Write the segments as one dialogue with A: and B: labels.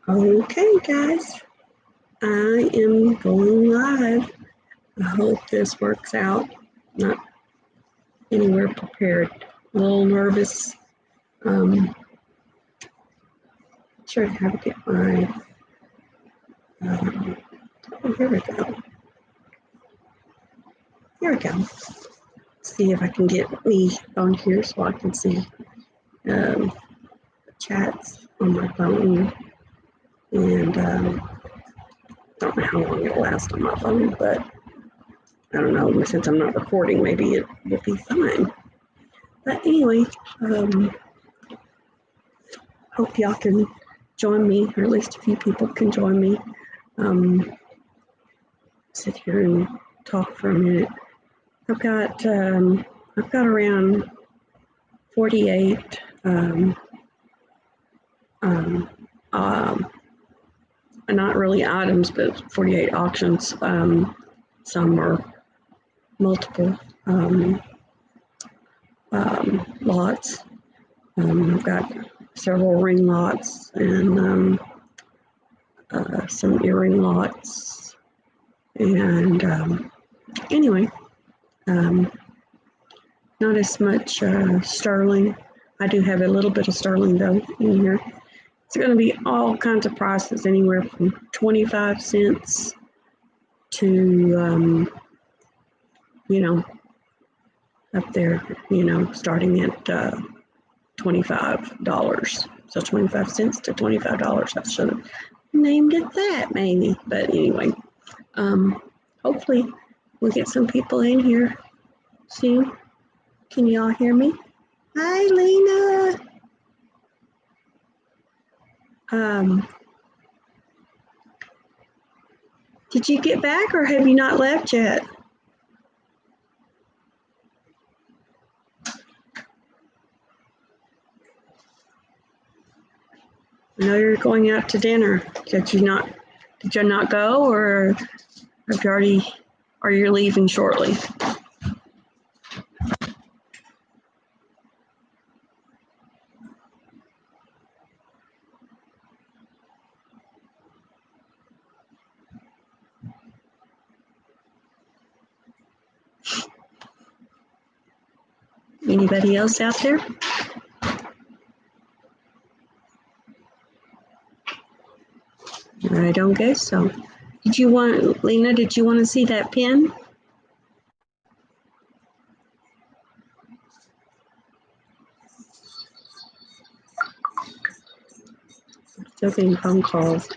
A: Okay, guys, I am going live. I hope this works out. Not anywhere prepared. A little nervous. Sure how to get my. Oh, here we go. Here we go. See if I can get me on here so I can see the chats on my phone. And don't know how long it'll last on my phone, but I don't know. Since I'm not recording, maybe it will be fine. But anyway, hope y'all can join me, or at least a few people can join me. Sit here and talk for a minute. I've got around 48 not really items, but 48 auctions. Some are multiple lots. I've got several ring lots and some earring lots. And anyway, not as much sterling. I do have a little bit of sterling though in here. It's going to be all kinds of prices, anywhere from 25 cents to, up there, starting at $25. So 25 cents to $25. I should have named it that maybe. But anyway, hopefully we'll get some people in here soon. Can y'all hear me? Hi, Lena. Did you get back or have you not left yet? I know you're going out to dinner. Did you not go, or have you already, are you leaving shortly? Anybody else out there? I don't guess so. Lena, did you want to see that pin? Still getting phone calls.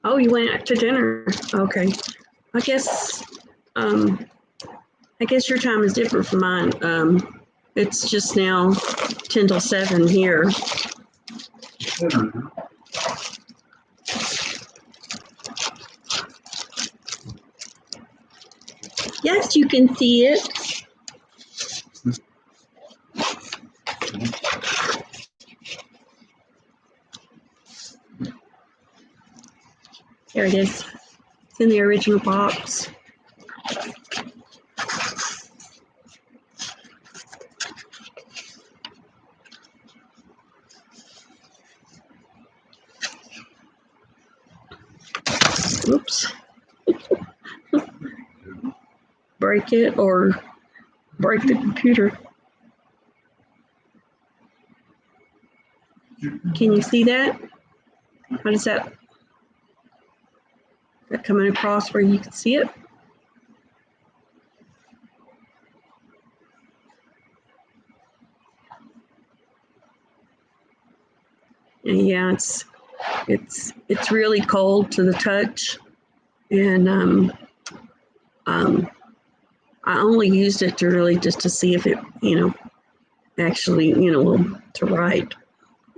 A: Oh, you went out to dinner. Okay. I guess your time is different from mine. It's just now 10 till 7 here. Yes, you can see it. There it is. It's in the original box. Oops. Break it or break the computer. Can you see that? How does that coming across where you can see it? And yeah, it's really cold to the touch, and I only used it to really just to see if it, actually, to write.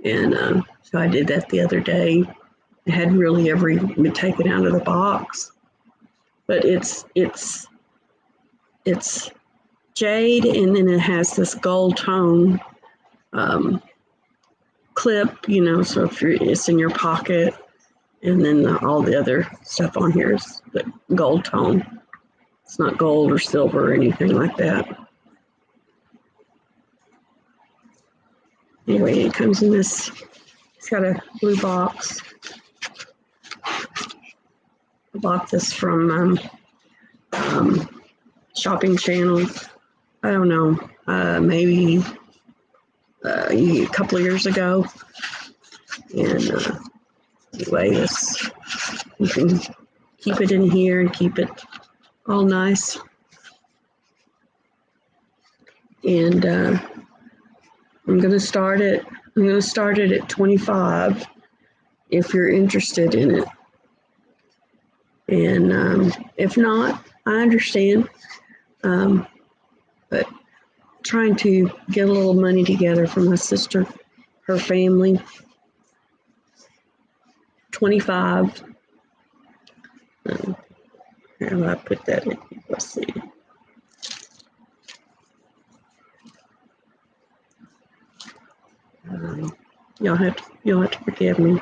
A: And so I did that the other day. It hadn't really ever even been taken out of the box, but it's jade, and then it has this gold tone clip, you know, so if it's in your pocket, and then all the other stuff on here is the gold tone. It's not gold or silver or anything like that. Anyway, it comes in this, it's got a blue box. I bought this from shopping channels. I don't know, maybe a couple of years ago. And anyway, this, you can keep it in here and keep it all nice. And I'm going to start it at 25 if you're interested in it. And if not, I understand. But trying to get a little money together for my sister, her family. 25. How do I put that in? Let's see. You'll have to forgive me.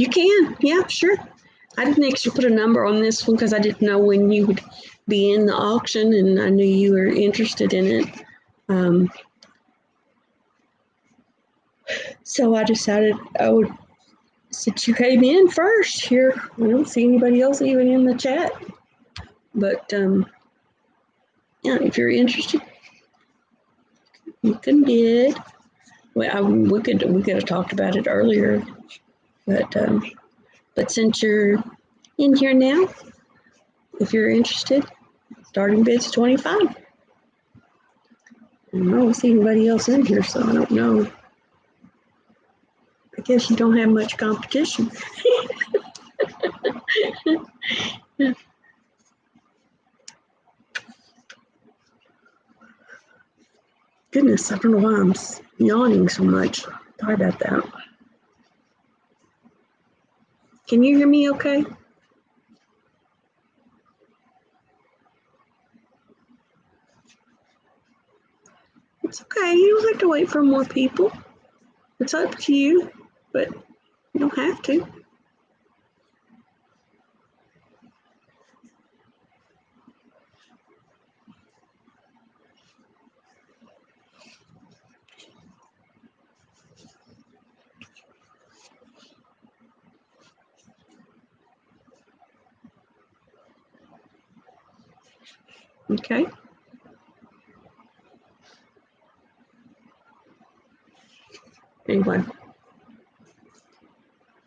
A: You can, yeah, sure. I didn't actually put a number on this one because I didn't know when you would be in the auction, and I knew you were interested in it. So I decided I would, since you came in first here, I don't see anybody else even in the chat. But yeah, if you're interested, you can bid. Well, we could have talked about it earlier, but since you're in here now, if you're interested, starting bid's 25. I don't see anybody else in here, so I don't know. I guess you don't have much competition. Goodness, I don't know why I'm yawning so much. Sorry about that. Can you hear me okay? It's okay. You don't have to wait for more people. It's up to you, but you don't have to. Okay. Anyway,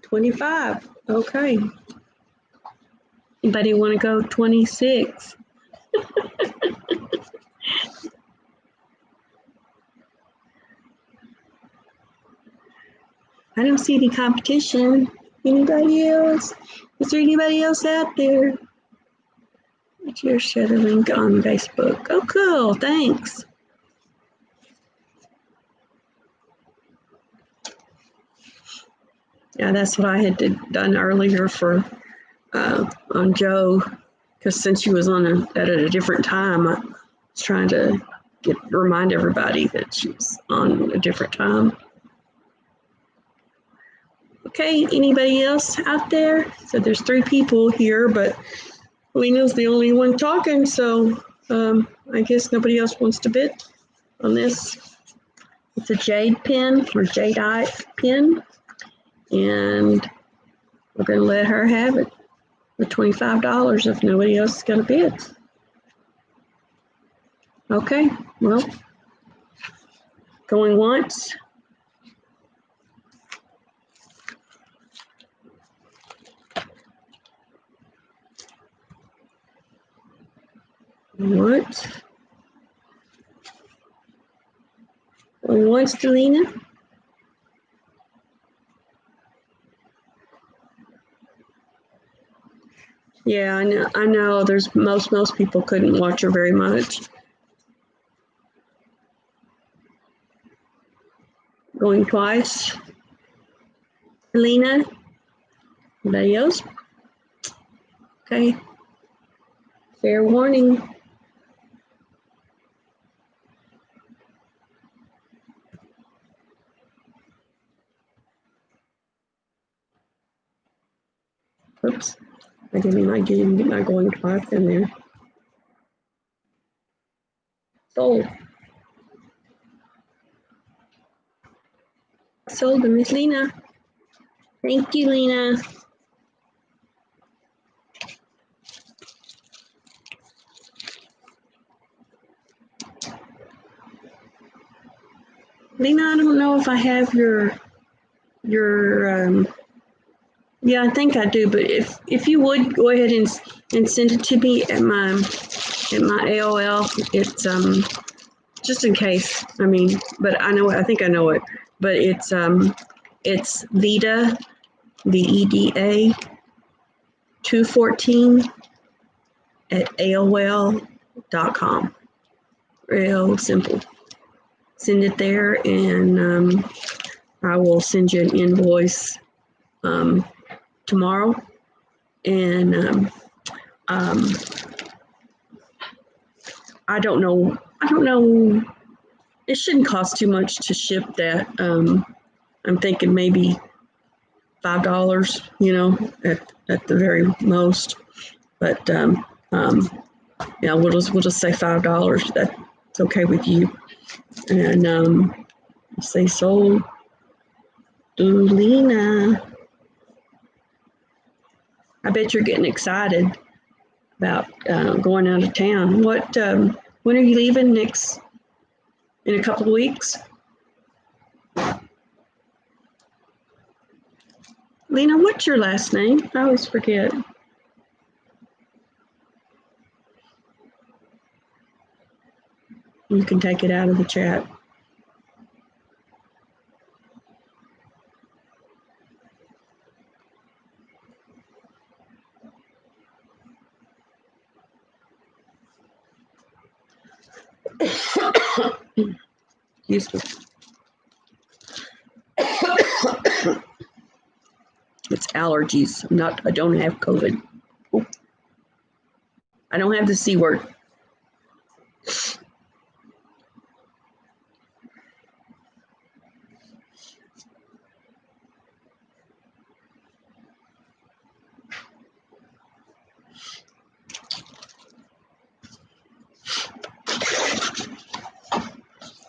A: 25. Okay. Anybody want to go 26? I don't see any competition. Anybody else? Is there anybody else out there? Just share the link on Facebook. Oh, cool. Thanks. Yeah, that's what I had done earlier for on Joe, because since she was on at a different time, I was trying to remind everybody that she was on a different time. Okay, anybody else out there? So there's 3 people here, but Lena's the only one talking, so I guess nobody else wants to bid on this. It's a jade pin or jadeite pin, and we're going to let her have it for $25 if nobody else is going to bid. Okay, well, going once. What? Going once, Delina. Yeah, I know. I know. There's most people couldn't watch her very much. Going twice. Delina. Anybody else? Okay. Fair warning. Oops. I didn't get my going twice in there. Sold. Sold to Miss Lena. Thank you, Lena. Lena, I don't know if I have your yeah, I think I do, but if you would go ahead and send it to me at my AOL, it's just in case. I mean, but I think I know it. But it's Veda, VEDA 214 at AOL.com. Real simple. Send it there, and I will send you an invoice tomorrow. And I don't know. It shouldn't cost too much to ship that. I'm thinking maybe $5, at the very most. But yeah, we'll just say $5. That's okay with you. And say sold to Lena. I bet you're getting excited about going out of town. When are you leaving next? In a couple of weeks? Lena, what's your last name? I always forget. You can take it out of the chat. Excuse me. It's allergies. I don't have COVID. Oop. I don't have the C word.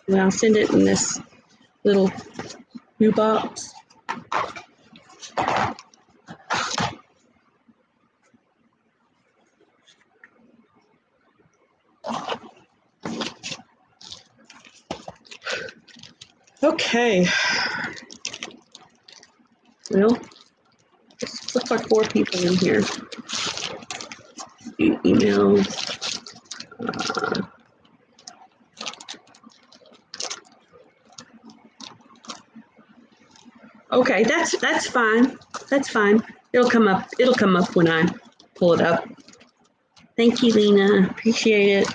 A: And I'll send it in this little new box. Okay. Well, it looks like 4 people in here. Emails. Okay, that's fine. That's fine. It'll come up. It'll come up when I pull it up. Thank you, Lena. Appreciate it.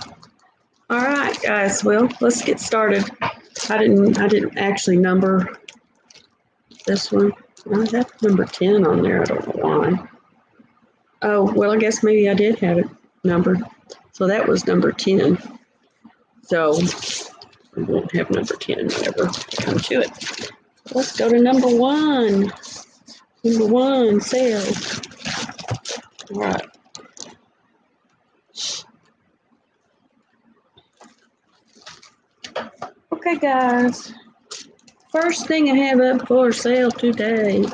A: All right, guys. Well, let's get started. I didn't actually number this one. I have number 10 on there. I don't know why. Oh, well, I guess maybe I did have it numbered. So that was number 10. So we won't have number 10 whenever we come to it. Let's go to number 1. Number 1, sales. All right. Okay, guys. First thing I have up for sale today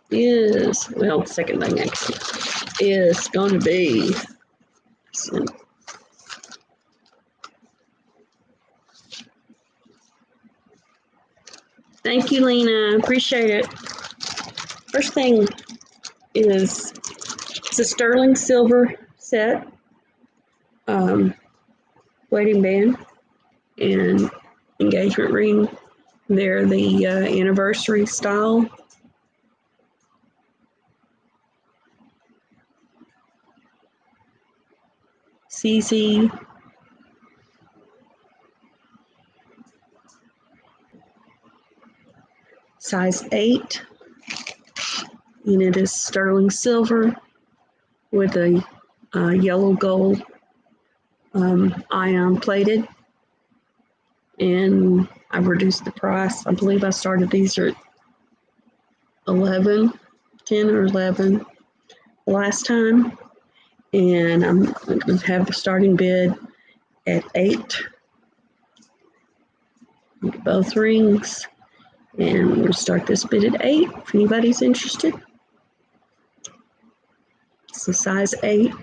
A: is, well, second thing actually, is going to be thank you, Lena. Appreciate it. First thing is it's a sterling silver set, wedding band and engagement ring They're the anniversary style. CZ. Size 8. And it is sterling silver with a yellow gold ion plated. And I've reduced the price. I believe I started these at 10 or 11 last time. And I'm going to have the starting bid at 8. Both rings. And we'll start this bid at 8 if anybody's interested. It's a size 8.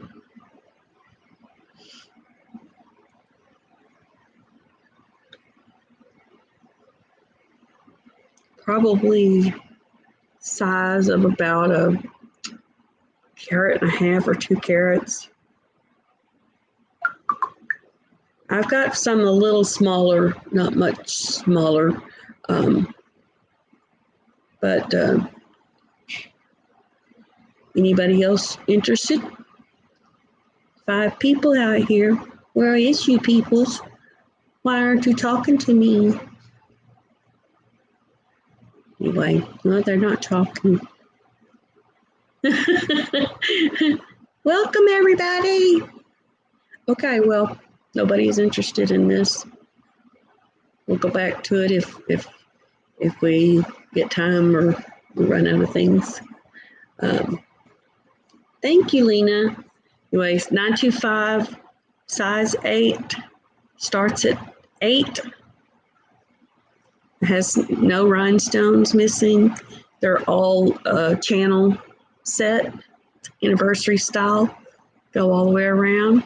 A: Probably size of about a carat and a half or 2 carats. I've got some a little smaller, not much smaller, but anybody else interested? 5 people out here. Where is you peoples? Why aren't you talking to me? Anyway, no, they're not talking. Welcome, everybody. Okay, well, nobody is interested in this. We'll go back to it if we get time or we run out of things. Thank you, Lena. Anyways, 925, size 8, starts at 8. It has no rhinestones missing. They're all channel set, anniversary style. Go all the way around.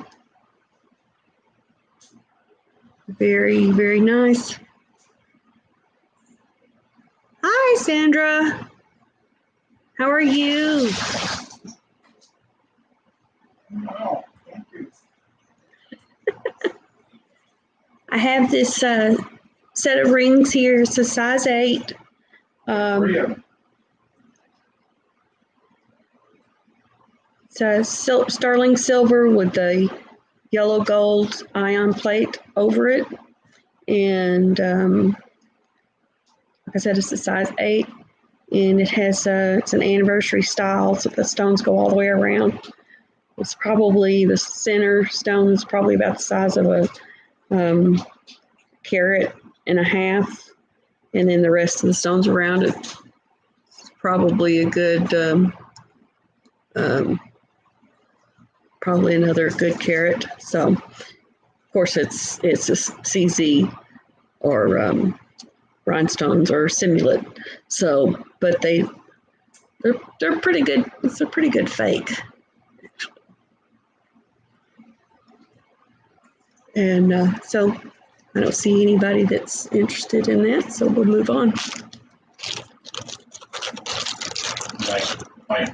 A: Very, very nice. Hi, Sandra. How are you? I have this set of rings here. It's a size 8. It's a sterling silver with the yellow gold ion plate over it. And like I said, it's a size 8. And it has it's an anniversary style, so the stones go all the way around. It's probably, the center stone is probably about the size of a carat and a half, and then the rest of the stones around it, it's probably a good, probably another good carat. So, of course, it's a CZ or rhinestones or simulant. So, but they're pretty good. It's a pretty good fake. And so I don't see anybody that's interested in that, so we'll move on.
B: Right.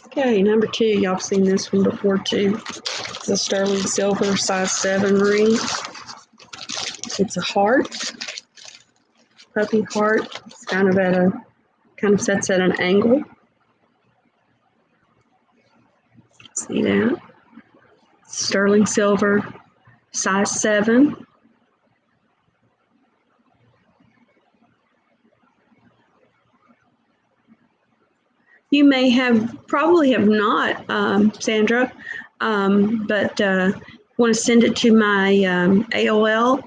A: Okay, number 2, y'all have seen this one before too. It's a sterling silver size 7 ring. It's a heart, puppy heart. It's kind of sets at an angle. See that? Sterling silver size 7. You may probably have not, Sandra, but want to send it to my AOL.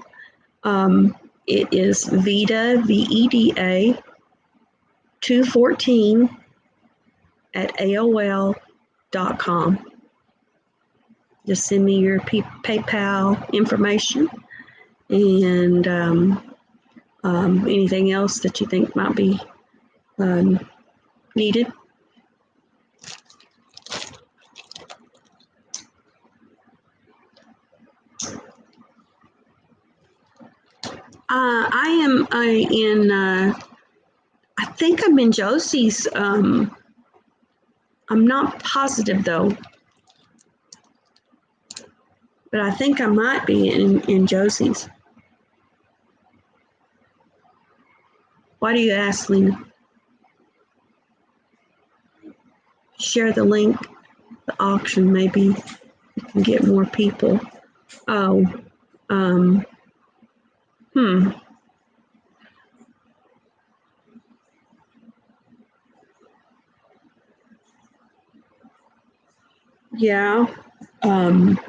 A: It is Veda, VEDA, 214 at AOL.com. Just send me your PayPal information and anything else that you think might be needed. I am I think I'm in Josie's. I'm not positive though, but I think I might be in Josie's. Why do you ask, Lena? Share the link, the auction, maybe you can get more people. Oh, um, hmm. Yeah. Um,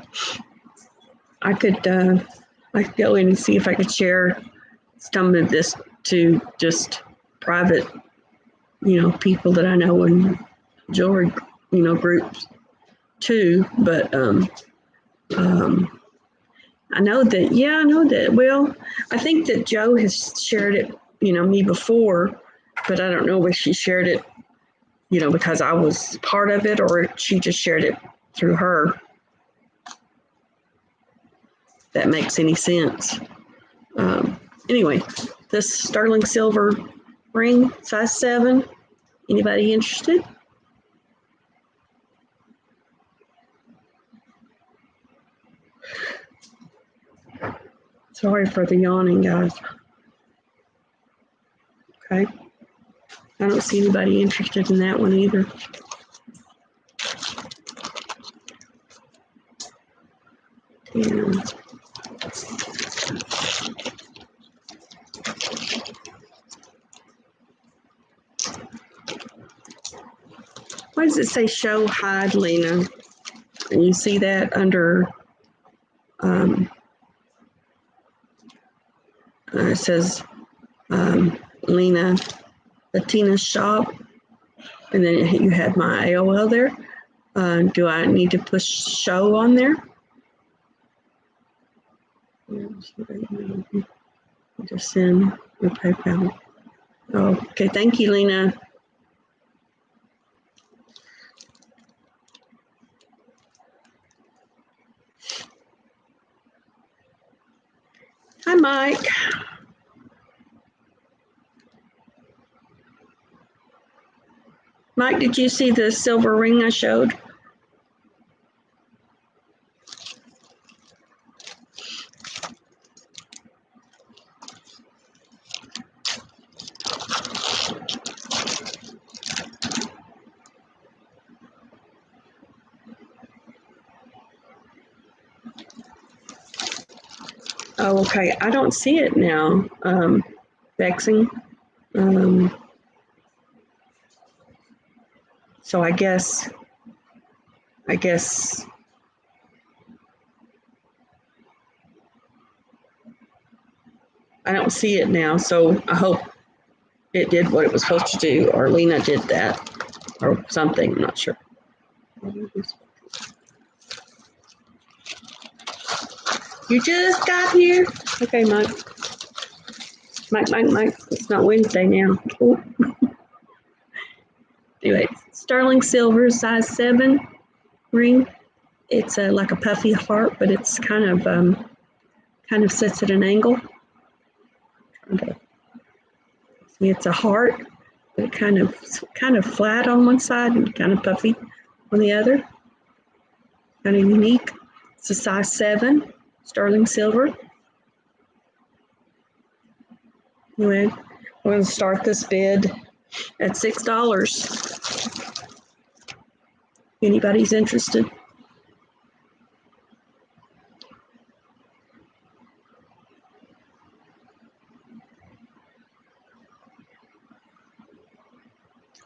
A: I could go in and see if I could share some of this to just private, people that I know in jewelry, groups too. But um, I know that. Well, I think that Joe has shared it, me before, but I don't know if she shared it, because I was part of it or she just shared it through her. If that makes any sense. Anyway, this sterling silver ring, size 7. Anybody interested? Sorry for the yawning, guys. Okay. I don't see anybody interested in that one either. And why does it say show hide, Lena? And you see that under, it says Lena Latina's shop, and then you had my AOL there. Do I need to push show on there? Just send your PayPal. Oh, okay, thank you, Lena. Hi, Mike. Mike, did you see the silver ring I showed? Oh, okay. I don't see it now. Vexing. So I guess I don't see it now. So I hope it did what it was supposed to do, or Lena did that, or something. I'm not sure. You just got here? Okay, Mike. Mike. It's not Wednesday now. Ooh. Anyway, sterling silver, size 7 ring. It's like a puffy heart, but it's kind of sits at an angle. Okay. See, it's a heart, but it kind of flat on one side and kind of puffy on the other. Kind of unique. It's a size 7 sterling silver. Anyway, we're going to start this bid at $6. Anybody's interested?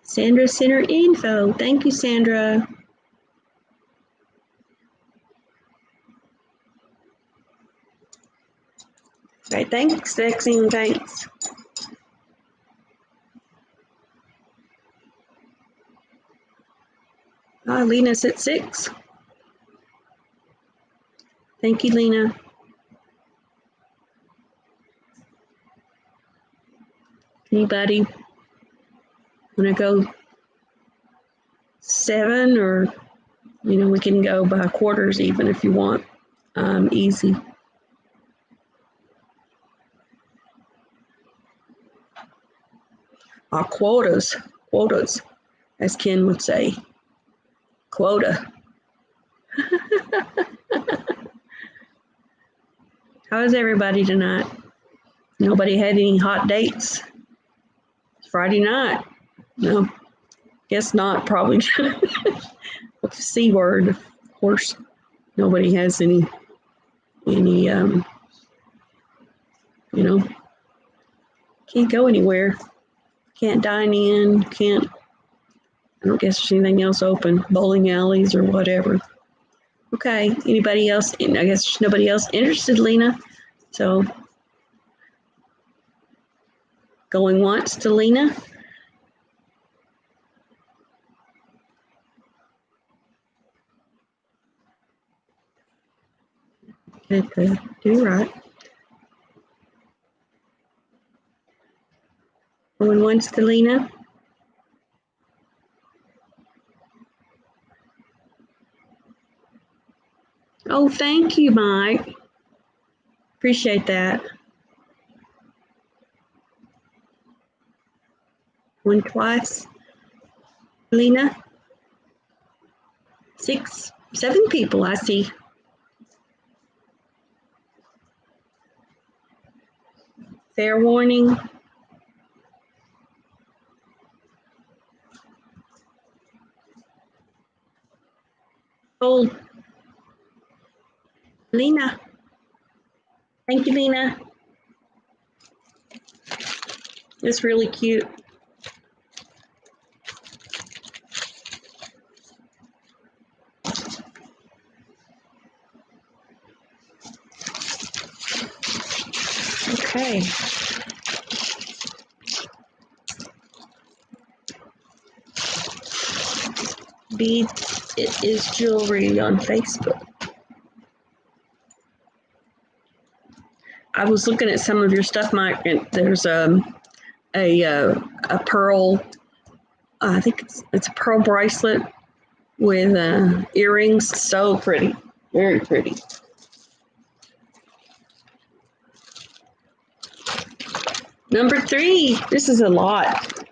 A: Sandra sent her info. Thank you, Sandra. Right, thanks, Vexing, thanks. Lena's at 6. Thank you, Lena. Anybody want to go 7, or we can go by quarters even if you want. Easy. quotas, as Ken would say. Quota. How is everybody tonight? Nobody had any hot dates? It's Friday night. No, guess not, probably. With the C word, of course. Nobody has any, can't go anywhere. Can't dine in, can't, I don't guess there's anything else open, bowling alleys or whatever. Okay, anybody else? I guess there's nobody else interested, Lena. So, going once to Lena. Good. Do right. Going once to Lena. Oh, thank you, Mike. Appreciate that. One twice. Lena. 6, 7 people I see. Fair warning. Hold. Lena. Thank you, Lena. It's really cute. Okay. Beads, it is jewelry on Facebook. I was looking at some of your stuff, Mike, and there's a pearl. I think it's a pearl bracelet with earrings. So pretty, very pretty. Number 3. This is a lot.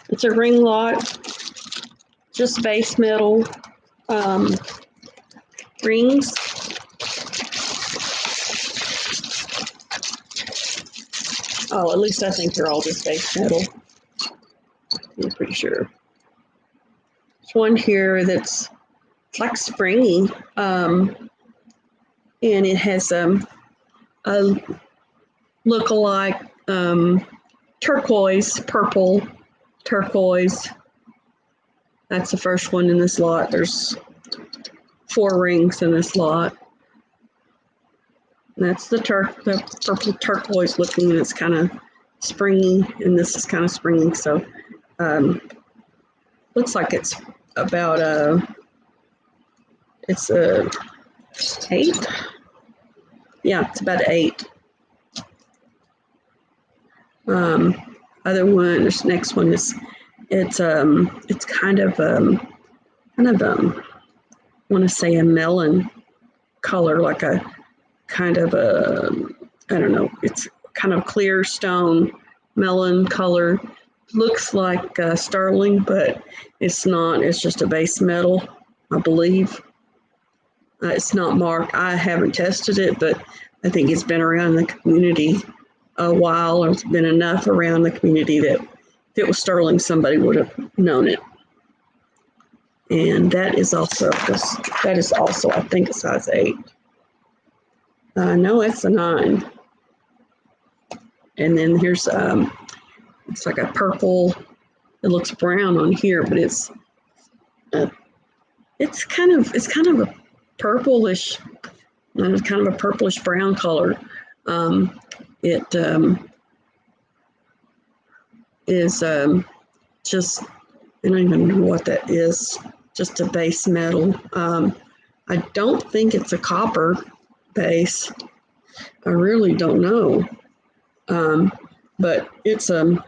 A: It's a ring lot. Just base metal rings. Oh, at least I think they're all just base metal. I'm pretty sure. There's one here that's like springy, and it has a look-alike turquoise, purple turquoise. That's the first one in this lot. There's 4 rings in this lot. And that's the purple turquoise looking, and it's kind of springy, and this is kind of springy. So looks like it's about it's a 8. Yeah, it's about 8. Other one, this next one is it's kind of I want to say a melon color, like a kind of I don't know, it's kind of clear stone melon color. Looks like sterling, but it's not. It's just a base metal, I believe. It's not marked. I haven't tested it, but I think it's been around the community a while, or it's been enough around the community that if it was sterling, somebody would have known it. And that is also I think a size 8. No, it's a 9. And then here's it's like a purple. It looks brown on here, but it's kind of a purplish, kind of a purplish brown color. It is just, I don't even know what that is. Just a base metal. I don't think it's a copper base. I really don't know. But it's a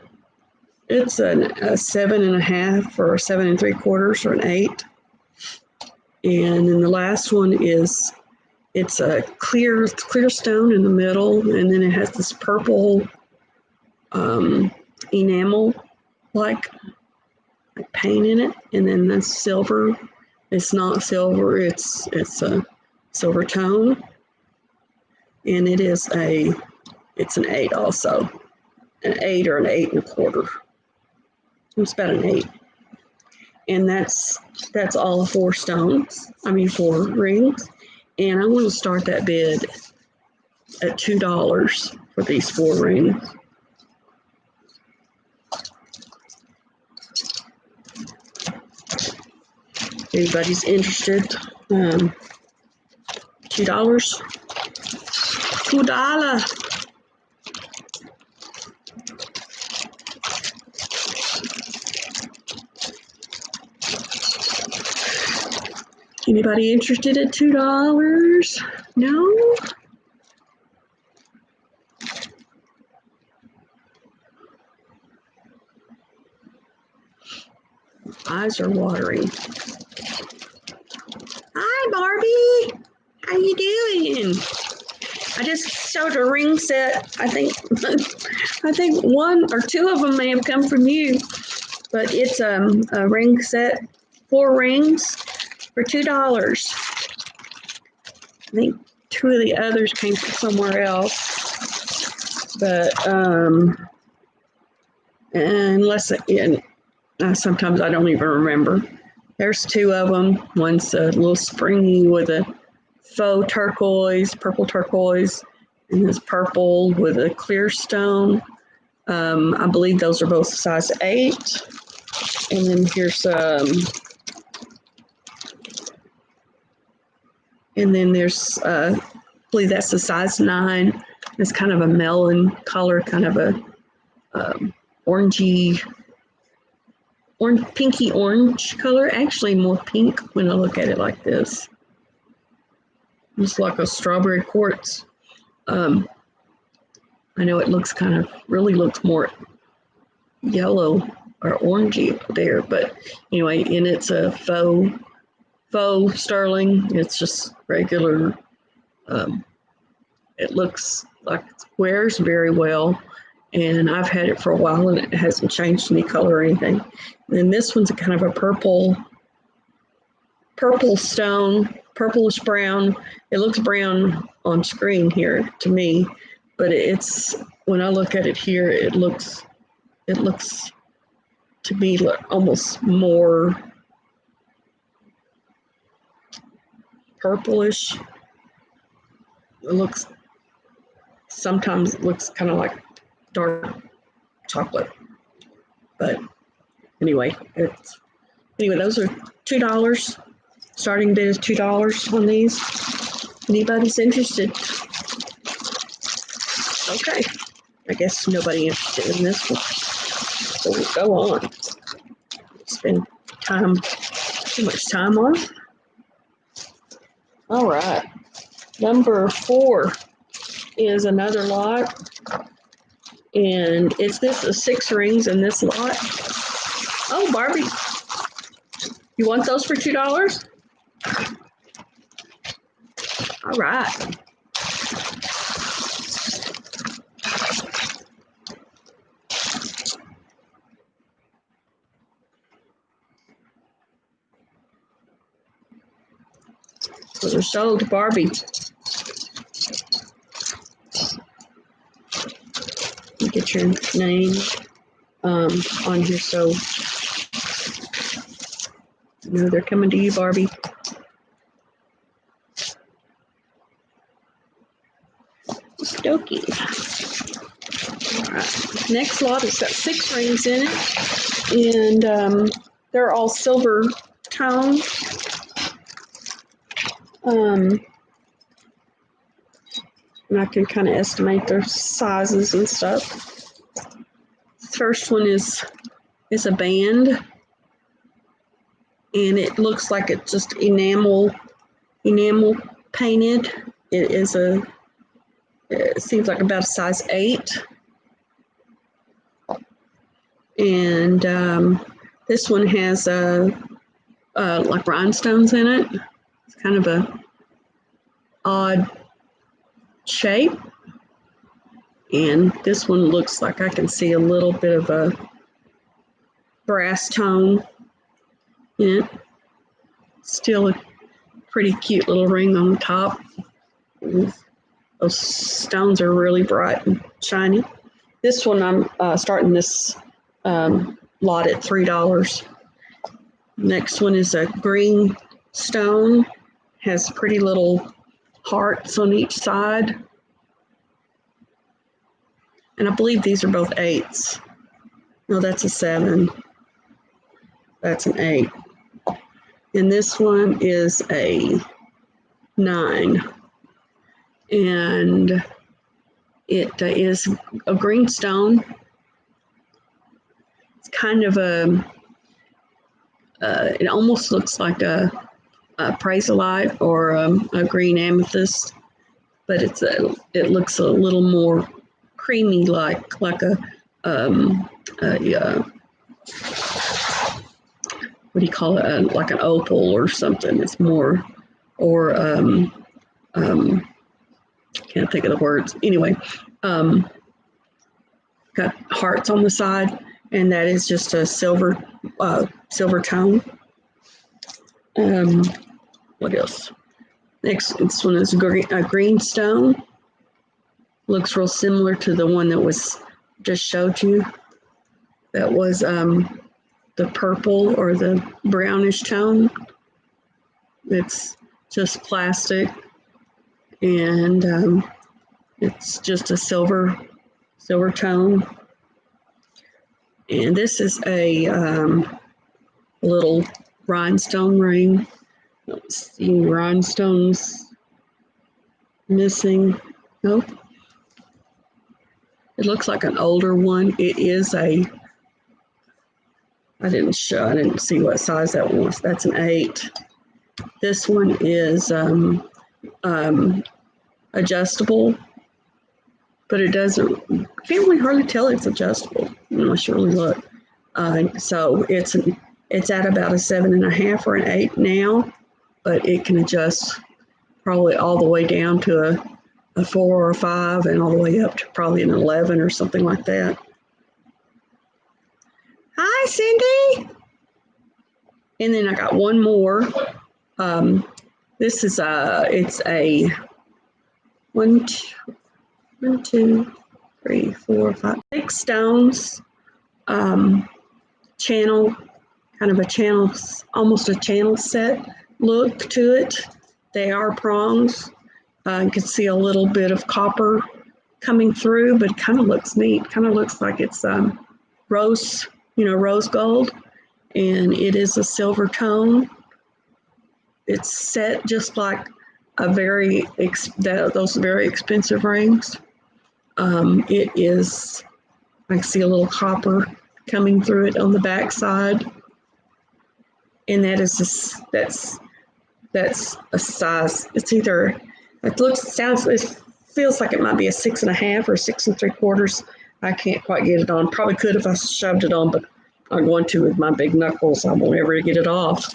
A: 7.5 or a 7 3/4 or an 8. And then the last one is, it's a clear stone in the middle, and then it has this purple enamel like paint in it, and then the silver. It's not silver. It's a silver tone, and it's an 8 also, an 8 or an 8 1/4. It's about an 8, and that's all 4 stones. I mean 4 rings, and I want to start that bid at $2 for these 4 rings. Anybody's interested? $2. $2. Anybody interested at $2? No? Eyes are watering. Hi, Barbie. How you doing? I just showed a ring set. I think 1 or 2 of them may have come from you, but it's a ring set, 4 rings for $2. I think 2 of the others came from somewhere else, but sometimes I don't even remember. There's 2 of them. One's a little springy with a faux turquoise, purple turquoise, and this purple with a clear stone. I believe those are both size 8. And then here's I believe that's a size 9. It's kind of a melon color, kind of a orangey, pinky orange color. Actually, more pink when I look at it like this. It's like a strawberry quartz. I know it really looks more yellow or orangey there, but anyway, and it's a faux sterling. It's just regular. It looks like it wears very well, and I've had it for a while, and it hasn't changed any color or anything. And then this one's a kind of a purple stone, purplish brown. It looks brown on screen here to me, but it's when I look at it here, it looks to me almost more purplish. Sometimes it looks kind of like dark chocolate, but anyway, those are $2. Starting bid is $2 on these. Anybody's interested? Okay, I guess nobody interested in this one. So we'll go on. Spend too much time on. All right, number 4 is another lot, and it's 6 rings in this lot. Oh, Barbie, you want those for $2? All right. So they're sold to Barbie. You get your name on here, so you know they're coming to you, Barbie. Okey-dokey. All right. Next lot has got 6 rings in it, and they're all silver tone. And I can kind of estimate their sizes and stuff. First one is a band, and it looks like it's just enamel painted. It seems like about a size 8. And this one has like rhinestones in it. It's kind of a odd shape. And this one looks like I can see a little bit of brass tone in it. Still a pretty cute little ring on the top. Those stones are really bright and shiny. This one, I'm starting this lot at $3. Next one is a green stone. Has pretty little hearts on each side. And I believe these are both 8s. No, that's a 7. That's an 8. And this one is a 9. And it is a green stone. It's kind of it almost looks like a praselite or a green amethyst, but it looks a little more creamy, like a what do you call it? Like an opal or something. It's more, or can't think of the words. Anyway, got hearts on the side, and that is just a silver tone. What else? Next, this one is a green stone. Looks real similar to the one that was just showed you. That was the purple or the brownish tone. It's just plastic, and it's just a silver tone. And this is a little rhinestone ring. Don't see any rhinestones missing. Nope. It looks like an older one. It is I didn't see what size that was. That's an 8. This one is adjustable, but it doesn't, can't really hardly tell it's adjustable unless you really look. So it's at about a 7.5 or an 8 now, but it can adjust probably all the way down to a 4 or a 5 and all the way up to probably an 11 or something like that. Hi, Cindy. And then I got one more. This is it's a 1, 2, 3, 4, 5, 6 stones. Channel, kind of a channel, almost a channel set look to it. They are prongs. You can see a little bit of copper coming through, but it kind of looks neat. Kind of looks like it's rose gold, and it is a silver tone. It's set just like those very expensive rings. It is, I can see a little copper coming through it on the back side, and that's a size. It's either, it feels like it might be a 6.5 or 6 3/4. I can't quite get it on. Probably could if I shoved it on, but I'm going to with my big knuckles. I won't ever get it off.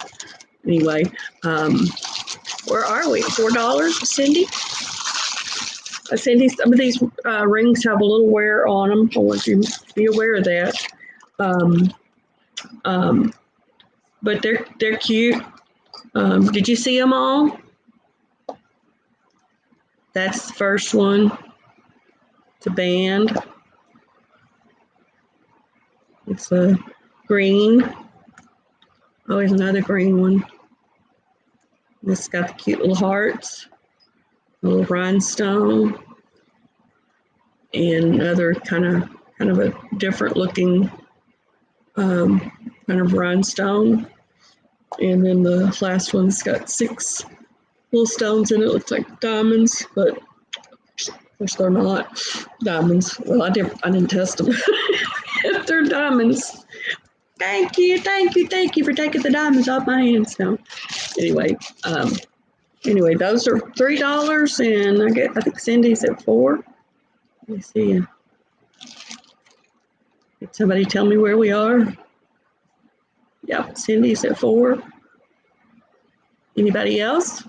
A: Anyway, where are we? $4, Cindy? Cindy, some of these rings have a little wear on them. I want you to be aware of that. But they're cute. Did you see them all? That's the first one. It's a band. It's a green. Oh, there's another green one. This got the cute little hearts, little rhinestone, and another kind of a different looking kind of rhinestone. And then the last one's got 6 little stones in it. Looks like diamonds, but of course they're not diamonds. Well, I didn't test them. If they're diamonds. Thank you for taking the diamonds off my hands now. Anyway, those are $3, and I think Cindy's at 4. Let me see. Did somebody tell me where we are? Yep, Cindy's at 4. Anybody else?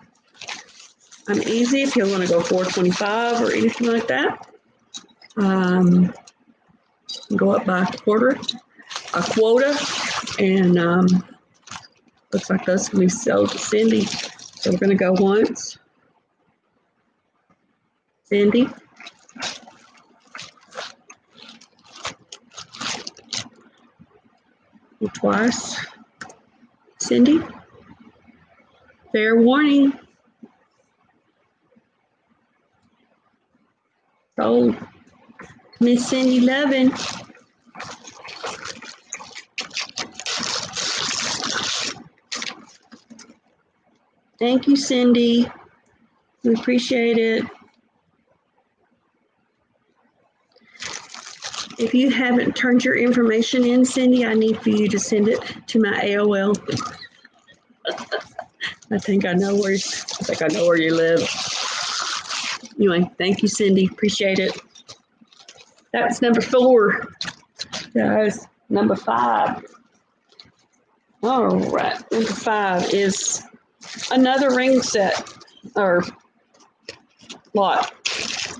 A: I'm easy if you want to go $4.25 or anything like that. Go up by a quota. And looks like those can be sold to Cindy. So we're going to go once. Cindy. And twice. Cindy. Fair warning. Sold. Miss Cindy Lovin. Thank you, Cindy. We appreciate it. If you haven't turned your information in, Cindy, I need for you to send it to my AOL. I think I know where you live. Anyway, thank you, Cindy. Appreciate it. That's number 4. Guys, number 5. All right, number 5 is another ring set or lot.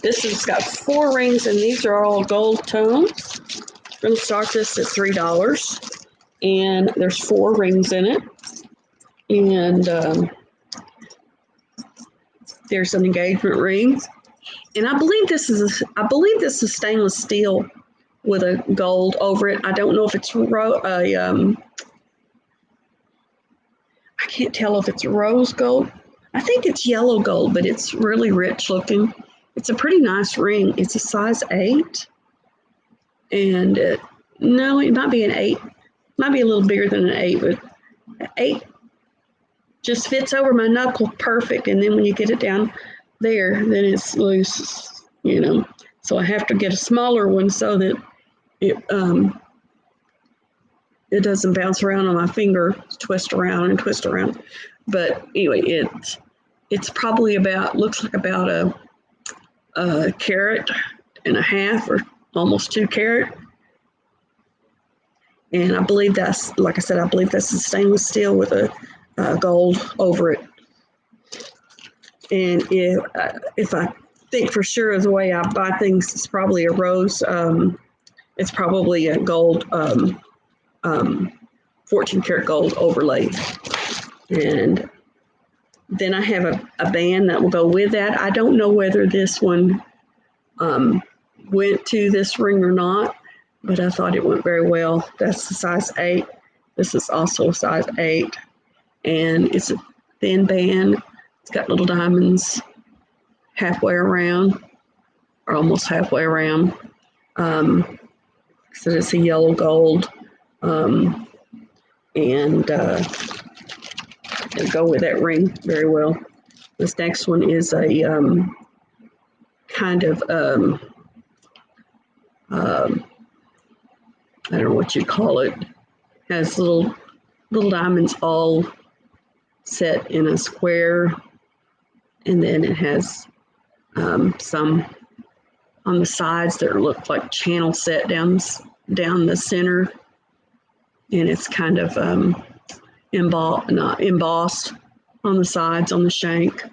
A: This has got 4 rings, and these are all gold tones. We're going to start this at $3, and there's 4 rings in it, and there's an engagement ring, and I believe this is stainless steel with a gold over it. I don't know if it's I can't tell if it's rose gold. I think it's yellow gold, but it's really rich looking. It's a pretty nice ring. It's a size 8. And no, it might be an 8. Might be a little bigger than an 8, but 8 just fits over my knuckle perfect. And then when you get it down there, then it's loose, you know. So I have to get a smaller one so that it doesn't bounce around on my finger, twist around and twist around. But anyway, it's probably looks like about a carat and a half, or almost 2 carat. And I believe that's, like I said, I believe that's a stainless steel with a gold over it. And if I think for sure of the way I buy things, it's probably a rose. It's probably a gold 14 karat gold overlay. And then I have a band that will go with that. I don't know whether this one went to this ring or not, but I thought it went very well. That's the size 8. This is also a size 8. And it's a thin band. It's got little diamonds halfway around, or almost halfway around. So it's a yellow gold. And it'll go with that ring very well. This next one is a kind of I don't know what you call it. Has little diamonds all set in a square, and then it has some on the sides that look like channel set down the center, and it's kind of embossed on the sides on the shank.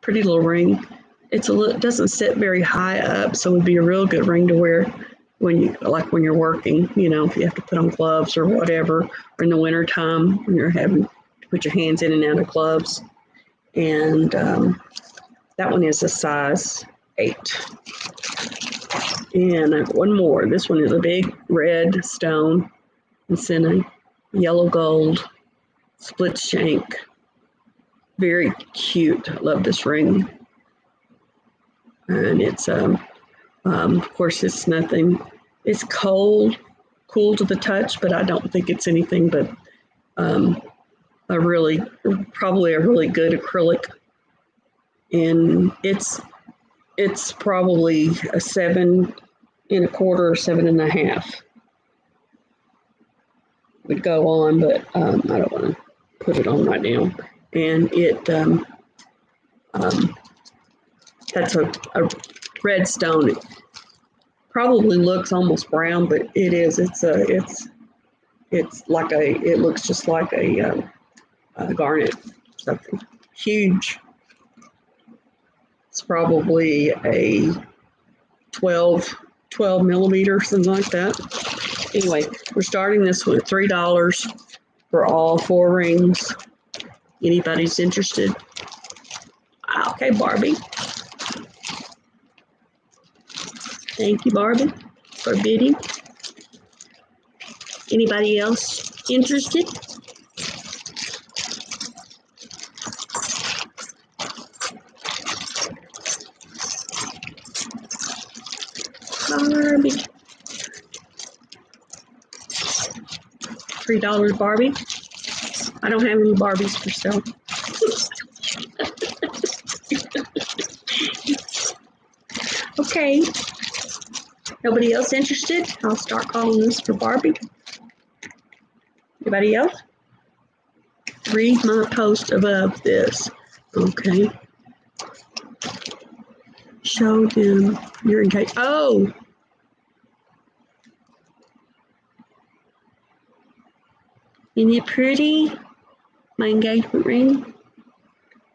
A: Pretty little ring. It doesn't sit very high up, so it would be a real good ring to wear when you're working, you know, if you have to put on gloves or whatever, or in the winter time when you're having to put your hands in and out of gloves. And that one is a size 8. And I have one more. This one is a big red stone. It's in a yellow gold split shank. Very cute. I love this ring. And it's of course, it's nothing. It's cool to the touch, but I don't think it's anything but probably a really good acrylic. And it's probably a 7 1/4 or 7 1/2. Would go on, but I don't want to put it on right now. And it that's a red stone. It probably looks almost brown, but it is. It looks just like a garnet. Something huge. It's probably a 12 millimeter, something like that. Anyway, we're starting this one at $3 for all 4 rings. Anybody's interested? Okay, Barbie. Thank you, Barbie, for bidding. Anybody else interested? Barbie. $3 Barbie. I don't have any Barbies for sale. Okay. Nobody else interested? I'll start calling this for Barbie. Anybody else? Read my post above this. Okay. Show them your engagement. Oh! Isn't it pretty? My engagement ring.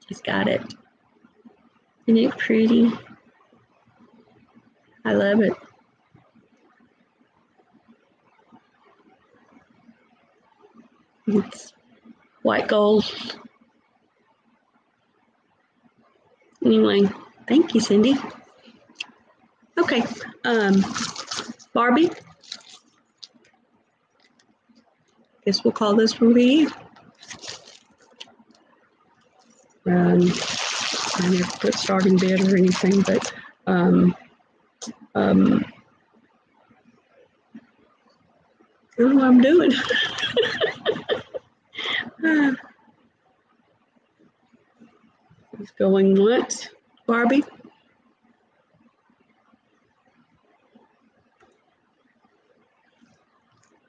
A: Just got it. Isn't it pretty? I love it. It's white gold. Anyway, thank you, Cindy. Okay, Barbie. Guess we'll call this one B. I never put starting bid or anything, but I don't know what I'm doing. It's going once, Barbie.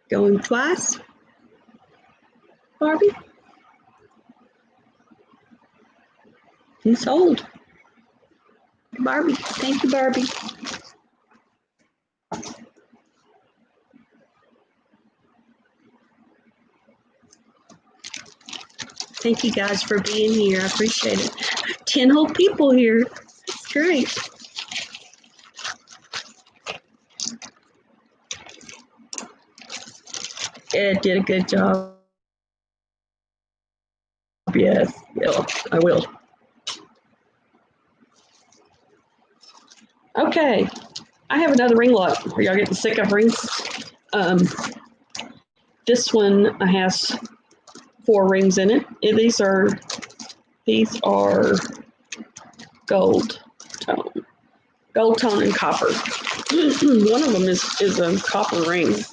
A: Going twice, Barbie. You sold. Barbie. Thank you, Barbie. Thank you guys for being here. I appreciate it. 10 whole people here. That's great. Ed did a good job. Yes, yeah, I will. Okay, I have another ring lot. Are y'all getting sick of rings? This one has 4 rings in it. These are gold tone and copper. One of them is a copper ring,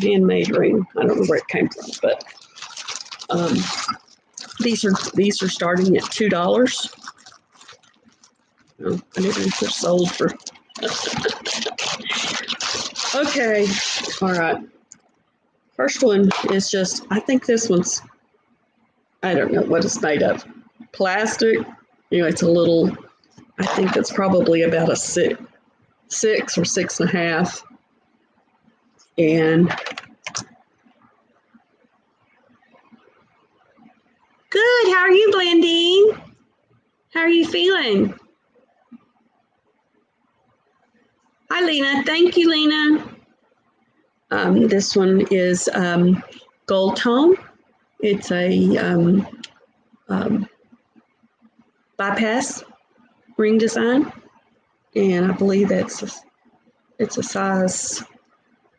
A: handmade ring. I don't know where it came from, but these are starting at $2. Oh, I didn't even put sold for. Okay, all right. First one is just, I think this one's, I don't know what it's made of. Plastic. You know, it's a little, I think it's probably about a 6 or 6.5. And good, how are you, Blandine? How are you feeling? Hi, Lena. Thank you, Lena. This one is gold tone. It's a bypass ring design, and I believe it's a size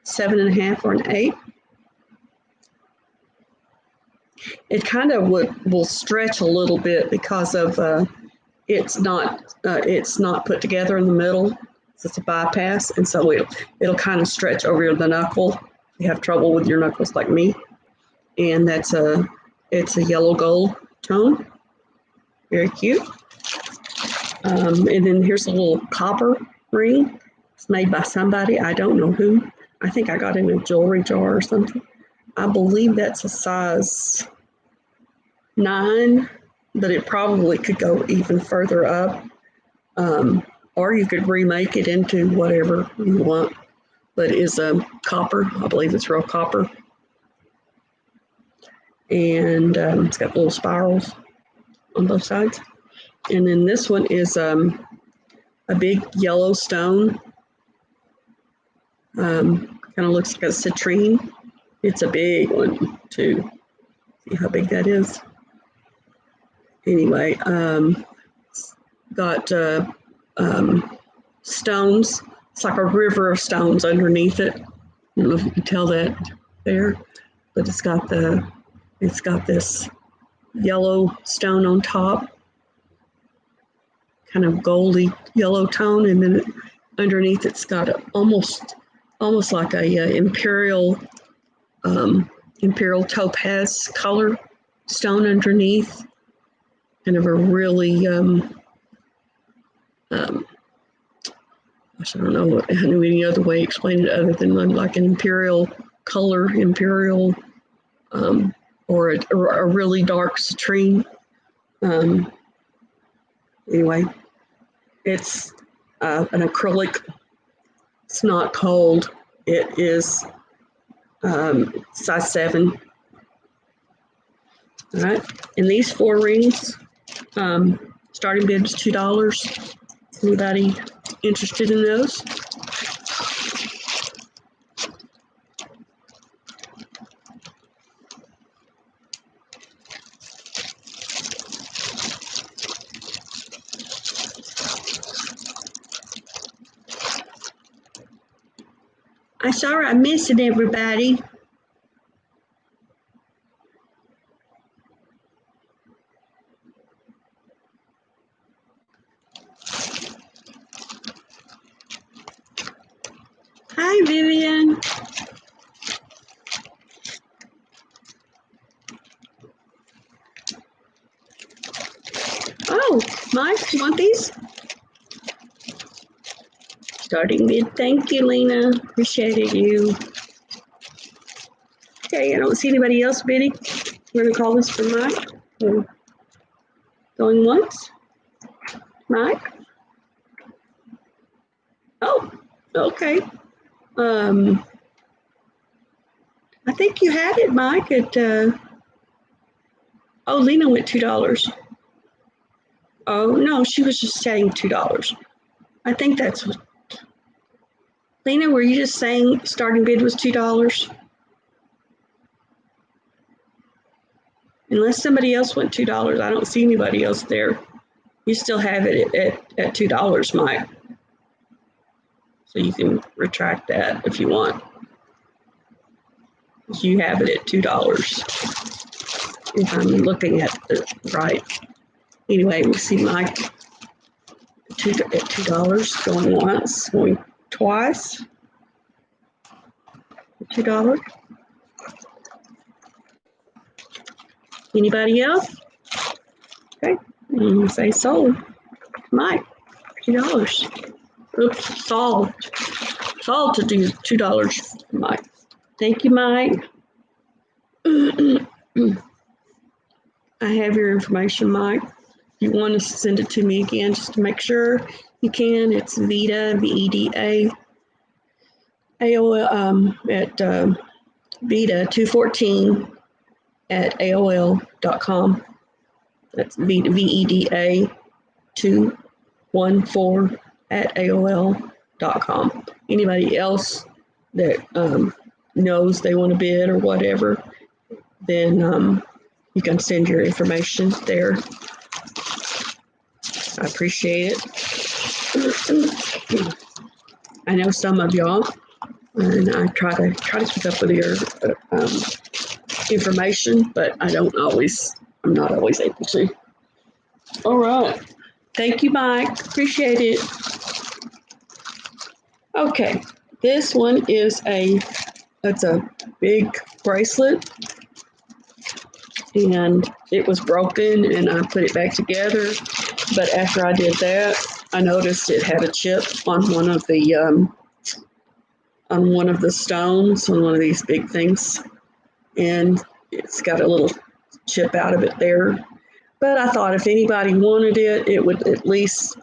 A: 7.5 or an 8. It kind of will stretch a little bit because of it's not put together in the middle. It's a bypass, and so it'll kind of stretch over the knuckle. If you have trouble with your knuckles like me, and it's a yellow gold tone. Very cute. And then here's a little copper ring. It's made by somebody, I don't know who. I think I got it in a jewelry jar or something. I believe that's a size 9, but it probably could go even further up. Or you could remake it into whatever you want. But it is copper. I believe it's real copper. And it's got little spirals on both sides. And then this one is a big yellow stone Kind of looks like a citrine. It's a big one too. See how big that is? Anyway, got stones. It's like a river of stones underneath it. I don't know if you can tell that there, but it's got this yellow stone on top, kind of goldy yellow tone, and then underneath it's got almost like a imperial topaz color stone underneath. Kind of a really I don't know any other way to explain it other than like an imperial color, or a really dark citrine. Anyway, it's an acrylic. It's not cold. It is size 7. All right, and these 4 rings, starting bid is $2. Anybody interested in those? I'm sorry I'm missing everybody. Hi, Vivian. Oh, Mike, you want these? Starting bid. Thank you, Lena. Appreciate you. Okay, I don't see anybody else bidding. We're going to call this for Mike. Going once. Mike? Oh, okay. I think you had it, Mike, at, oh, Lena went $2. Oh, no, she was just saying $2. I think that's what, Lena, were you just saying starting bid was $2? Unless somebody else went $2, I don't see anybody else there. You still have it at $2, Mike. So you can retract that if you want. You have it at $2. If I'm looking at the right. Anyway, we see Mike at $2 going once, going twice. $2. Anybody else? Okay, and say sold. Mike, $2. Oops, sold. Sold to do $2, Mike. Thank you, Mike. I have your information, Mike. If you want to send it to me again, just to make sure you can, it's Veda, VEDA, AOL, at Veda214 at AOL.com. That's VEDA 214 at AOL.com. Anybody else that knows they want to bid or whatever, then you can send your information there. I appreciate it. I know some of y'all, and I try to keep up with your information, but I'm not always able to. All right. Thank you, Mike. Appreciate it. Okay. This one is it's a big bracelet, and it was broken, and I put it back together. But after I did that, I noticed it had a chip on one of the stones, on one of these big things, and it's got a little chip out of it there. But I thought if anybody wanted it, it would at least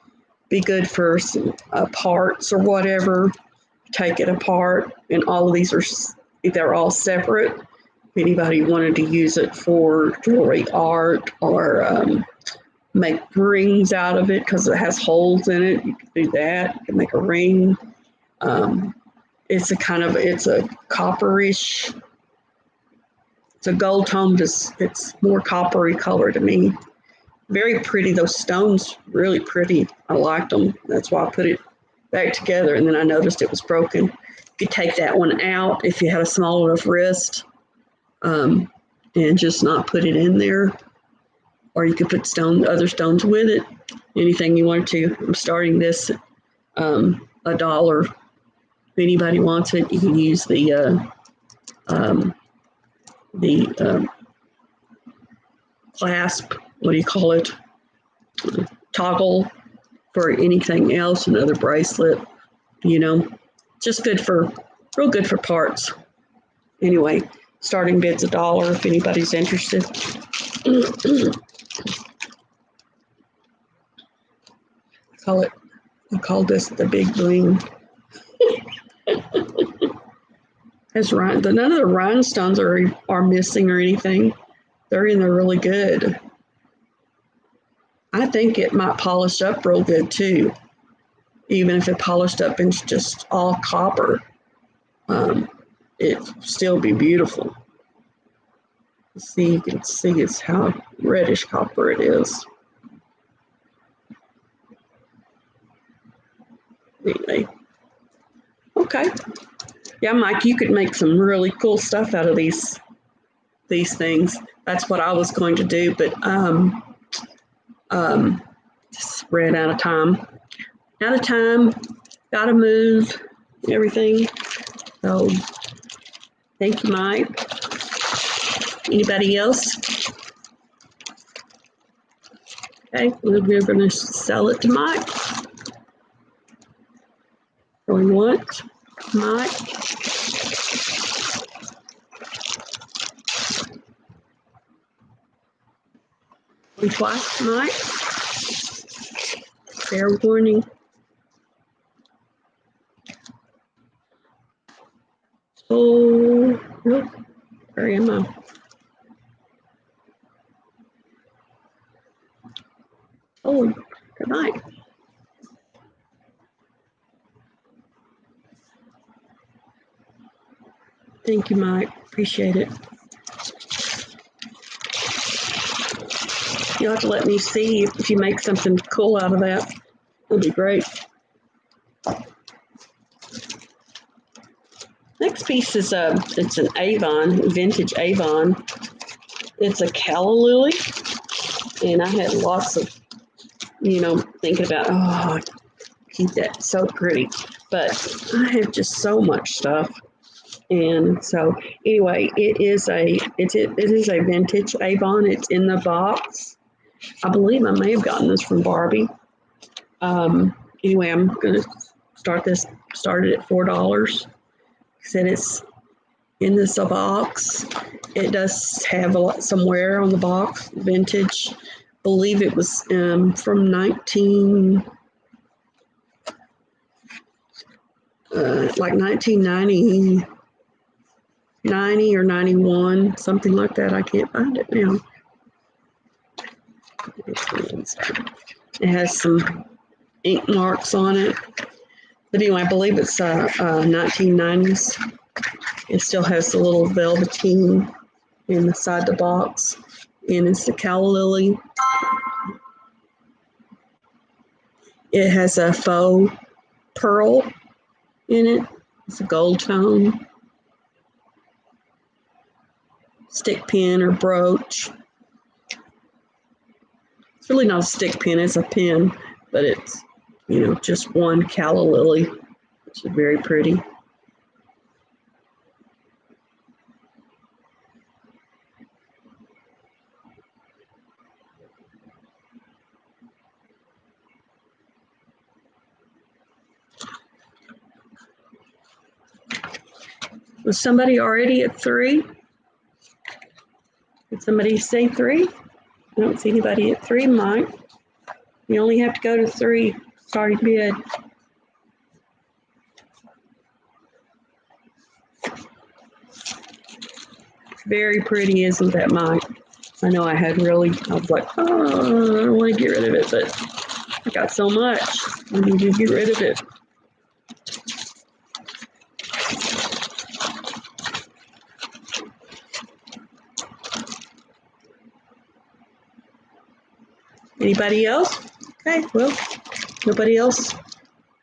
A: be good for some parts or whatever. Take it apart, and all of these they're all separate. If anybody wanted to use it for jewelry art or make rings out of it because it has holes in it, you could do that. You can make a ring. it's a copperish, it's a gold tone, just it's more coppery color to me. Very pretty. Those stones, really pretty. I liked them. That's why I put it back together. And then I noticed it was broken. You could take that one out if you had a small enough wrist, and just not put it in there. Or you could put other stones with it. Anything you want to. I'm starting this $1. If anybody wants it, you can use the clasp. What do you call it? Toggle for anything else. Another bracelet. Just real good for parts. Anyway, starting bid's $1 if anybody's interested. I call this the big bling. None of the rhinestones are missing or anything. They're in there really good. I think it might polish up real good too, even if it polished up and just all copper. It'd still be beautiful. See, you can see it's how reddish copper it is. Anyway, okay. Yeah, Mike, you could make some really cool stuff out of these things. That's what I was going to do, but just ran out of time. Gotta move, everything. So, thank you, Mike. Anybody else? Okay, we're going to sell it to Mike. Going once, Mike. Going twice, Mike. Fair warning. Oh, nope. Where am I? Oh, good night. Thank you, Mike. Appreciate it. You'll have to let me see if you make something cool out of that. It'll be great. Next piece is it's an Avon, vintage Avon. It's a calla lily, and I had lots of, thinking about, keep that so pretty. But I have just so much stuff. And so anyway, it is a vintage Avon. It's in the box. I believe I may have gotten this from Barbie. Anyway, I'm gonna start it at $4. Said it's in this box. It does have some wear on the box. Vintage. Believe it was from 1990. 90 or 91, something like that. I can't find it now. It has some ink marks on it. But anyway, I believe it's 1990s. It still has the little velveteen inside the box. And it's the calla lily. It has a faux pearl in it. It's a gold tone. Stick pin or brooch. It's really not a stick pin, it's a pin, but it's, just one calla lily, which is very pretty. Was somebody already at 3? Did somebody say 3? I don't see anybody at 3, Mike. You only have to go to 3. Starting bid. Very pretty, isn't that, Mike? I know I was like, I don't want to get rid of it, but I got so much. I need to get rid of it. Anybody else? Okay, well, nobody else.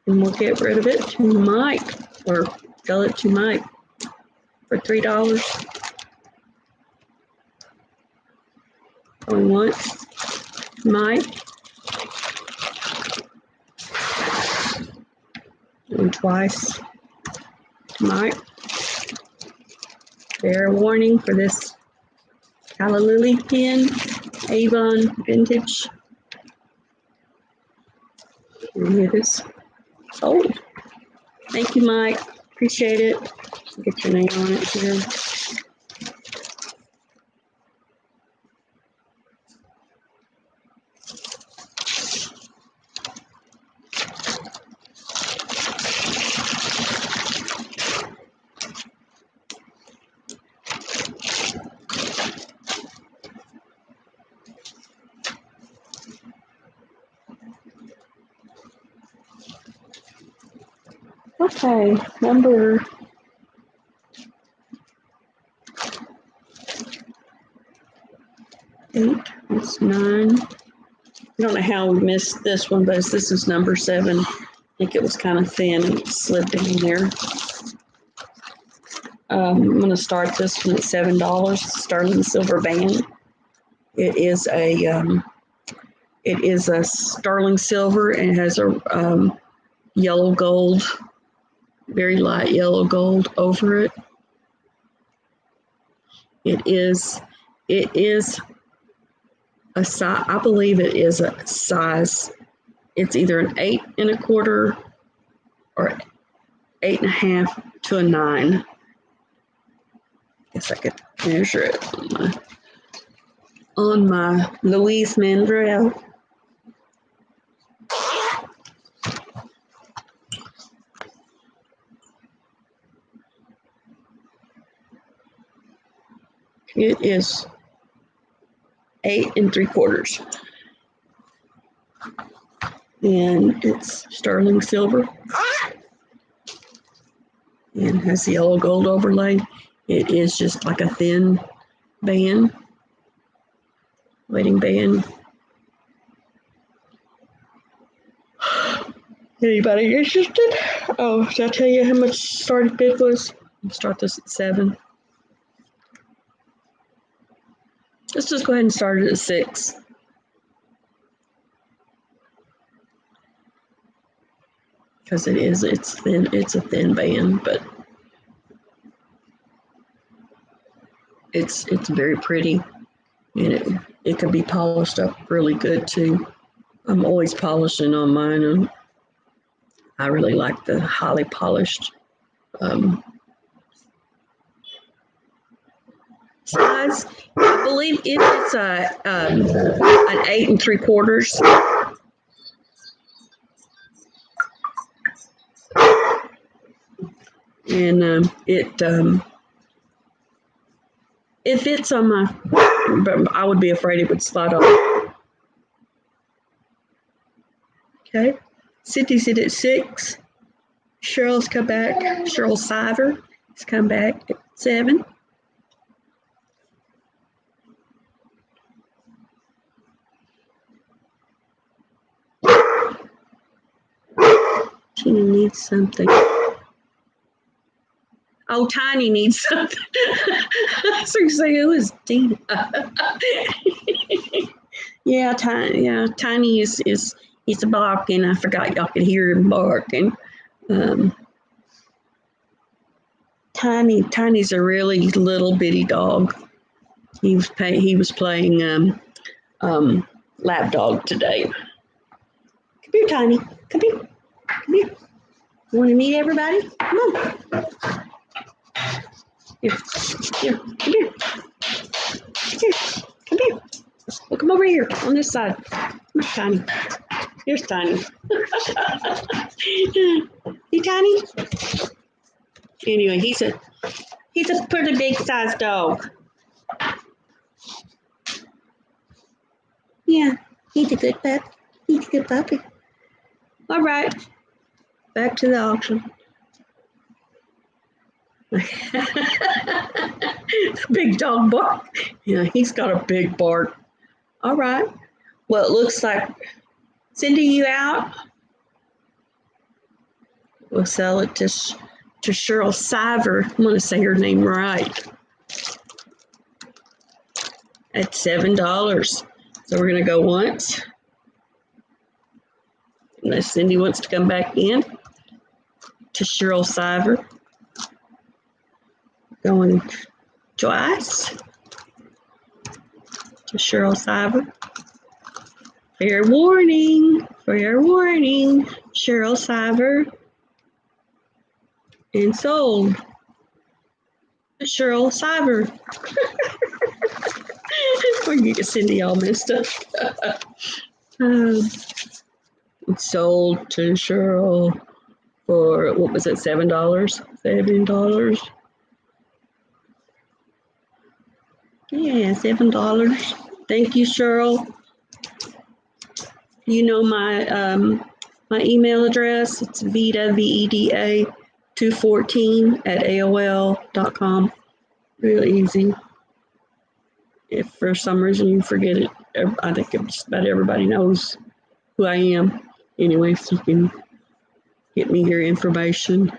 A: And we'll get rid of it to Mike, or sell it to Mike for $3. Going once, Mike. Going twice, Mike. Fair warning for this Calla Lily pin, Avon Vintage. And it is sold. Thank you, Mike. Appreciate it. Get your name on it here. Okay, number 8. It's 9. I don't know how we missed this one, but this is number 7. I think it was kind of thin and it slid down there. I'm going to start this one at $7. Sterling silver band. It is a sterling silver and it has a yellow gold, very light yellow gold over it. It is a size. I believe it is a size. It's either an 8 1/4 or 8 1/2 to a 9. Guess I could measure it on my Louise Mandrell. It is 8 3/4, and it's sterling silver, and has the yellow gold overlay. It is just like a thin band, wedding band. Anybody interested? Oh, did I tell you how much started bid was? I'll start this at 7. Let's just go ahead and start it at 6. Because it's thin, it's a thin band, but it's very pretty, and it can be polished up really good too. I'm always polishing on mine, and I really like the highly polished size. I believe it's an 8 3/4. And it fits on my, but I would be afraid it would slide off. Okay, Sydney's at 6. Cheryl's come back. Cheryl Siver has come back at 7. Tina needs something. Oh, Tiny needs something. So you say, who is Tina? Yeah, Tiny is he's barking. I forgot y'all could hear him barking. Tiny's a really little bitty dog. He was playing lap dog today. Come here, Tiny. Come here. Come here. You want to meet everybody? Come on. Here. Come here. Here. Come here. Well, come over here on this side. Here's Tiny. Here's Tiny. Hey, Tiny. Anyway, he's a pretty big sized dog. Yeah, he's a good pup. He's a good puppy. All right, back to the auction. Big dog bark. Yeah, he's got a big bark. All right. Well, it looks like Cindy, you out? We'll sell it to Cheryl Siver. I'm going to say her name right. At $7. So we're going to go once. Unless Cindy wants to come back in. To Cheryl Siver. Going twice. To Cheryl Siver. Fair warning. Cheryl Siver. And sold. To Cheryl Siver. We're going to get Cindy all messed up. Sold to Cheryl for, what was it, $7? $7. Yeah, $7. Thank you, Cheryl. You know my email address. It's Veda, VEDA 214 at AOL.com. Real easy. If for some reason you forget it, I think just about everybody knows who I am. Anyway, so you can get me your information.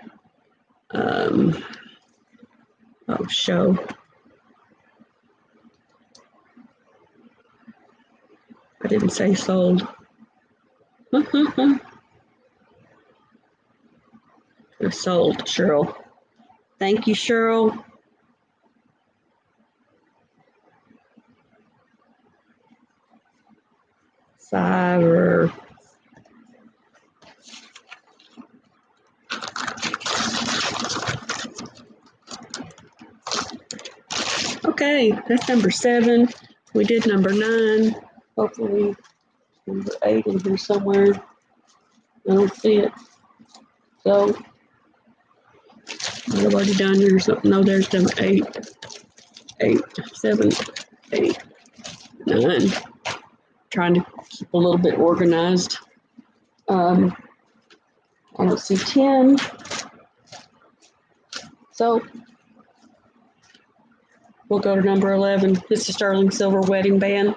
A: Show. I didn't say sold. Sold, Cheryl. Thank you, Cheryl. Cyber. Okay, that's number 7. We did number 9. Hopefully number 8 in here somewhere. I don't see it. So I've already done yours. No, there's number 8. 8, 7, 8, 9. Trying to keep a little bit organized. I don't see 10. So we'll go to number 11. It's a sterling silver wedding band.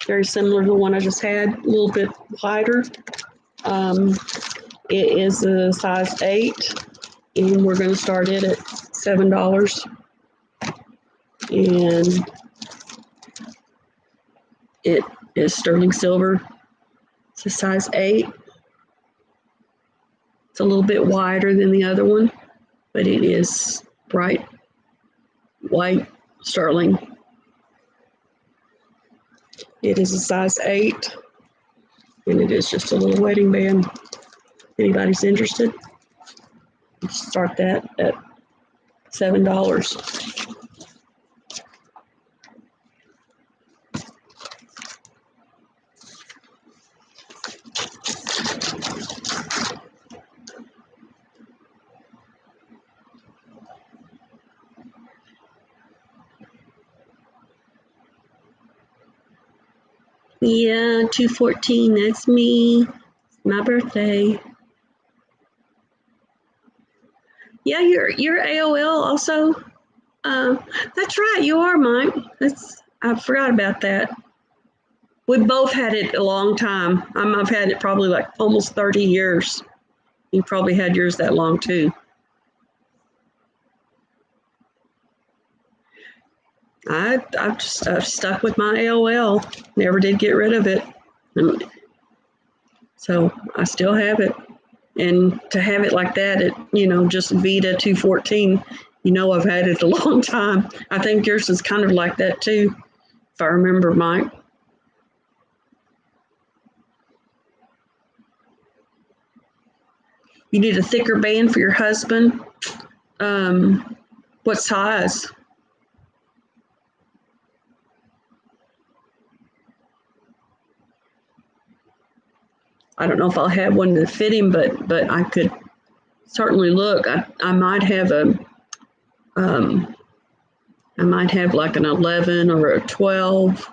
A: Very similar to the one I just had, a little bit wider. It is a size 8, and we're going to start it at $7. And it is sterling silver. It's a size 8. It's a little bit wider than the other one, but it is bright white sterling. It is a size 8, and it is just a little wedding band. Anybody's interested? Start that at $7. Yeah, 214, that's me. My birthday. Yeah, you're AOL also. That's right, you are, Mike. I forgot about that. We both had it a long time. I've had it probably like almost 30 years. You probably had yours that long too. I've stuck with my AOL. Never did get rid of it. So I still have it. And to have it like that, just Vita 214, I've had it a long time. I think yours is kind of like that too, if I remember, Mike. You need a thicker band for your husband. What size? I don't know if I'll have one to fit him, but I could certainly look. I might have I might have like an 11 or a 12.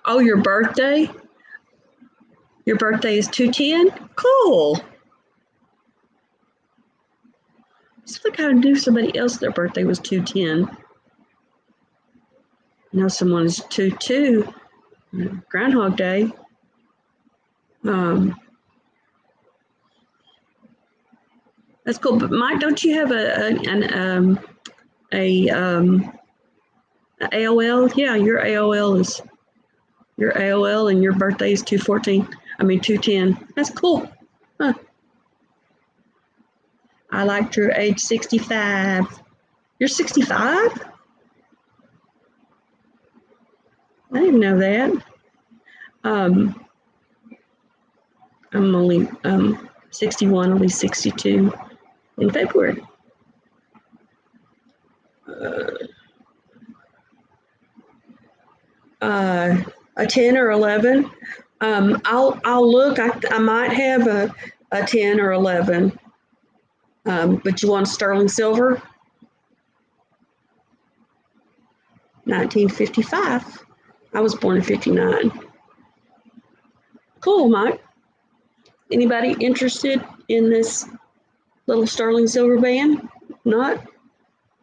A: Oh, your birthday? Your birthday is 210? Cool. I think I knew somebody else their birthday was 210. know someone is 2-2. Groundhog Day. That's cool. But Mike, don't you have an AOL? Yeah, your AOL and your birthday is 214. I mean 210. That's cool. Huh. I liked your age 65. You're 65? I didn't know that. I'm only 61, I'll be 62 in February. A 10 or 11. I'll look. I might have a 10 or 11. But you want sterling silver? 1955. I was born in 59. Cool, Mike. Anybody interested in this little sterling silver band? Not?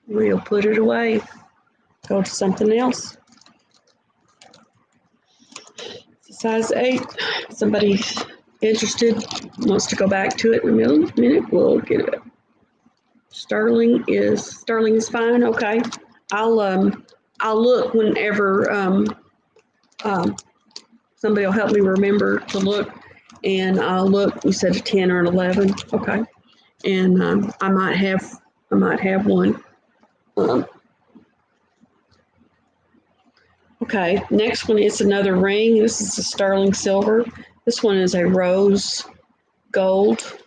A: We'll put it away. Go to something else. Size 8. Somebody interested wants to go back to it in a minute. We'll get it. Sterling is fine. Okay. I'll look whenever somebody will help me remember to look, and I'll look. You said a 10 or an 11. Okay. And I might have one. Okay, next one is another ring. This is a sterling silver. This one is a rose gold.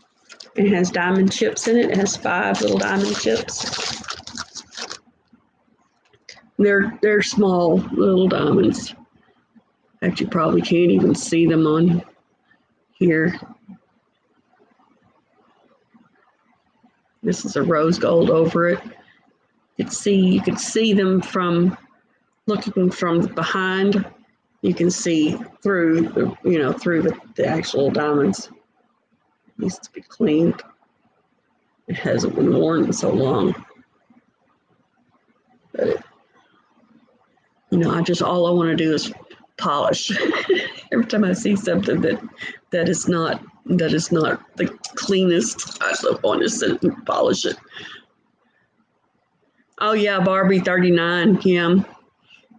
A: It has diamond chips in it. It has 5 little diamond chips. They're small little diamonds. In fact, you probably can't even see them on here. This is a rose gold over it. You could see them from looking from behind. You can see through the actual diamonds. It needs to be cleaned. It hasn't been worn in so long. But all I want to do is polish. Every time I see something that is not the cleanest, I just want to sit and polish it. Oh yeah, Barbie 39.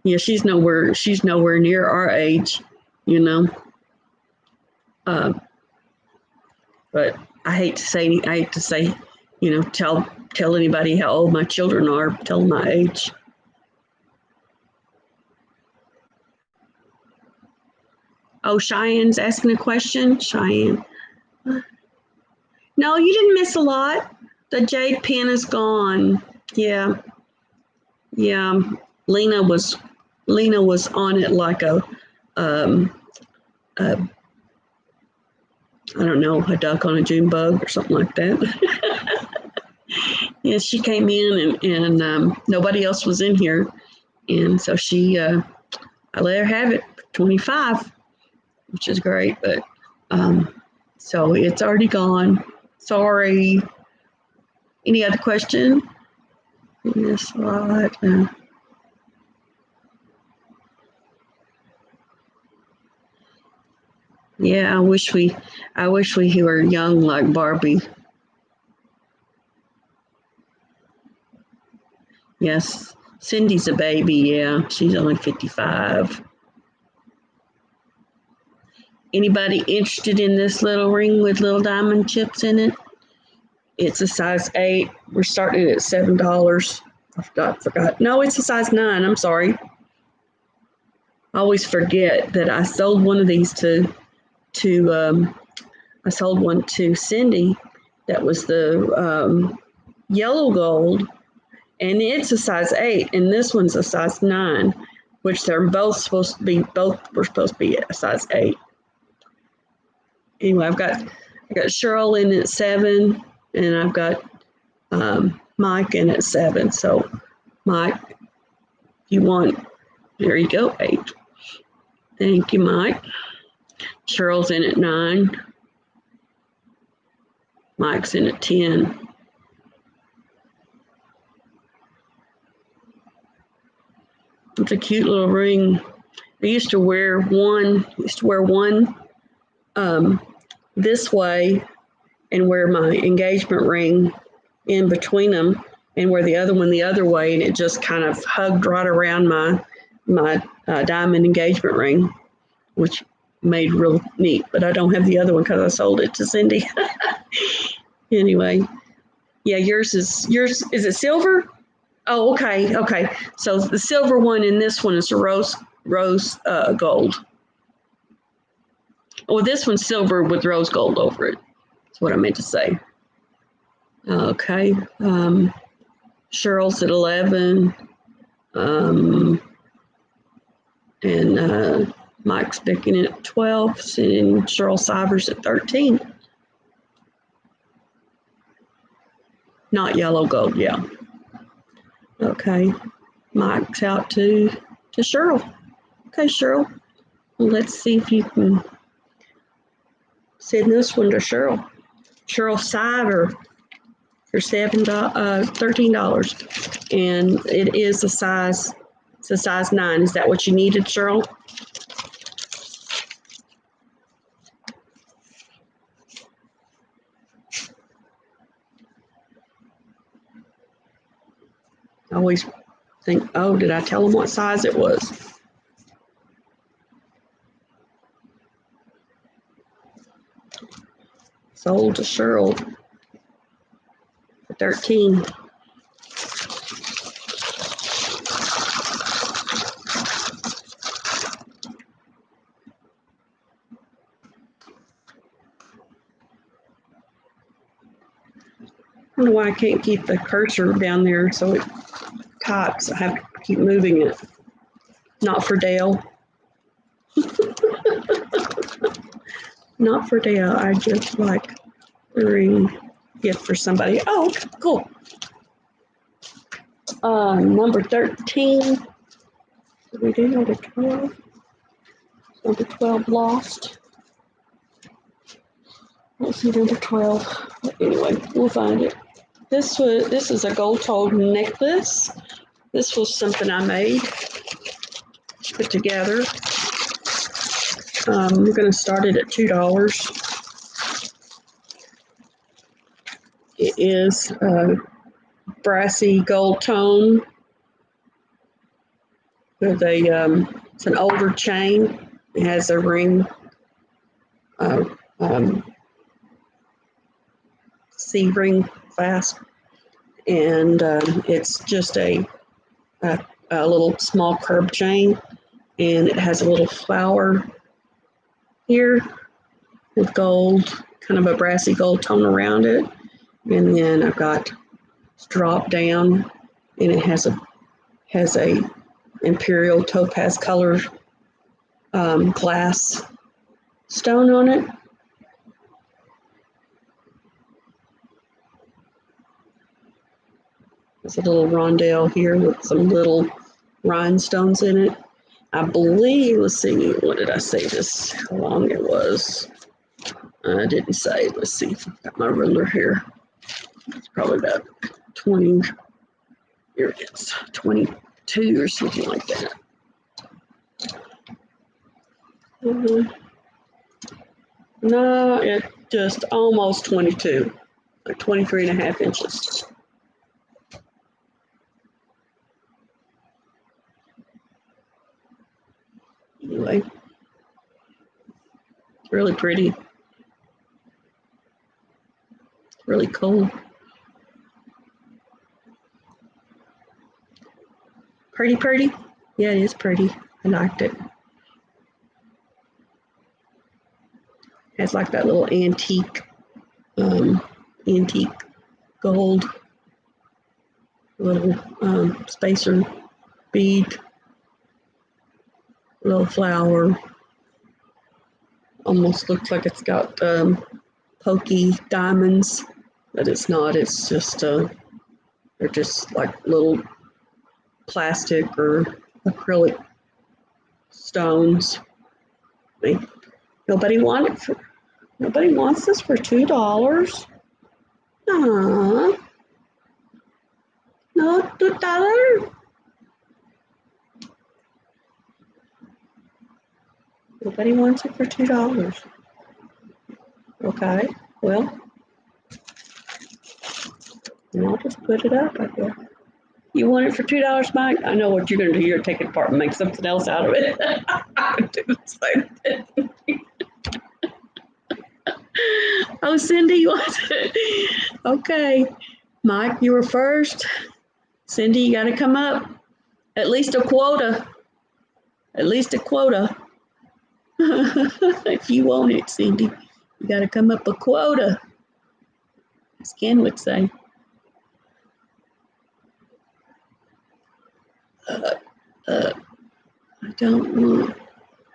A: Yeah, she's nowhere near our age, But I hate to say, tell anybody how old my children are, tell them my age. Oh, Cheyenne's asking a question. Cheyenne. No, you didn't miss a lot. The jade pin is gone. Yeah. Lena was on it like a I don't know, a duck on a June bug or something like that. Yeah, she came in and nobody else was in here, and so I let her have it, 25, which is great. But so it's already gone. Sorry. Any other question? Yes, what? Yeah, I wish we were young like Barbie. Yes, Cindy's a baby. Yeah, she's only 55. Anybody interested in this little ring with little diamond chips in it? It's a size 8. We're starting it at $7. I forgot. No, it's a size 9. I'm sorry. I always forget that I sold one of these I sold one to Cindy. That was the yellow gold, and it's a size 8, and this one's a size 9, which they're both supposed to be. Both were supposed to be a size 8. Anyway, I got Cheryl in at 7, and I've got Mike in at 7. So, Mike, if you want, there you go, 8. Thank you, Mike. Cheryl's in at 9. Mike's in at 10. It's a cute little ring. I used to wear one. This way and wear my engagement ring in between them, and wear the other one the other way, and it just kind of hugged right around my diamond engagement ring, which made real neat. But I don't have the other one because I sold it to Cindy. Anyway, yeah, yours is it silver? Oh, okay, okay. So the silver one and this one is a rose gold. Oh, this one's silver with rose gold over it. That's what I meant to say. Okay. Cheryl's at 11. And Mike's picking at 12. And Cheryl Sivers at 13. Not yellow gold, yeah. Okay. Mike's out to Cheryl. Okay, Cheryl. Well, let's see if you can send this one to Cheryl. Cheryl Siver for $13, and it is a size. It's a size 9. Is that what you needed, Cheryl? I always think, oh, did I tell them what size it was? Sold to Cheryl for 13. I don't know why I can't keep the cursor down there so it types. I have to keep moving it. Not for Dale. Not for Dale. I just like the ring gift for somebody. Oh, cool. Number 13. Did we do number 12? Number 12 lost. Let's see number 12. Anyway, we'll find it. This is a gold-toed necklace. This was something I made, put together. We're going to start it at $2. It is a brassy gold tone with it's an older chain. It has a ring, C ring clasp, and it's just a little small curb chain, and it has a little flower here with gold, kind of a brassy gold tone around it, and then I've got drop down, and it has a imperial topaz color glass stone on it. There's a little rondelle here with some little rhinestones in it. I believe, let's see, what did I say this, how long it was? I didn't say, let's see, I've got my ruler here. It's probably about 20, here it is, 22 or something like that. No, it's just almost 22, like 23 and a half inches. Anyway, really pretty. Really cool. Pretty? Yeah, it is pretty. I liked it. Has like that little antique gold little spacer bead, little flower. Almost looks like it's got pokey diamonds, but it's not. It's just they're just like little plastic or acrylic stones. Nobody wants this for $2. No, $2. Nobody wants it for $2. Okay, well, then I'll just put it up, I guess. You want it for $2, Mike? I know what you're going to do. You're going to take it apart and make something else out of it. I would do the same thing. Oh, Cindy, you want it? Okay. Mike, you were first. Cindy, you got to come up. At least a quota. At least a quota. If you want it, Cindy, you got to come up a quota, as Ken would say. I don't want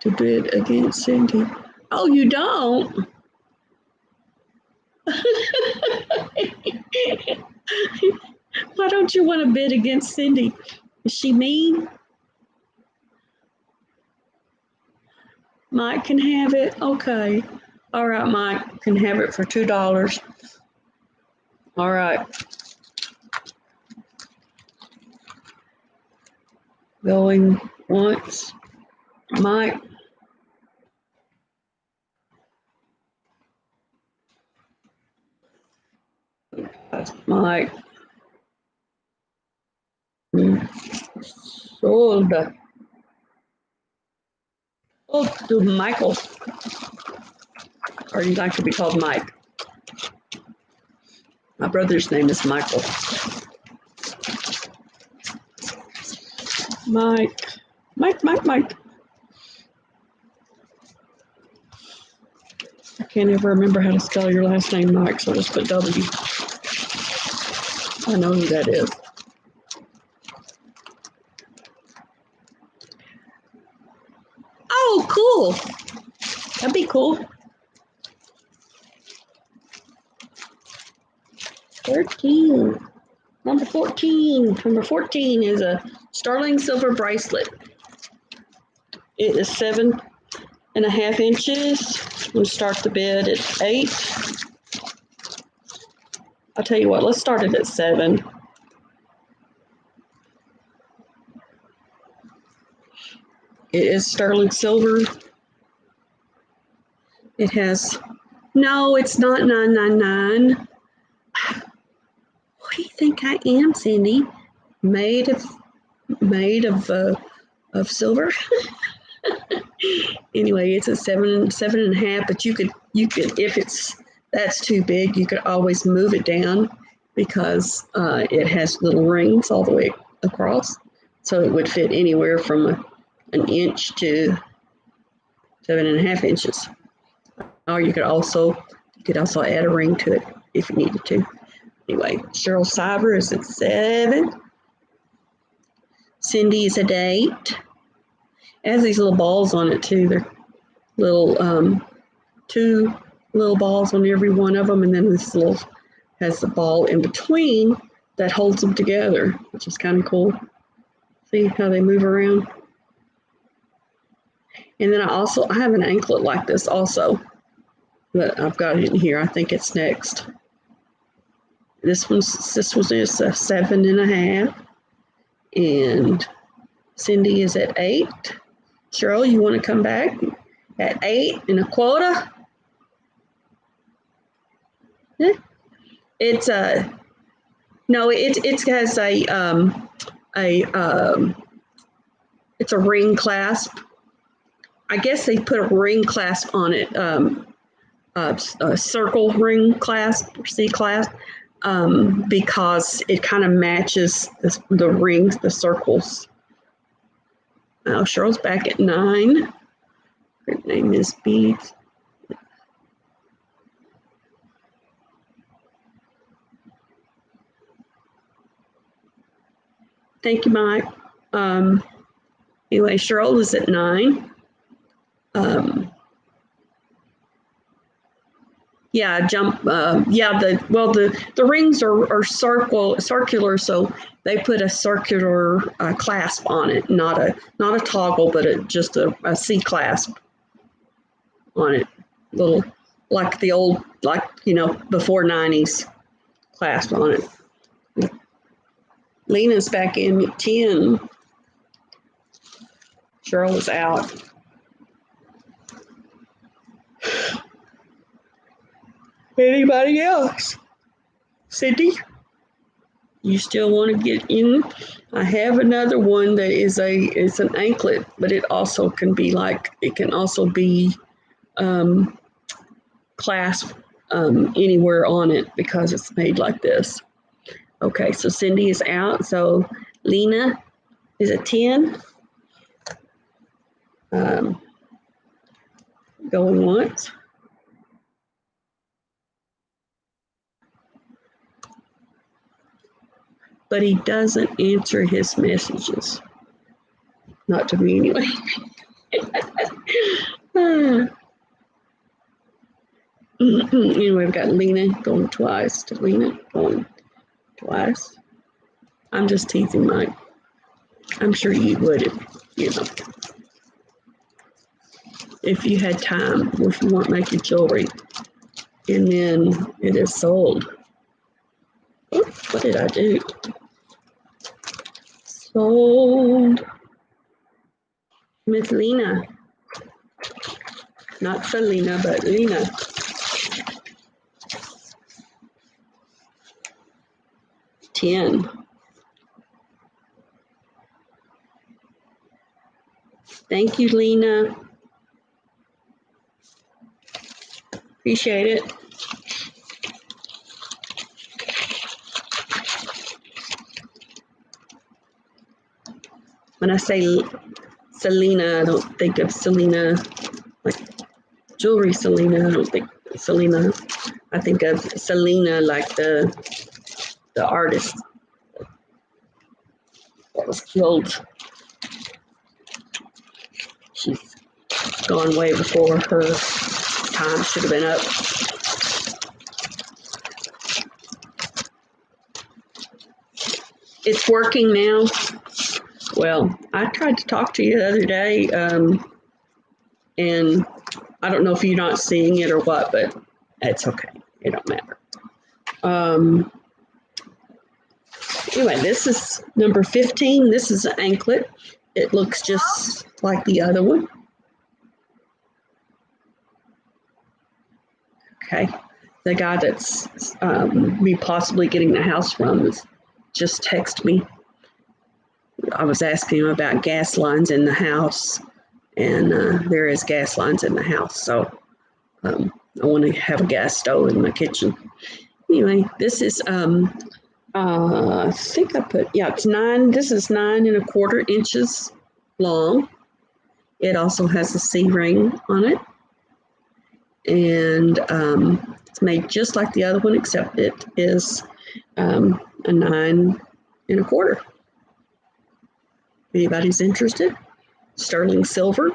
A: to bid against Cindy. Oh, you don't? Why don't you want to bid against Cindy? Is she mean? Mike can have it? Okay. All right, Mike can have it for $2. All right. Going once. Mike. Mike. Sold. Oh, to Michael. Or you like to be called Mike. My brother's name is Michael. Mike. Mike. I can't ever remember how to spell your last name, Mike, so I'll just put W. I know who that is. Oh, cool. That'd be cool. 13. Number 14. Number 14 is a sterling silver bracelet. It is 7.5 inches. We'll start the bid at 8. I'll tell you what, let's start it at 7. It is sterling silver. It has, no, it's not 999. What do you think I am, Cindy? Made of silver. Anyway, it's a 7.5, but you could if that's too big, you could always move it down because it has little rings all the way across, so it would fit anywhere from an inch to 7.5 inches. Or you could also add a ring to it if you needed to. Anyway, Cheryl Cyber is at 7. Cindy is at 8. It has these little balls on it too. They're little 2 little balls on every one of them, and then this little has the ball in between that holds them together, which is kind of cool. See how they move around? And then I have an anklet like this also, but I've got it in here. I think it's next. This one is a 7.5, and Cindy is at 8. Cheryl, you want to come back at 8 in a quota? It's no, it has it's a ring clasp. I guess they put a ring clasp on it, a circle ring clasp or C clasp, because it kind of matches the rings, the circles. Now Cheryl's back at 9. Her name is Beads. Thank you, Mike. Anyway, Cheryl is at 9. Yeah, the rings are circular, so they put a circular clasp on it, not a toggle, but just a C clasp on it, little like the old, before 90s clasp on it. Lena's back in at 10. Cheryl is out. Anybody else? Cindy, you still want to get in? I have another one that it's an anklet, but it also can be clasped anywhere on it because it's made like this. Okay, so Cindy is out. So Lena is a 10. Going once. But he doesn't answer his messages. Not to me anyway. Anyway, we've got Lena going twice. To Lena going twice. I'm just teasing Mike. I'm sure you would if you had time, or if you weren't making jewelry. And then it is sold. Oops, what did I do? Sold. Miss Lena. Not Selena, but Lena. 10. Thank you, Lena. Appreciate it. When I say Selena, I don't think of Selena, like jewelry Selena. I don't think Selena. I think of Selena like the artist that was killed. She's gone way before her time should have been up. It's working now. Well, I tried to talk to you the other day, and I don't know if you're not seeing it or what, but it's okay. It don't matter. Anyway, this is number 15. This is an anklet. It looks just like the other one. Okay. The guy that's me possibly getting the house from just texted me. I was asking him about gas lines in the house, and there is gas lines in the house. So I want to have a gas stove in my kitchen. Anyway, this is I think I put, it's 9. This is 9¼ inches long. It also has a C ring on it. And it's made just like the other one, except it is a 9¼ Anybody's interested? Sterling silver.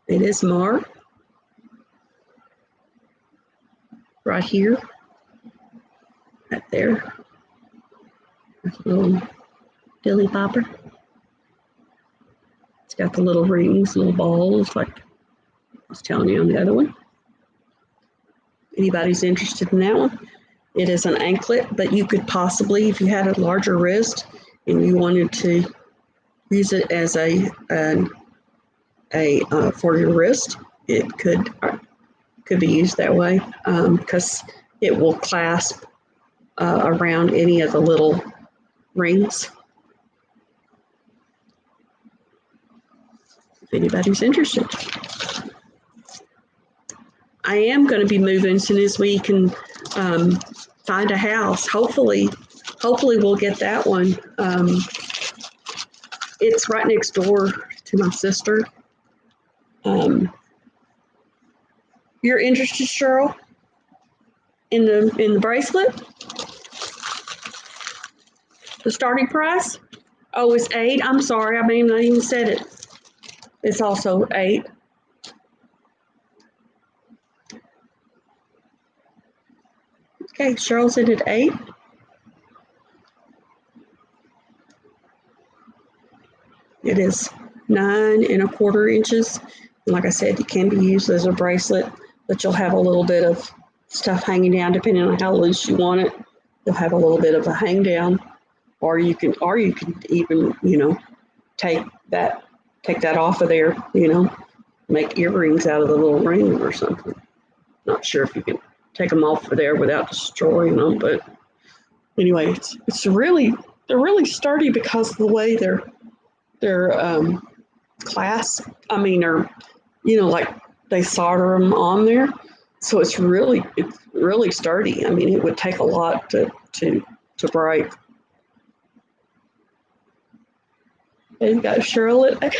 A: It is marked right here, right there. There's a little dilly bopper. It's got the little rings, little balls, like I was telling you on the other one. Anybody's interested in that one? It is an anklet, but you could possibly, if you had a larger wrist and you wanted to use it as a for your wrist, it could be used that way because it will clasp around any of the little rings. If anybody's interested. I am going to be moving as soon as we can find a house. Hopefully we'll get that one. It's right next door to my sister. You're interested, Cheryl, in the bracelet? The starting price? Oh, it's 8. I'm sorry, I may not even said it. It's also 8. Okay, Cheryl's in at 8. It is 9¼ inches. And like I said, it can be used as a bracelet, but you'll have a little bit of stuff hanging down depending on how loose you want it. You'll have a little bit of a hang down, or you can even, take that off of there, make earrings out of the little ring or something. Not sure if you can take them off of there without destroying them. But anyway, they're really sturdy because of the way they're or like they solder them on there. So it's really sturdy. I mean, it would take a lot to break. There you go, Cheryl at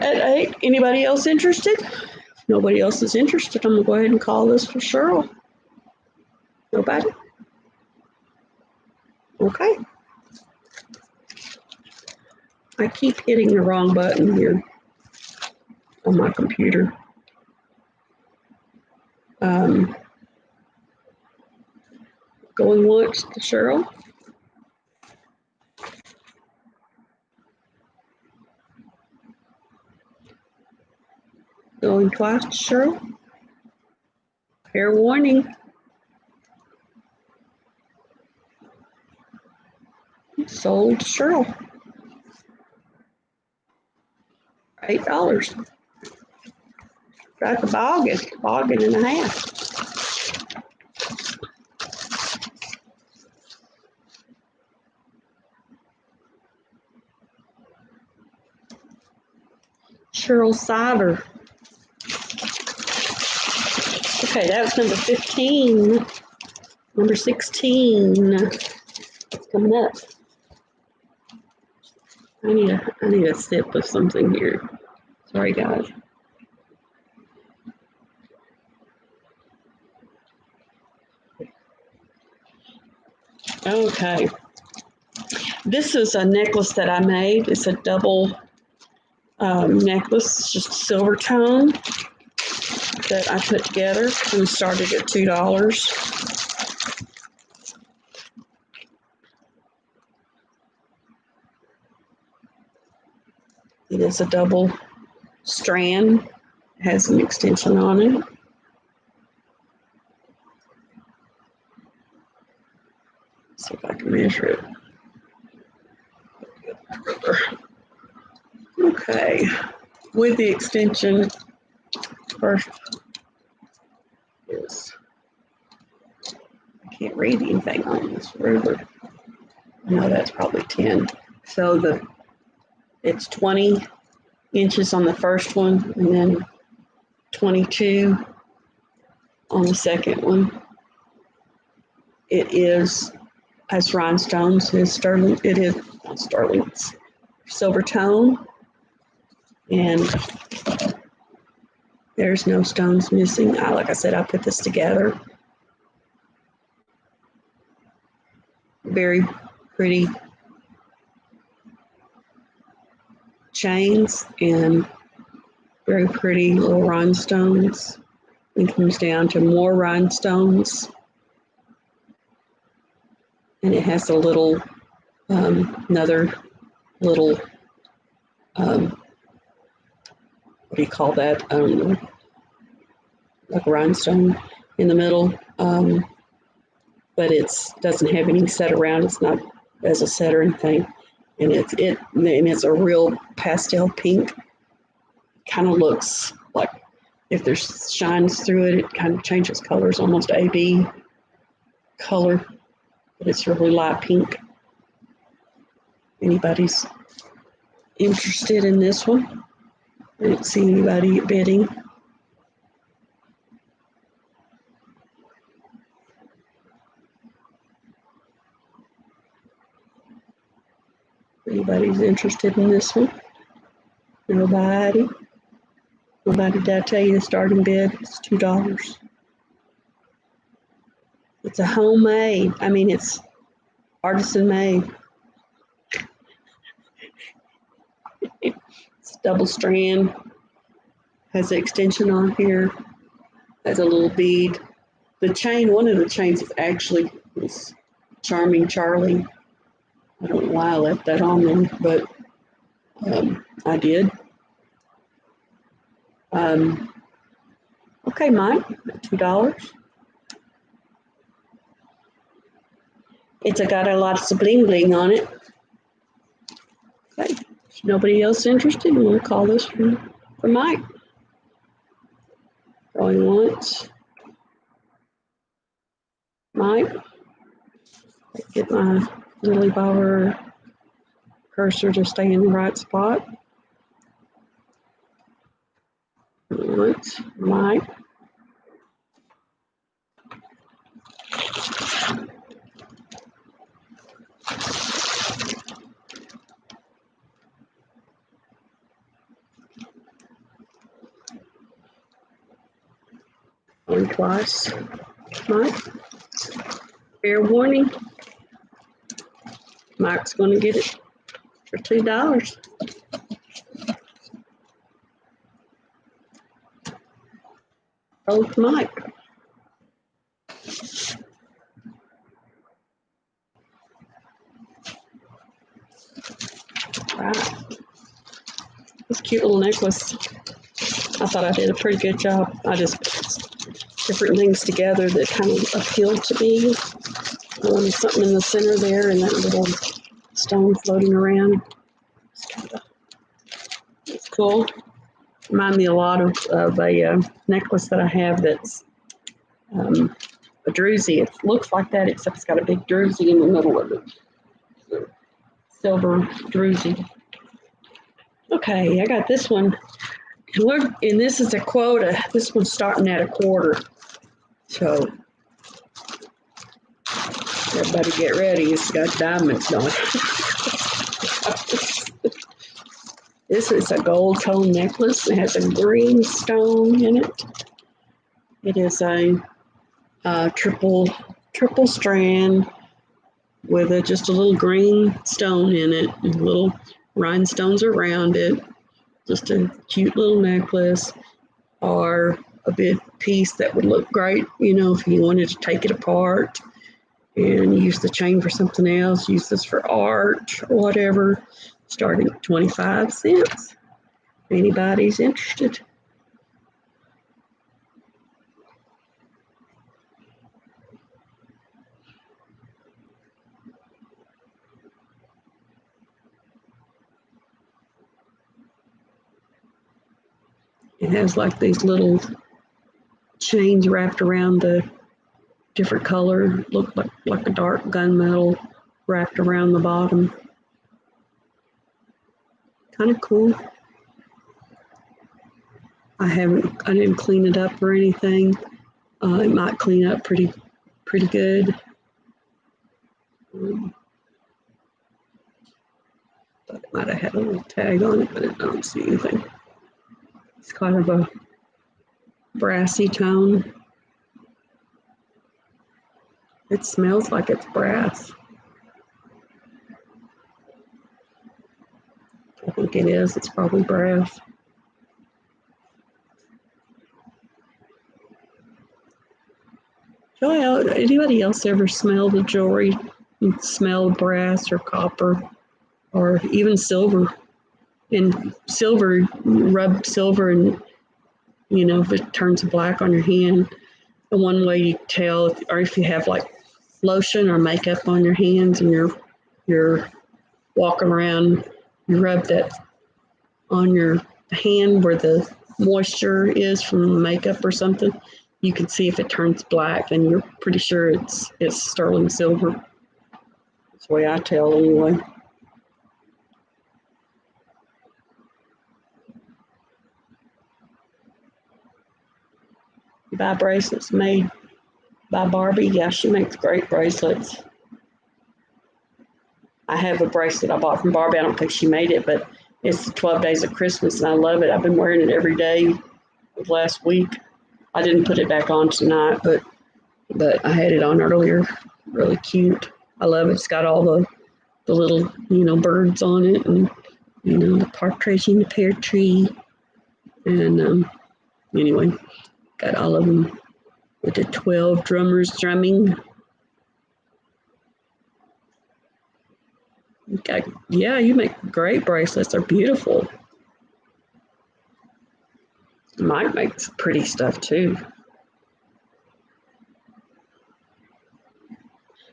A: 8. Anybody else interested? If nobody else is interested, I'm gonna go ahead and call this for Cheryl. Nobody? Okay. I keep hitting the wrong button here on my computer. Going once to Cheryl. Going twice to Cheryl. Fair warning. Sold to Cheryl. $8. Got the bargain and a half. Cheryl cider. Okay, that was number 15. Number 16. It's coming up. I need a sip of something here. Sorry, guys. Okay. This is a necklace that I made. It's a double necklace, just silver tone that I put together and started at $2. It is a double strand. It has an extension on it. Let's see if I can measure it. Okay, with the extension, first is, I can't read anything on this ruler. No, that's probably 10. So it's 20 inches on the first one, and then 22 on the second one. It has rhinestones. It's silver tone, and there's no stones missing. Like I said, I put this together. Very pretty chains and very pretty little rhinestones. It comes down to more rhinestones, and it has a little another little what do you call that? Like a rhinestone in the middle, but it doesn't have any set around. It's not as a set or anything, and it's a real pastel pink. Kind of looks like if there's shines through it, it kind of changes colors, almost AB color, but it's really light pink. Anybody's interested in this one? I didn't see anybody bidding. Anybody's interested in this one? Nobody? Nobody? Did I tell you the starting bid? It's $2. It's a homemade. I mean, it's artisan made. It's double strand. Has an extension on here. Has a little bead. The chain, one of the chains is actually this Charming Charlie. I don't know why I left that on there, but I did. Okay, Mike, $2. It's got a lot of bling bling on it. Okay, nobody else interested? We'll call this for Mike. Going once. Mike, get my lily bobber cursor to stay in the right spot. Once, Mike. And twice, Mike. Fair warning. Mike's going to get it for $2. Both Mike. Right. This cute little necklace. I thought I did a pretty good job. I just put different things together that kind of appealed to me. I wanted something in the center there and that little stone floating around. It's cool. Remind me a lot of a necklace that I have that's a druzy. It looks like that, except it's got a big druzy in the middle of it. Silver druzy. Okay, I got this one. And this is a quota. This one's starting at a quarter. So everybody get ready. It's got diamonds on it. This is a gold tone necklace. It has a green stone in it. It is a triple strand with just a little green stone in it and little rhinestones around it. Just a cute little necklace, or a big piece that would look great, if you wanted to take it apart and use the chain for something else, use this for art or whatever, starting at 25 cents. If anybody's interested. It has like these little chains wrapped around the different color, look like a dark gunmetal wrapped around the bottom. Kind of cool. I didn't clean it up or anything. It might clean up pretty good. Thought it might have had a little tag on it, but I don't see anything. It's kind of a brassy tone. It smells like it's brass. I think it is. It's probably brass. Anybody else ever smell the jewelry and smell brass or copper or even silver? And silver, rub silver, and if it turns black on your hand, the one way you tell, or if you have like lotion or makeup on your hands and you're walking around, you rub that on your hand where the moisture is from the makeup or something, you can see if it turns black, and you're pretty sure it's sterling silver. That's the way I tell anyway. You buy bracelets made by Barbie. Yeah, she makes great bracelets. I have a bracelet I bought from Barbie. I don't think she made it, but it's the 12 Days of Christmas, and I love it. I've been wearing it every day last week. I didn't put it back on tonight, but I had it on earlier. Really cute. I love it. It's got all the little, birds on it, and, the partridge in the pear tree. And anyway, got all of them with the 12 drummers drumming. Okay. Yeah, you make great bracelets. They're beautiful. Mike makes pretty stuff too.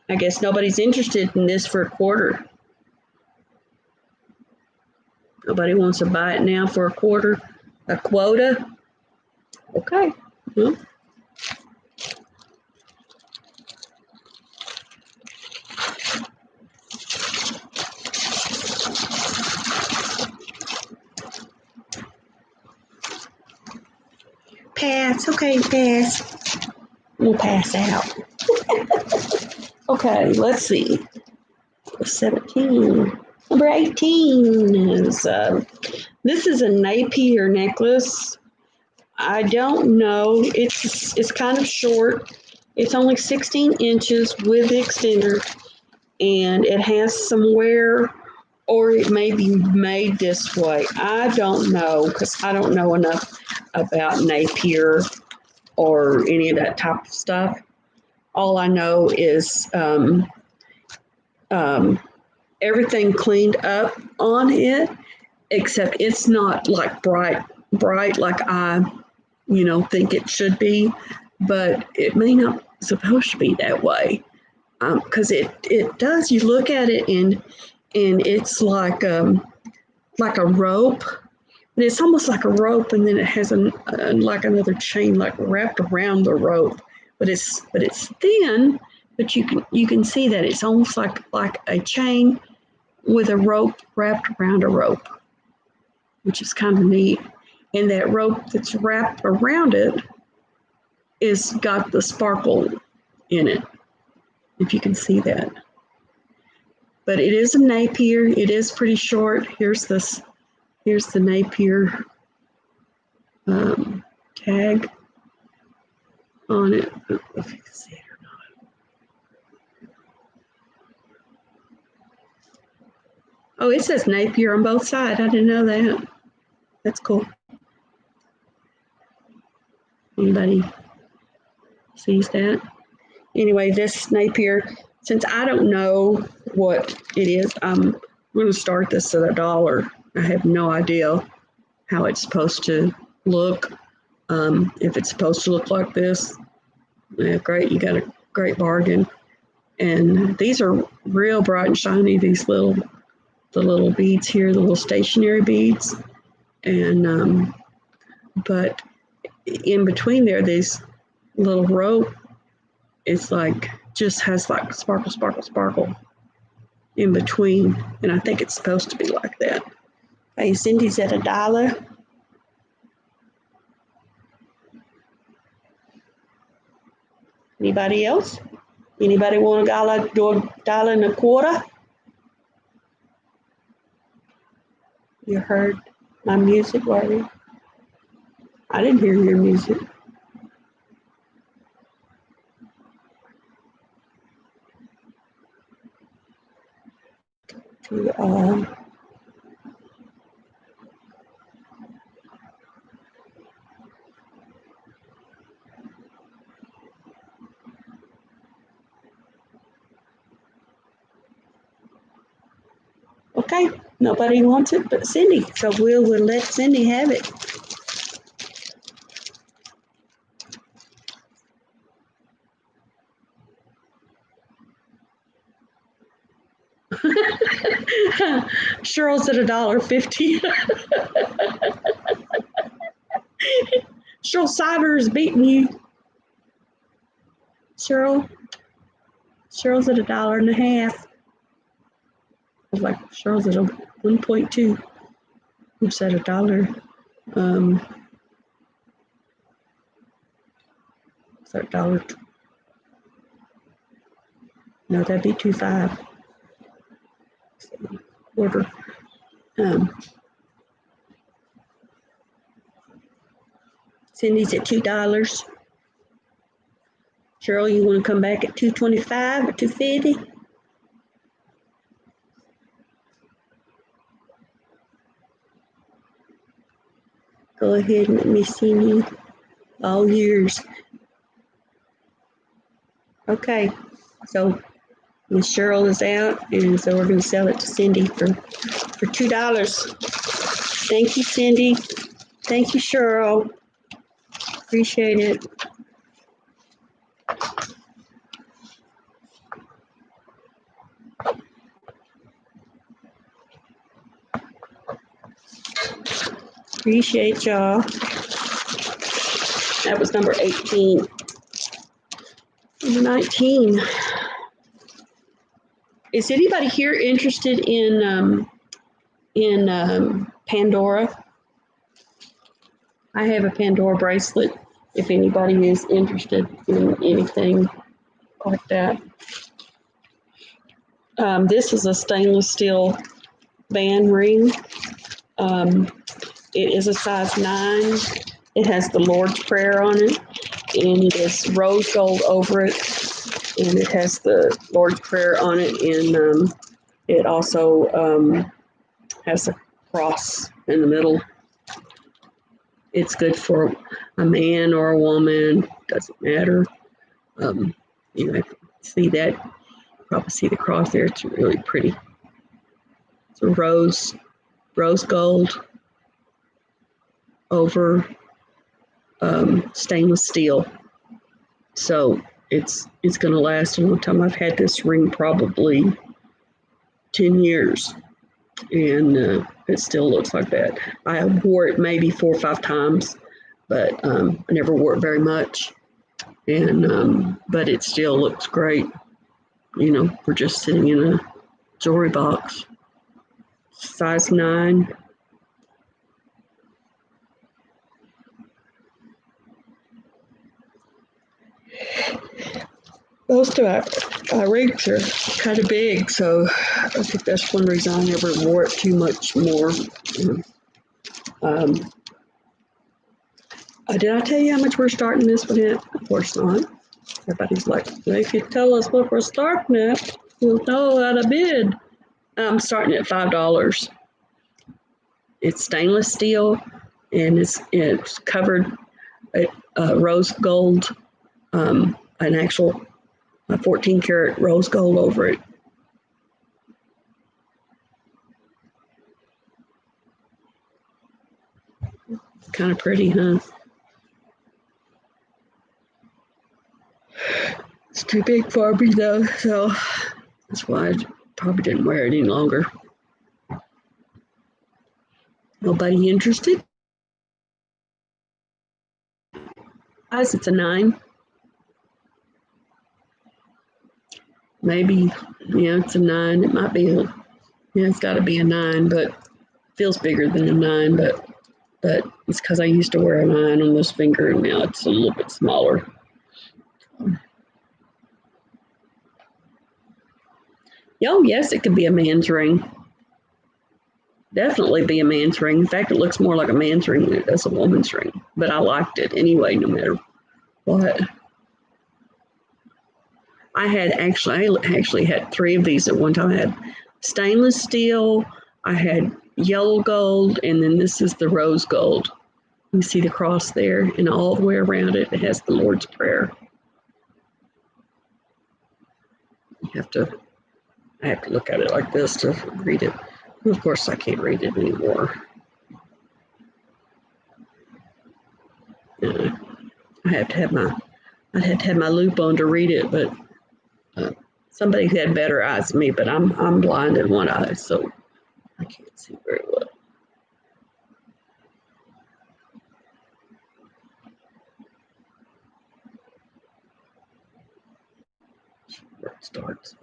A: I guess nobody's interested in this for a quarter. Nobody wants to buy it now for a quarter. A quota? Okay. Well, pass. Okay, pass. We'll pass out. Okay, let's see. 17. Number 18 is this is a Napier necklace. I don't know. It's kind of short. It's only 16 inches with the extender, and it has some wear, or it may be made this way. I don't know because I don't know enough about Napier or any of that type of stuff. All I know is everything cleaned up on it, except it's not like bright like I, think it should be, but it may not supposed to be that way. Because it does. You look at it and it's like a rope, but it's almost like a rope, and then it has like another chain like wrapped around the rope, but it's thin, but you can see that it's almost like a chain with a rope wrapped around a rope, which is kind of neat. And that rope that's wrapped around it is got the sparkle in it, if you can see that. But it is a Napier. It is pretty short. Here's the Napier tag on it. I don't know if you can see it or not. Oh, it says Napier on both sides. I didn't know that. That's cool. Anybody sees that? Anyway, this Napier, since I don't know what it is, I'm going to start this at $1. I have no idea how it's supposed to look. If it's supposed to look like this, yeah, great, you got a great bargain. And these are real bright and shiny, the little beads here, the little stationary beads. And but in between there, these little rope, it's like just has like sparkle in between, and I think it's supposed to be like that. Hey, Cindy's at $1. Anybody else? Anybody want $1.25? You heard my music, were you? I didn't hear your music. Okay, nobody wants it but Cindy, so we'll let Cindy have it. Cheryl's at $1.50. Cheryl Cider is beating you. Cheryl's at $1.50. I was like, Cheryl's at 1.2. You said $1. Is that $1? No, that'd be 2.5. Quarter. Cindy's at $2. Cheryl, you want to come back at 2.25 or 2.50? Go ahead and let me see me. All yours. Okay, so Miss Cheryl is out, and so we're going to sell it to Cindy for $2. Thank you, Cindy. Thank you, Cheryl. Appreciate it. Appreciate y'all. That was number 18. Number 19. Is anybody here interested in Pandora? I have a Pandora bracelet. if anybody is interested in anything like that. This is a stainless steel band ring. It is a size 9. It has the Lord's Prayer on it, and it is rose gold over it, and it has the Lord's Prayer on it, and it also has a cross in the middle. It's good for a man or a woman, doesn't matter. You see that, probably see the cross there. It's really pretty. It's a rose gold over stainless steel. So it's going to last a long time. I've had this ring probably 10 years, and it still looks like that. I wore it maybe 4 or 5 times, but I never wore it very much. And but it still looks great, for just sitting in a jewelry box. Size 9. Most of my rings are kind of big, so I think that's one reason I never wore it too much more. Did I tell you how much we're starting this one at? Of course not. Everybody's like, well, if you tell us what we're starting at, we'll know how to bid. I'm starting at $5. It's stainless steel, and it's covered at rose gold, an actual 14 karat rose gold over it. Kind of pretty, huh? It's too big for me though, so that's why I probably didn't wear it any longer. Nobody interested? Guys, it's a 9. Maybe, it's a 9. It might be it's got to be a 9, but it feels bigger than a 9, but it's because I used to wear a 9 on this finger, and now it's a little bit smaller. Oh, yes, it could be a man's ring. Definitely be a man's ring. In fact, it looks more like a man's ring than it does a woman's ring. But I liked it anyway, no matter what. I actually had 3 of these at one time. I had stainless steel, I had yellow gold, and then this is the rose gold. You see the cross there, and all the way around it, it has the Lord's Prayer. I have to look at it like this to read it. Of course, I can't read it anymore. I'd have to have my loupe on to read it, but somebody who had better eyes than me, but I'm blind in one eye, so I can't see very well. Where it starts.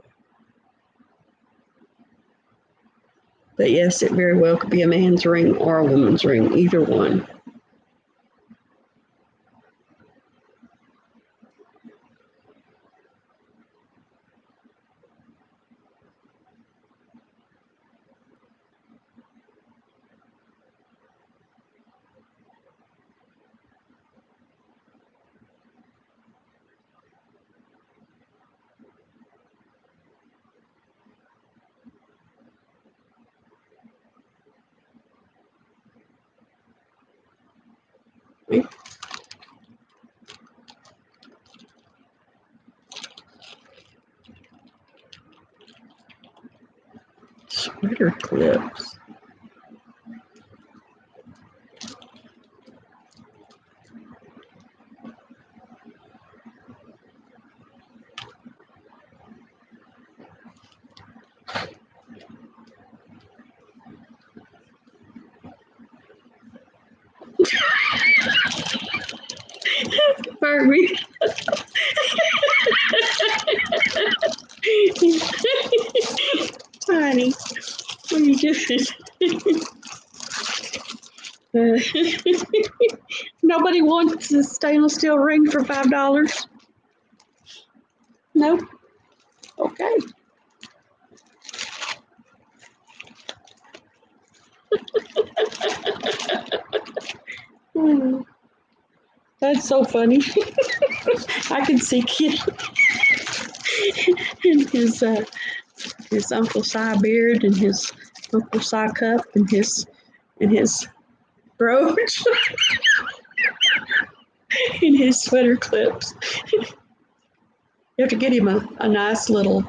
A: But yes, it very well could be a man's ring or a woman's ring, either one. Sweater clips. Pardon me. Honey, what are you doing? Nobody wants a stainless steel ring for $5? No? Okay. Hmm, that's so funny. I can see Kitty and his Uncle Si beard and his Uncle Si cup and his brooch and his sweater clips. You have to get him a nice little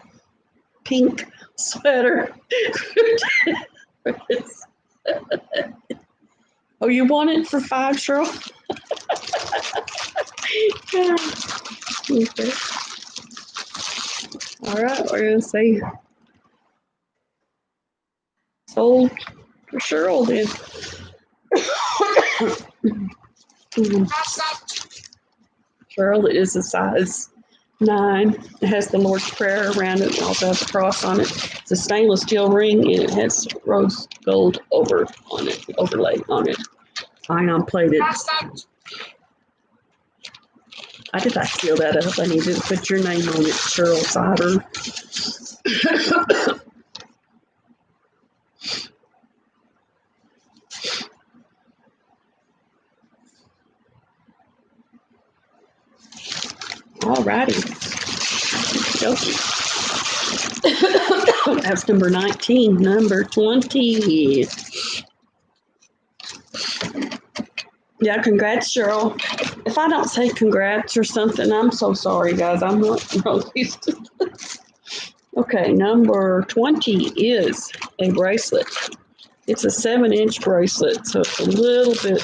A: pink sweater. Oh, you want it for $5, Cheryl? Okay. All right, we're gonna say sold for Cheryl then. Cheryl is a size 9. It has the Lord's Prayer around it. It also has a cross on it. It's a stainless steel ring and it has rose gold overlay on it. Ion plated. I did not seal that up. I needed to put your name on it, Cheryl Cider. All righty. That's number 19. Number 20. Yeah, congrats, Cheryl. If I don't say congrats or something, I'm so sorry, guys. I'm not really used to this. Okay, number 20 is a bracelet. It's a 7-inch bracelet, so it's a little bit,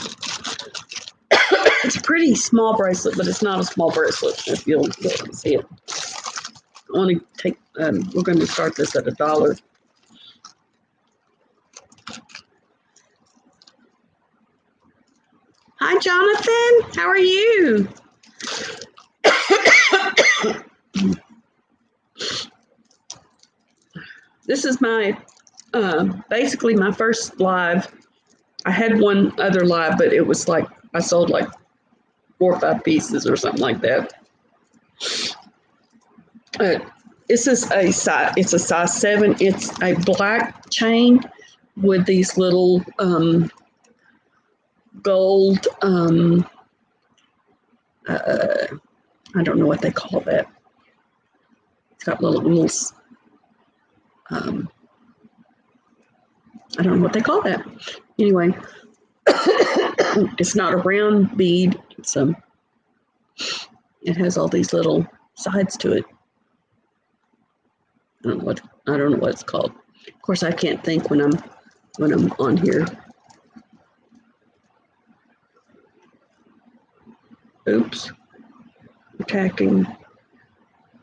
A: it's a pretty small bracelet, but it's not a small bracelet, if you'll be able to see it. I want to take, we're going to start this at $1. Hi, Jonathan. How are you? This is my, basically my first live. I had one other live, but it was like, I sold like 4 or 5 pieces or something like that. This is it's a size 7. It's a black chain with these little gold, I don't know what they call that. It's got little I don't know what they call that. Anyway, it's not a round bead. It has all these little sides to it. I don't know what it's called. Of course, I can't think when I'm on here. Oops. Attacking.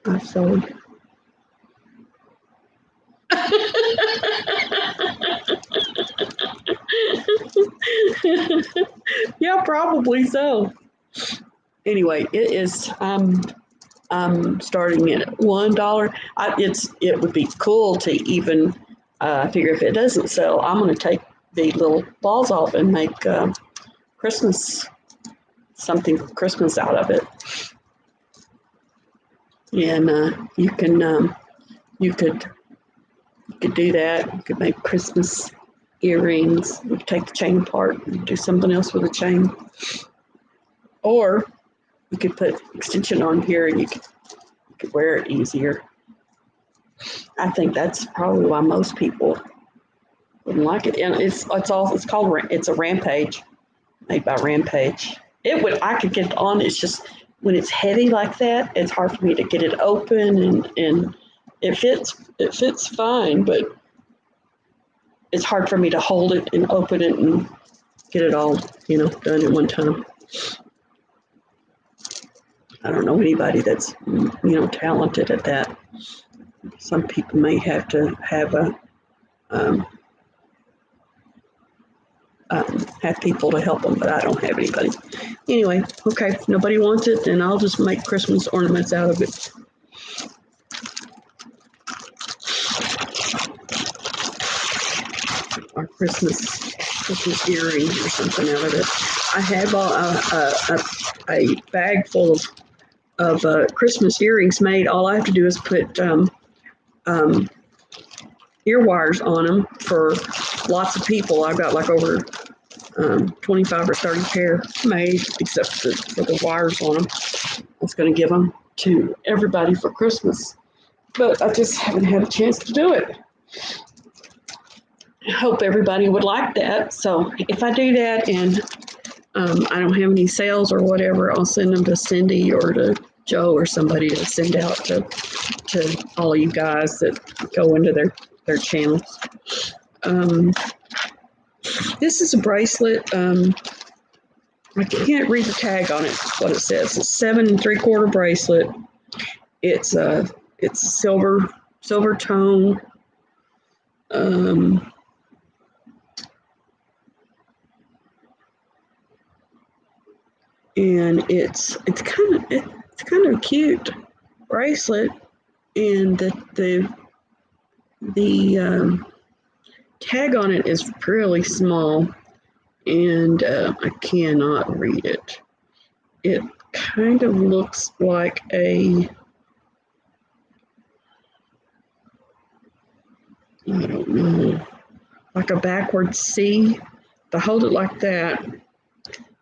A: I sold. Yeah, probably so. Anyway, it is. I'm starting it at $1. It would be cool to even figure if it doesn't sell, I'm going to take the little balls off and make Christmas Christmas out of it. And you could do that. You could make Christmas earrings. You could take the chain apart and do something else with the chain. Or you could put extension on here and you could wear it easier. I think that's probably why most people wouldn't like it. And it's a Rampage, made by Rampage. I could get it on. It's just when it's heavy like that, it's hard for me to get it open and it fits fine, but it's hard for me to hold it and open it and get it all, done at one time. I don't know anybody that's, talented at that. Some people may have to have have people to help them, but I don't have anybody. Anyway, okay, if nobody wants it, then I'll just make Christmas ornaments out of it. Our Christmas Christmas earrings or something out of it. I had bought a bag full of Christmas earrings made. All I have to do is put ear wires on them for lots of people. I've got like over 25 or 30 pair made, except for the wires on them. I was going to give them to everybody for Christmas, but I just haven't had a chance to do it. I hope everybody would like that. So if I do that and I don't have any sales or whatever, I'll send them to Cindy or to Joe or somebody to send out to all of you guys that go into their channels. This is a bracelet. I can't read the tag on it, what it says. It's 7 3/4 bracelet. It's silver tone. And it's kind of a cute bracelet, and the tag on it is really small, and I cannot read it. It kind of looks like I don't know, like a backward C. To hold it like that,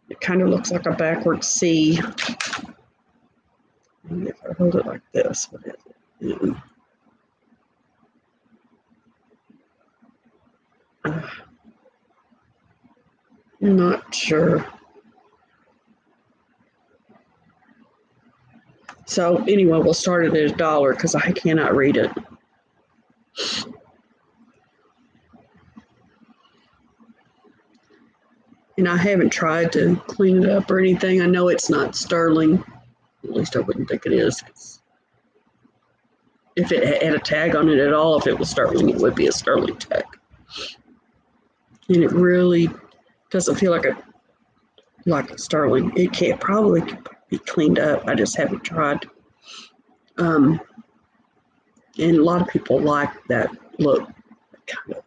A: it kind of looks like a backward C. And if I hold it like this, what is it? I'm not sure. So anyway, we'll start it at $1 because I cannot read it. And I haven't tried to clean it up or anything. I know it's not sterling. At least I wouldn't think it is. If it had a tag on it at all, if it was sterling, it would be a sterling tag. And it really doesn't feel like a sterling. It can't probably be cleaned up. I just haven't tried. And a lot of people like that look, kind of,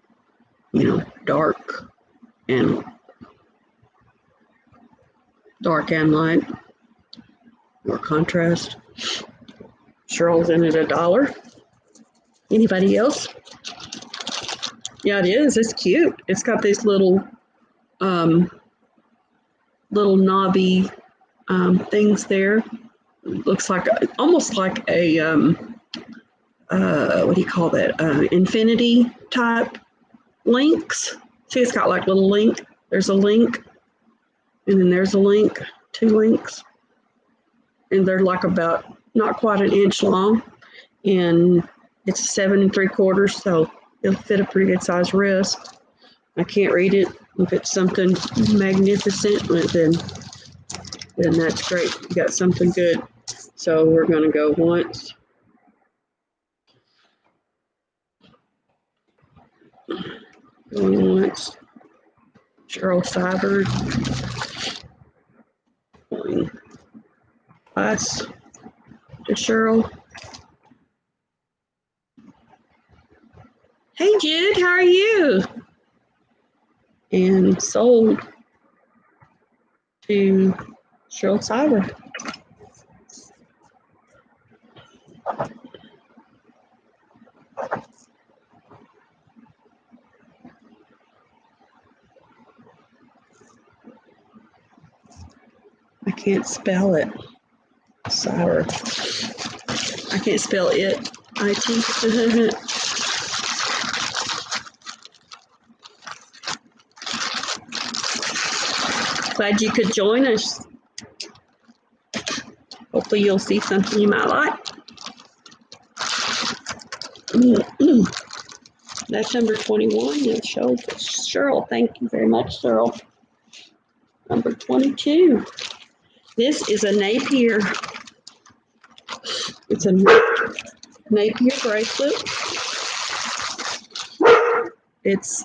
A: dark and light, more contrast. Cheryl's in at $1. Anybody else? Yeah, it is. It's cute. It's got these little knobby things there. It looks like almost like a what do you call that? Infinity type links. See, it's got like little link. There's a link, and then there's a link. 2 links, and they're like about not quite an inch long, and it's 7 3/4, so it'll fit a pretty good size wrist. I can't read it. If it's something magnificent, then that's great. You got something good. So we're going to go once. Going once. Cheryl Seibert. Going twice to Cheryl. Hey Jude, how are you? And sold to Cheryl Seibert. I can't spell it. Sour. I can't spell it. IT. Glad you could join us. Hopefully you'll see something you might like. That's number 21. It shows Cheryl. Thank you very much, Cheryl. Number 22. This is a Napier. It's a Napier bracelet. It's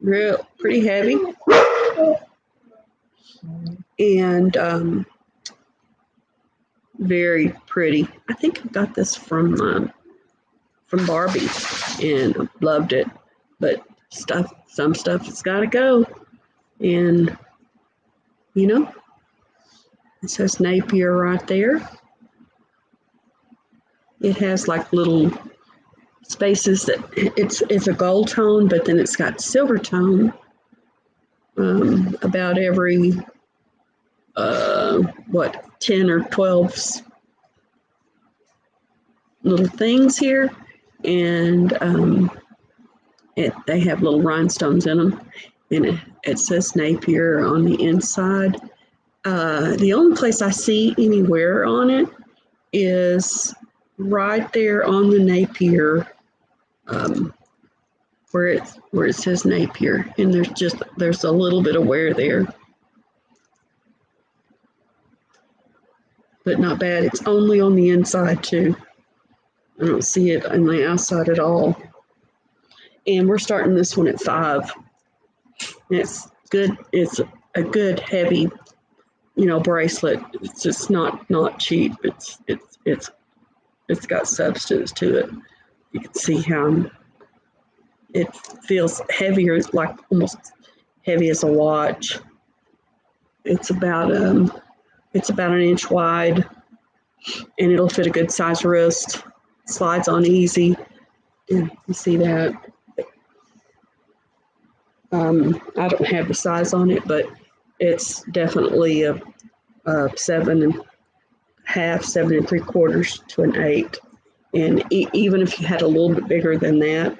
A: pretty heavy. And very pretty. I think I got this from Barbie and loved it. But some stuff has got to go. And, you know, it says Napier right there. It has like little spaces that it's a gold tone, but then it's got silver tone about every, 10 or 12 little things here. And they have little rhinestones in them. And it says Napier on the inside. The only place I see anywhere on it is right there on the Napier, where it says Napier, and there's a little bit of wear there, but not bad. It's only on the inside too. I don't see it on the outside at all. And we're starting this one at 5. It's good. It's a good heavy, bracelet. It's just not cheap. It's got substance to it. You can see how it feels heavier, like almost heavy as a watch. It's about an inch wide, and it'll fit a good size wrist. Slides on easy. And you see that. I don't have the size on it, but it's definitely a 7.5, 7.75 to an 8. And even if you had a little bit bigger than that,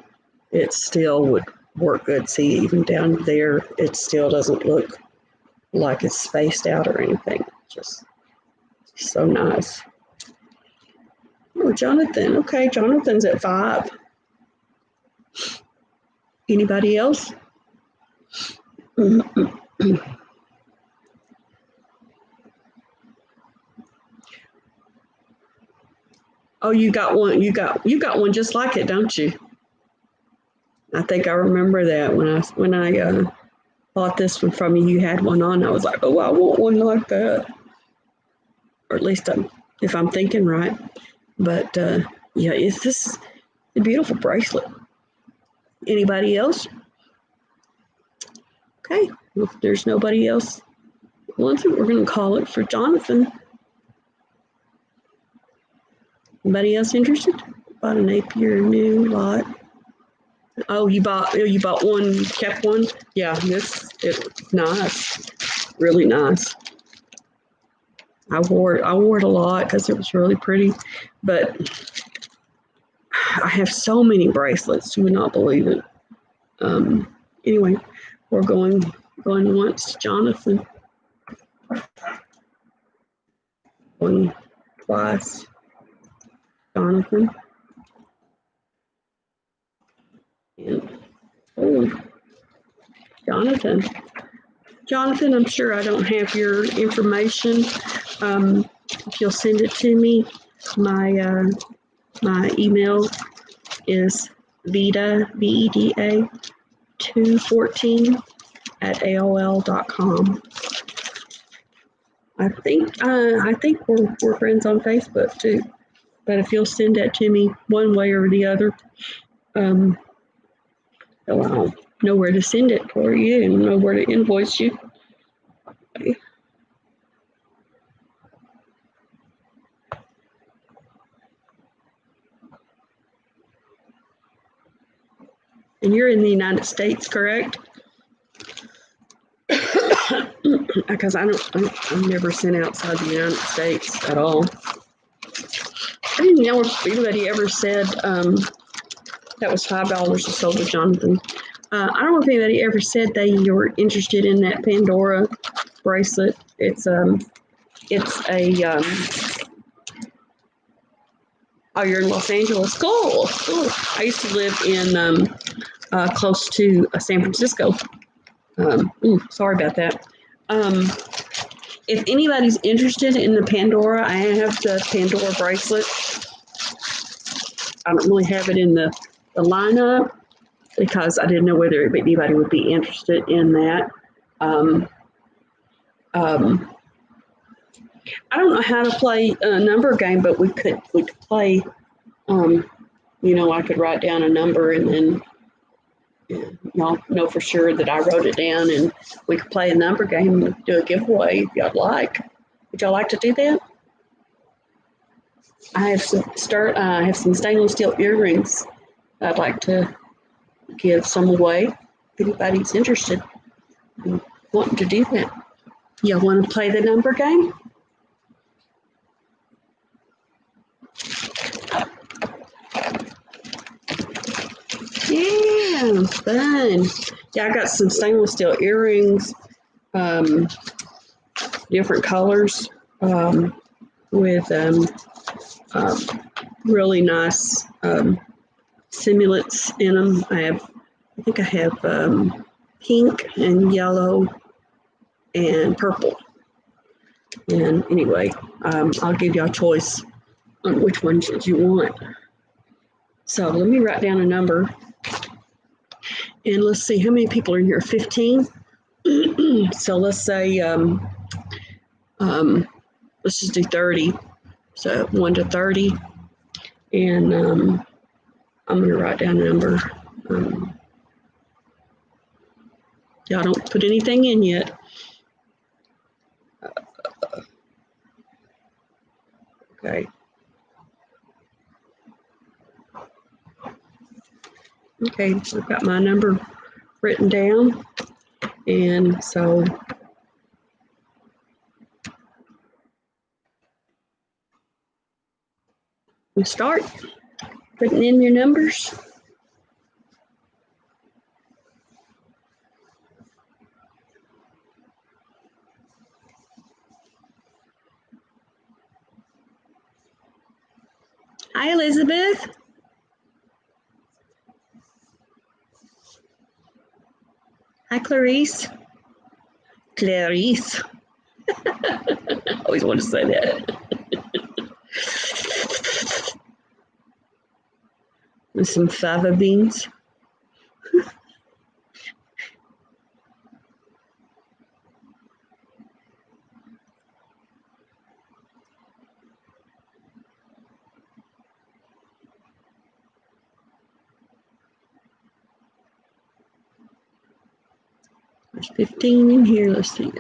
A: it still would work good. See, even down there, it still doesn't look like it's spaced out or anything. Just so nice. Oh, Jonathan. Okay, Jonathan's at 5. Anybody else? Oh, you got one. You got one just like it, don't you? I think I remember that when I bought this one from you. You had one on. I was like, oh, I want one like that. Or at least if I'm thinking right. But yeah, it's just a beautiful bracelet. Anybody else? Okay, if there's nobody else who wants it, we're going to call it for Jonathan. Anybody else interested? Bought a Napier new lot. Oh, you bought one, kept one? Yeah, it's nice, really nice. I wore it a lot because it was really pretty, but I have so many bracelets, you would not believe it. Anyway, we're going once, Jonathan. Going twice, Jonathan. And Jonathan, I'm sure I don't have your information. If you'll send it to me, my email is Veda, VEDA 214 at AOL.com. I think we're friends on Facebook too. But if you'll send that to me one way or the other, I'll know where to send it for you and know where to invoice you. Okay. And you're in the United States, correct? Because I've never sent outside the United States at all. I didn't know if anybody ever said that was $5 or so with Jonathan. I don't know if anybody ever said you were interested in that Pandora bracelet. It's a oh, you're in Los Angeles. Cool. I used to live in close to San Francisco. Sorry about that. If anybody's interested in the Pandora, I have the Pandora bracelet. I don't really have it in the lineup because I didn't know whether anybody would be interested in that. I don't know how to play a number game, but we could play. I could write down a number and then Y'all know for sure that I wrote it down, and we could play a number game and do a giveaway if y'all like. Would y'all like to do that? I have some stainless steel earrings. I'd like to give some away if anybody's interested in wanting to do that. Y'all want to play the number game? Yeah, fun. Yeah, I got some stainless steel earrings, different colors, with um, really nice simulants in them. I think I have pink and yellow and purple. And anyway, I'll give you a choice on which ones you want. So let me write down a number. And let's see, how many people are in here? 15? So let's say, let's just do 30. So 1 to 30. And I'm going to write down a number. Y'all don't put anything in yet. Okay. Okay, so I've got my number written down. And so we start putting in your numbers. Hi, Elizabeth. Hi, Clarice. Clarice. I always want to say that. With some fava beans. There's 15 in here. Let's see.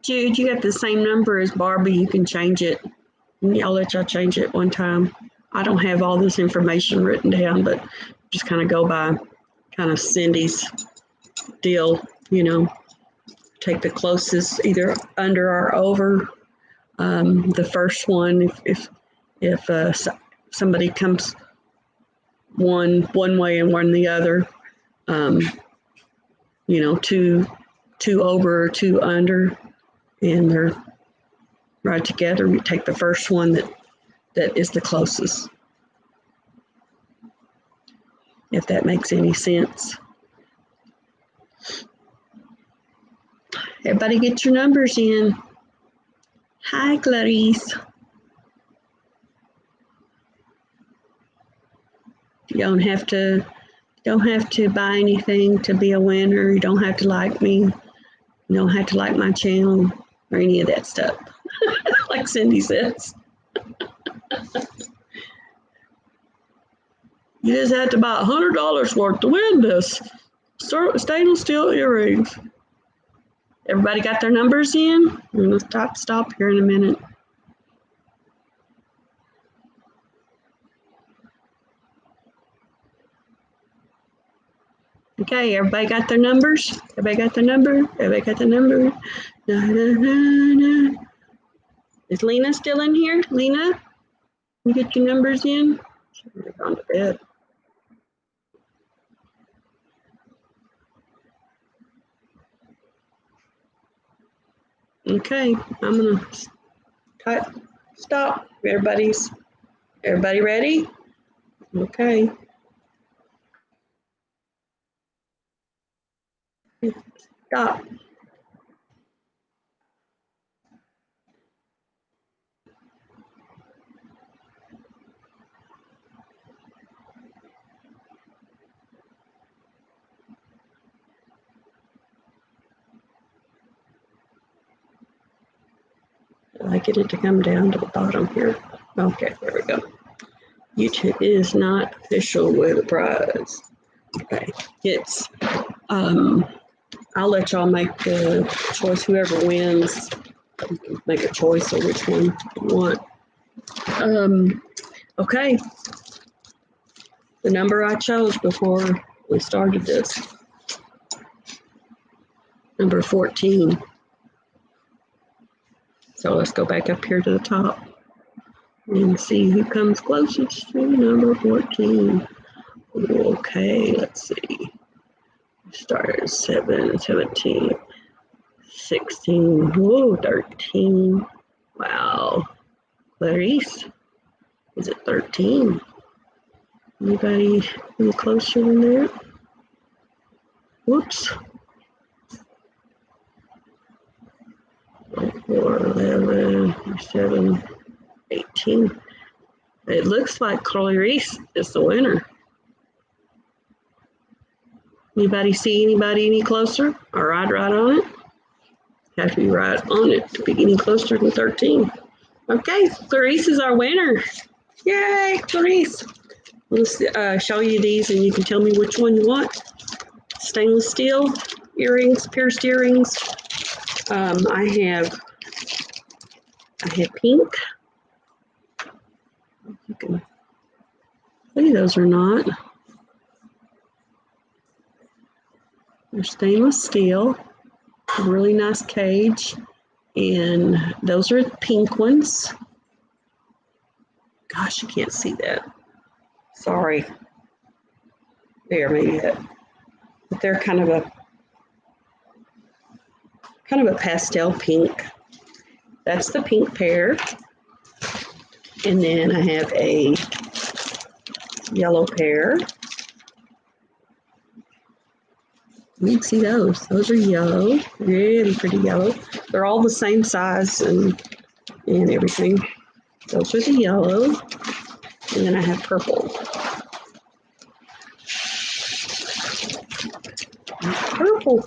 A: Jude, you got the same number as Barbie. You can change it. I'll let y'all change it one time. I don't have all this information written down, but just kind of go by kind of Cindy's deal, take the closest either under or over. The first one, if somebody comes one way and one the other, two over or two under, and they're right together. We take the first one that is the closest, if that makes any sense. Everybody get your numbers in. Hi, Clarice. You don't have to buy anything to be a winner. You don't have to like me. You don't have to like my channel or any of that stuff. Like Cindy says. You just have to buy $100 worth to win this stainless steel earrings. Everybody got their numbers in? I'm going to stop here in a minute. Okay, everybody got their numbers? Everybody got their number? Everybody got their number? Na, na, na, na. Is Lena still in here? Lena, you get your numbers in? She's gone to bed. Okay, I'm gonna cut, stop. Everybody ready? Okay. Stop. I get it to come down to the bottom here. Okay, there we go. YouTube is not official with a prize. Okay, it's, I'll let y'all make the choice. Whoever wins, you can make a choice of which one you want. Okay, the number I chose before we started this, number 14. So let's go back up here to the top and see who comes closest to number 14. Okay, let's see. Start at 7, 17, 16, whoa, 13. Wow. Clarice, is it 13? Anybody any closer than that? Whoops. 4, 11, 7, 18. It looks like Clarice is the winner. Anybody see anybody any closer? Or ride right on it? Have to be right on it to be any closer than 13. Okay, Clarice is our winner. Yay, Clarice. Let's show you these and you can tell me which one you want. Stainless steel earrings, pierced earrings. I have pink. You can see those or not. They're stainless steel, a really nice cage. And those are pink ones. Gosh, you can't see that. Sorry. There, maybe that. But they're kind of a pastel pink. That's the pink pair. And then I have a yellow pair. You can see those. Those are yellow, really pretty yellow. They're all the same size and everything. Those are the yellow. And then I have purple. Purple.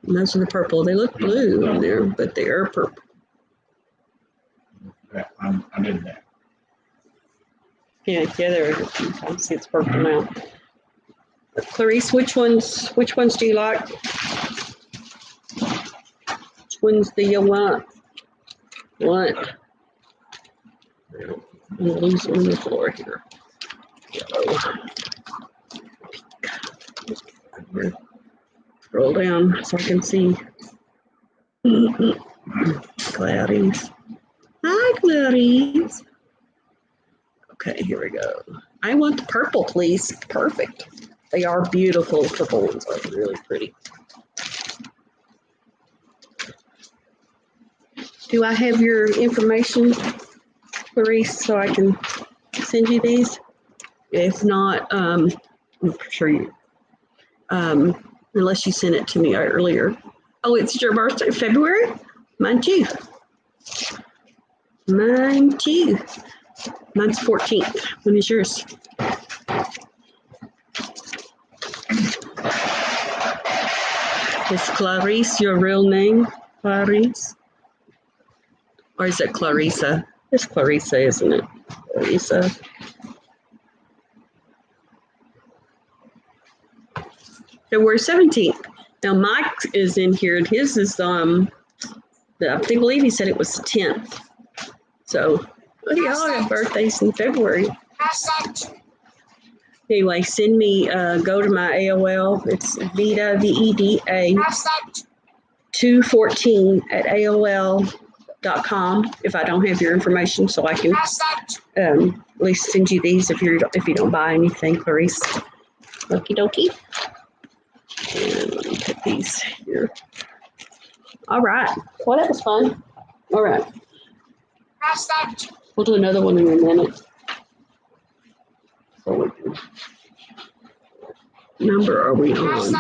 A: And those are the purple. They look blue on there, but they are purple.
B: I'm in that.
A: Yeah, there. I see it's purple now. Clarice, which ones do you like? Which ones do you want? I'm gonna lose them on the floor here. Yellow. Here. Scroll down so I can see. Clarice. Hi, Clarice. Okay, here we go. I want the purple, please. Perfect. They are beautiful. Purple ones are really pretty. Do I have your information, Clarice, so I can send you these? If not, I'm sure you, unless you sent it to me earlier. Oh, it's your birthday, February? Mine too. Mine too. Mine's 14th. When is yours? Is Clarice your real name, Clarice? Or is it Clarissa? It's Clarissa, isn't it? Clarissa. February 17th. Now Mike is in here, and his is I believe he said it was the 10th. So look at y'all got birthdays in February. Anyway, send me, go to my AOL. It's Veda, VEDA 214 at AOL.com if I don't have your information, so I can at least send you these if you don't buy anything, Clarice. Okie dokie. And let me put these here. All right. Well, that was fun. All right. We'll do another one in a minute. So number are we on?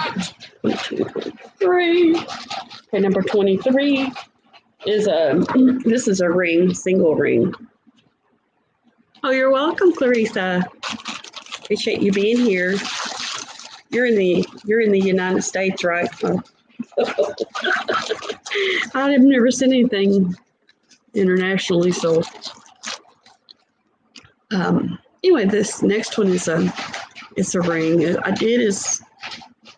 A: 22, 23. Okay, number 23 is this is a ring, single ring. Oh, you're welcome, Clarissa. Appreciate you being here. You're in the United States, right? Oh. I've never seen anything internationally, so anyway, this next one is it's a ring.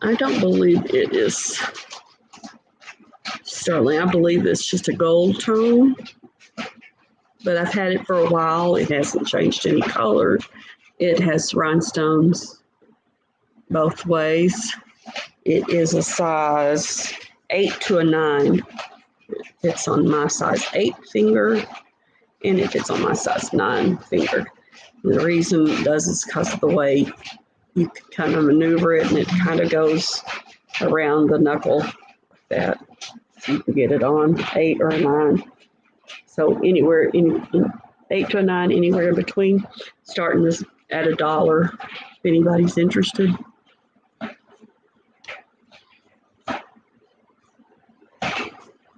A: I don't believe it is sterling. I believe it's just a gold tone, but I've had it for a while. It hasn't changed any color. It has rhinestones both ways. It is a size 8 to a 9. It's on my size 8 finger, and if it's on my size 9 finger. And the reason it does is because of the way you can kind of maneuver it, and it kind of goes around the knuckle like that. So you can get it on 8 or a 9. So anywhere in 8 to a 9, anywhere in between, starting this at $1 if anybody's interested.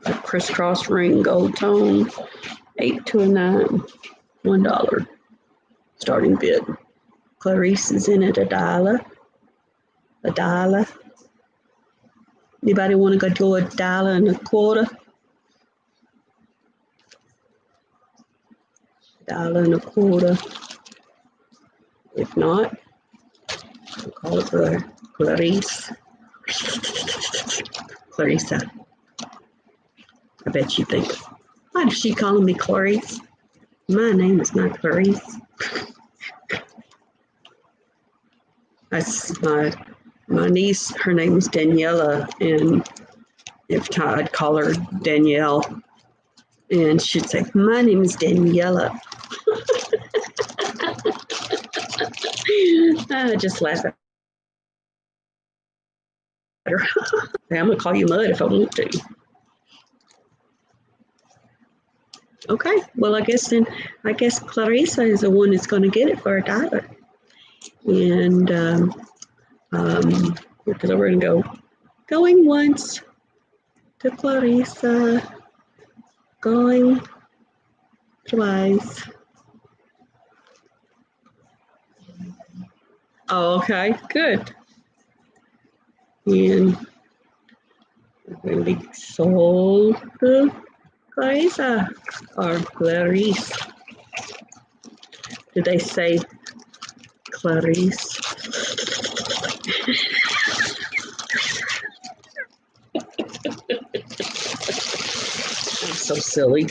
A: A crisscross ring, gold tone, 8 to a 9, $1 starting bid. Clarice is in at $1. $1. Anybody want to go to $1.25? $1.25. If not, we'll call it for Clarice. Clarissa. I bet you think, why is she calling me Clarice? My name is not Clarice. That's my niece, her name is Daniela, and if I'd call her Danielle, and she'd say, my name is Daniela. I just laugh at her. I'm going to call you Mud if I want to. Okay, well, I guess Clarissa is the one that's going to get it for $1. And because we're going to going once to Clarissa, going twice. Oh, okay, good. And we're going to be sold to Clarissa or Clarice. Did they say Clarice? I'm so silly.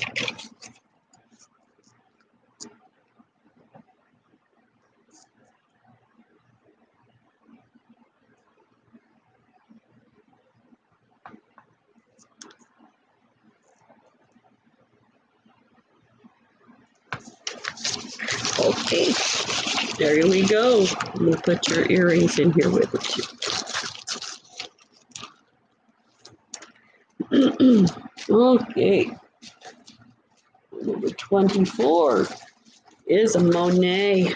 A: Okay, there we go. I'm going to put your earrings in here with it. Okay, number 24 is a Monet.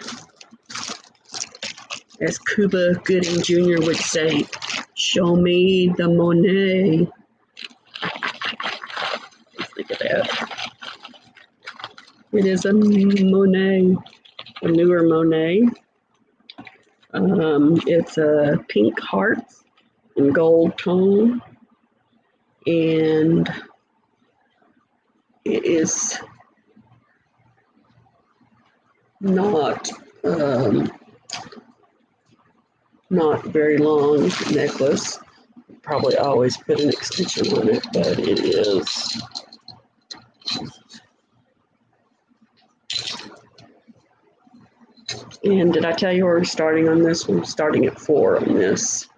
A: As Cuba Gooding Jr. would say, show me the Monet. Look at that. It is a Monet, a newer Monet. It's a pink heart in gold tone, and it is not very long necklace. Probably always put an extension on it, but it is. And did I tell you we're starting on this one? Starting at 4 on this.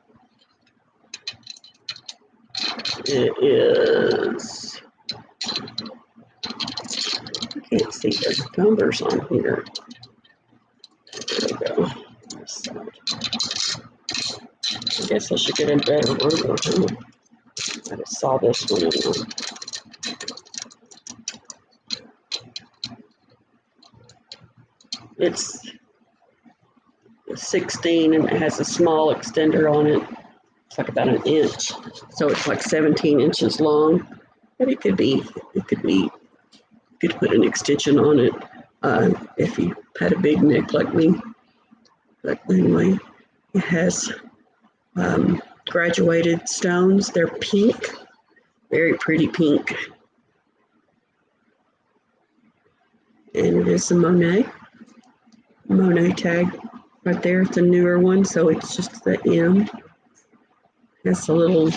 A: It is. I can't see the numbers on here. There we go. I guess I should get a better one. I just saw this one. It's 16 and it has a small extender on it. It's like about an inch. So it's like 17 inches long. But you could put an extension on it if you had a big neck like me. But anyway, it has graduated stones. They're pink Very pretty pink. And it is a Monet tag right there. It's a newer one, so it's just the M. Has a little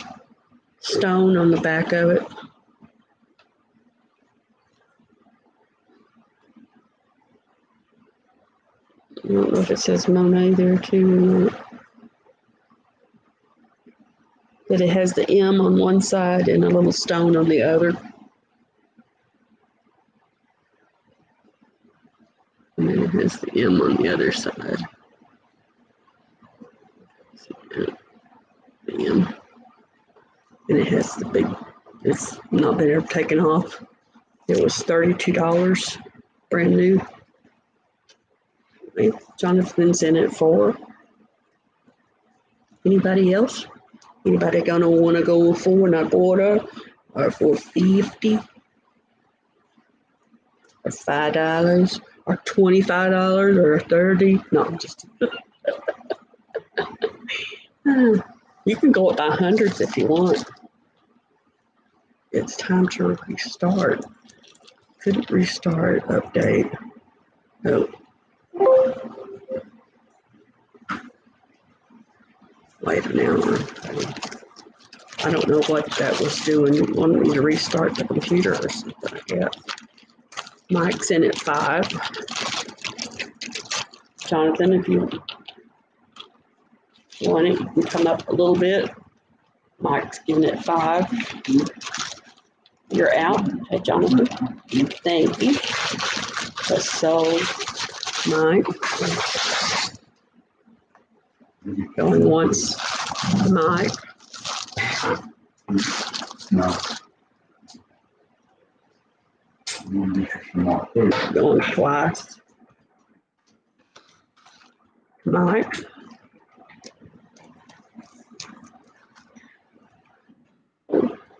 A: stone on the back of it. I don't know if it says Monet there too or not. But it has the M on one side and a little stone on the other. And then it has the M on the other side. The M. And it has the big, it's not been ever taken off. It was $32, brand new. I think Jonathan's in it for. Anybody else? Anybody gonna wanna go for an order or for 50 or $5 or $25 or 30? No, I'm just you can go up by hundreds if you want. It's time to restart. Couldn't restart, update. Oh. Wait an hour. I don't know what that was doing. It wanted me to restart the computer or something. Yeah. Mike's in at 5. Jonathan, if you want it, you can come up a little bit. Mike's giving it 5. You're out. Hey, Jonathan. Thank you. So, Mike. Going once. Mike.
B: No.
A: Going twice. Mike.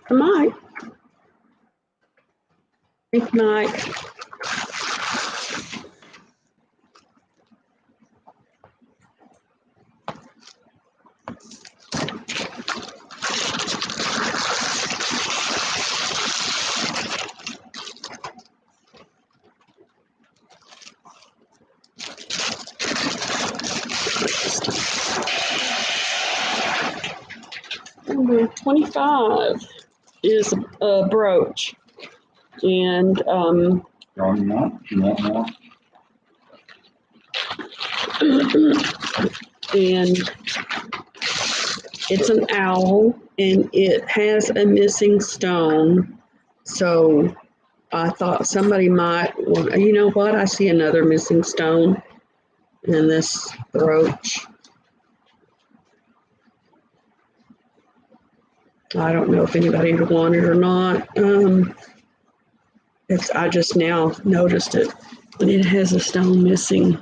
A: Mike. Thank Mike. Number 25 is a brooch, and
B: You want more?
A: and it's an owl, and it has a missing stone. So I thought somebody might want. You know what? I see another missing stone in this brooch. I don't know if anybody would want it or not. I just now noticed it, but it has a stone missing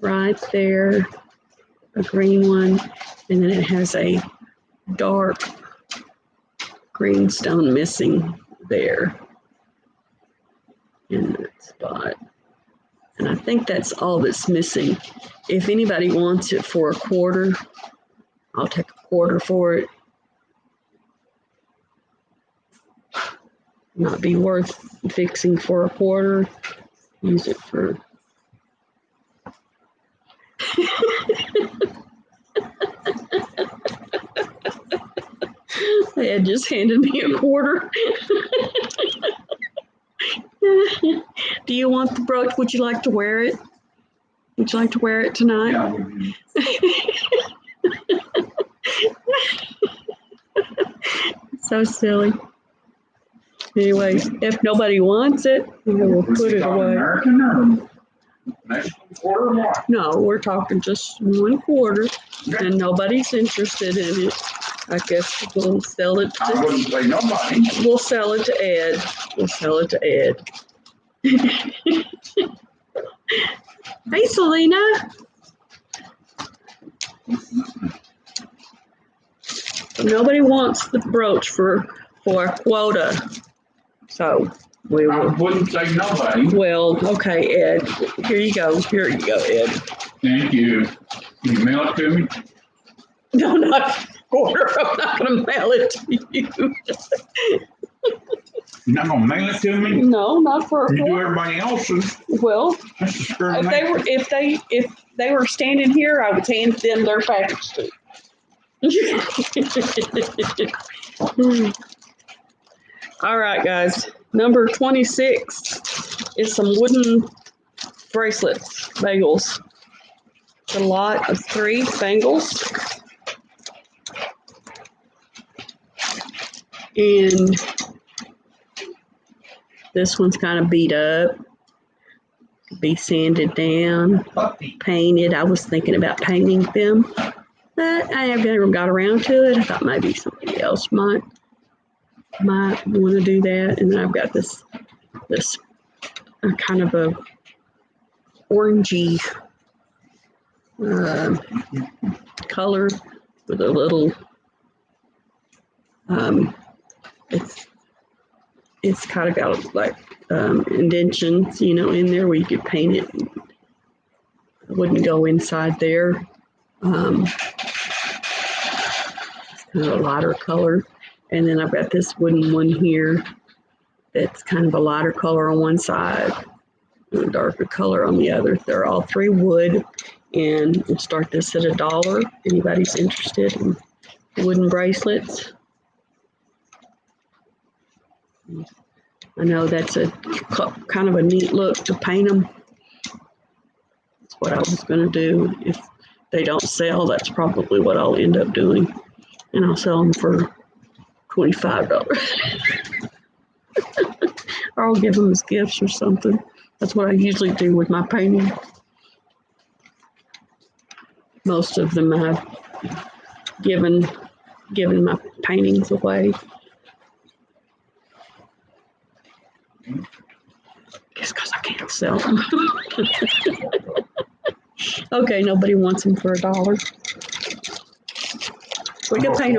A: right there, a green one, and then it has a dark green stone missing there in that spot. And I think that's all that's missing. If anybody wants it for a quarter, I'll take a quarter for it. Not be worth fixing for a quarter. Use it for. Ed just handed me a quarter. Do you want the brooch? Would you like to wear it? Would you like to wear it tonight?
B: Yeah.
A: So silly. Anyways, if nobody wants it, we'll put it away.
B: American or Mexican quarter or more?
A: No, we're talking just 1/4, and nobody's interested in it. I guess we'll sell it
B: I
A: to.
B: wouldn't say nobody.
A: We'll sell it to Ed. We'll sell it to Ed. Hey, Selena. Nobody wants the brooch for a quota, so we
B: I
A: will.
B: wouldn't say nobody.
A: Well, okay, Ed. Here you go. Here you go, Ed.
B: Thank you. Can you mail it to me?
A: No, not. quarter. I'm not going to mail it to you.
B: You're not gonna mail it to me?
A: No, not for a
B: You do
A: quarter.
B: everybody else's.
A: Well,
B: That's discrimination.
A: if they were standing here, I would hand them their package too. All right, guys. Number 26 is some wooden bracelets, bagels. It's a lot of 3 bangles. And this one's kind of beat up, be sanded down, painted. I was thinking about painting them, but I never got around to it. I thought maybe somebody else might want to do that. And then I've got this kind of a orangey color with a little it's kind of got like indentions, in there where you could paint it. It wouldn't go inside there. It's kind of a lighter color. And then I've got this wooden one here that's kind of a lighter color on one side and a darker color on the other. They're all 3 wood, and we'll start this at $1. Anybody's interested in wooden bracelets? I know that's a kind of a neat look to paint them. That's what I was going to do. If they don't sell, that's probably what I'll end up doing. And I'll sell them for $25. Or I'll give them as gifts or something. That's what I usually do with my painting. Most of them I've given my paintings away. Just because I can't sell them. Okay, nobody wants them for $1. We could paint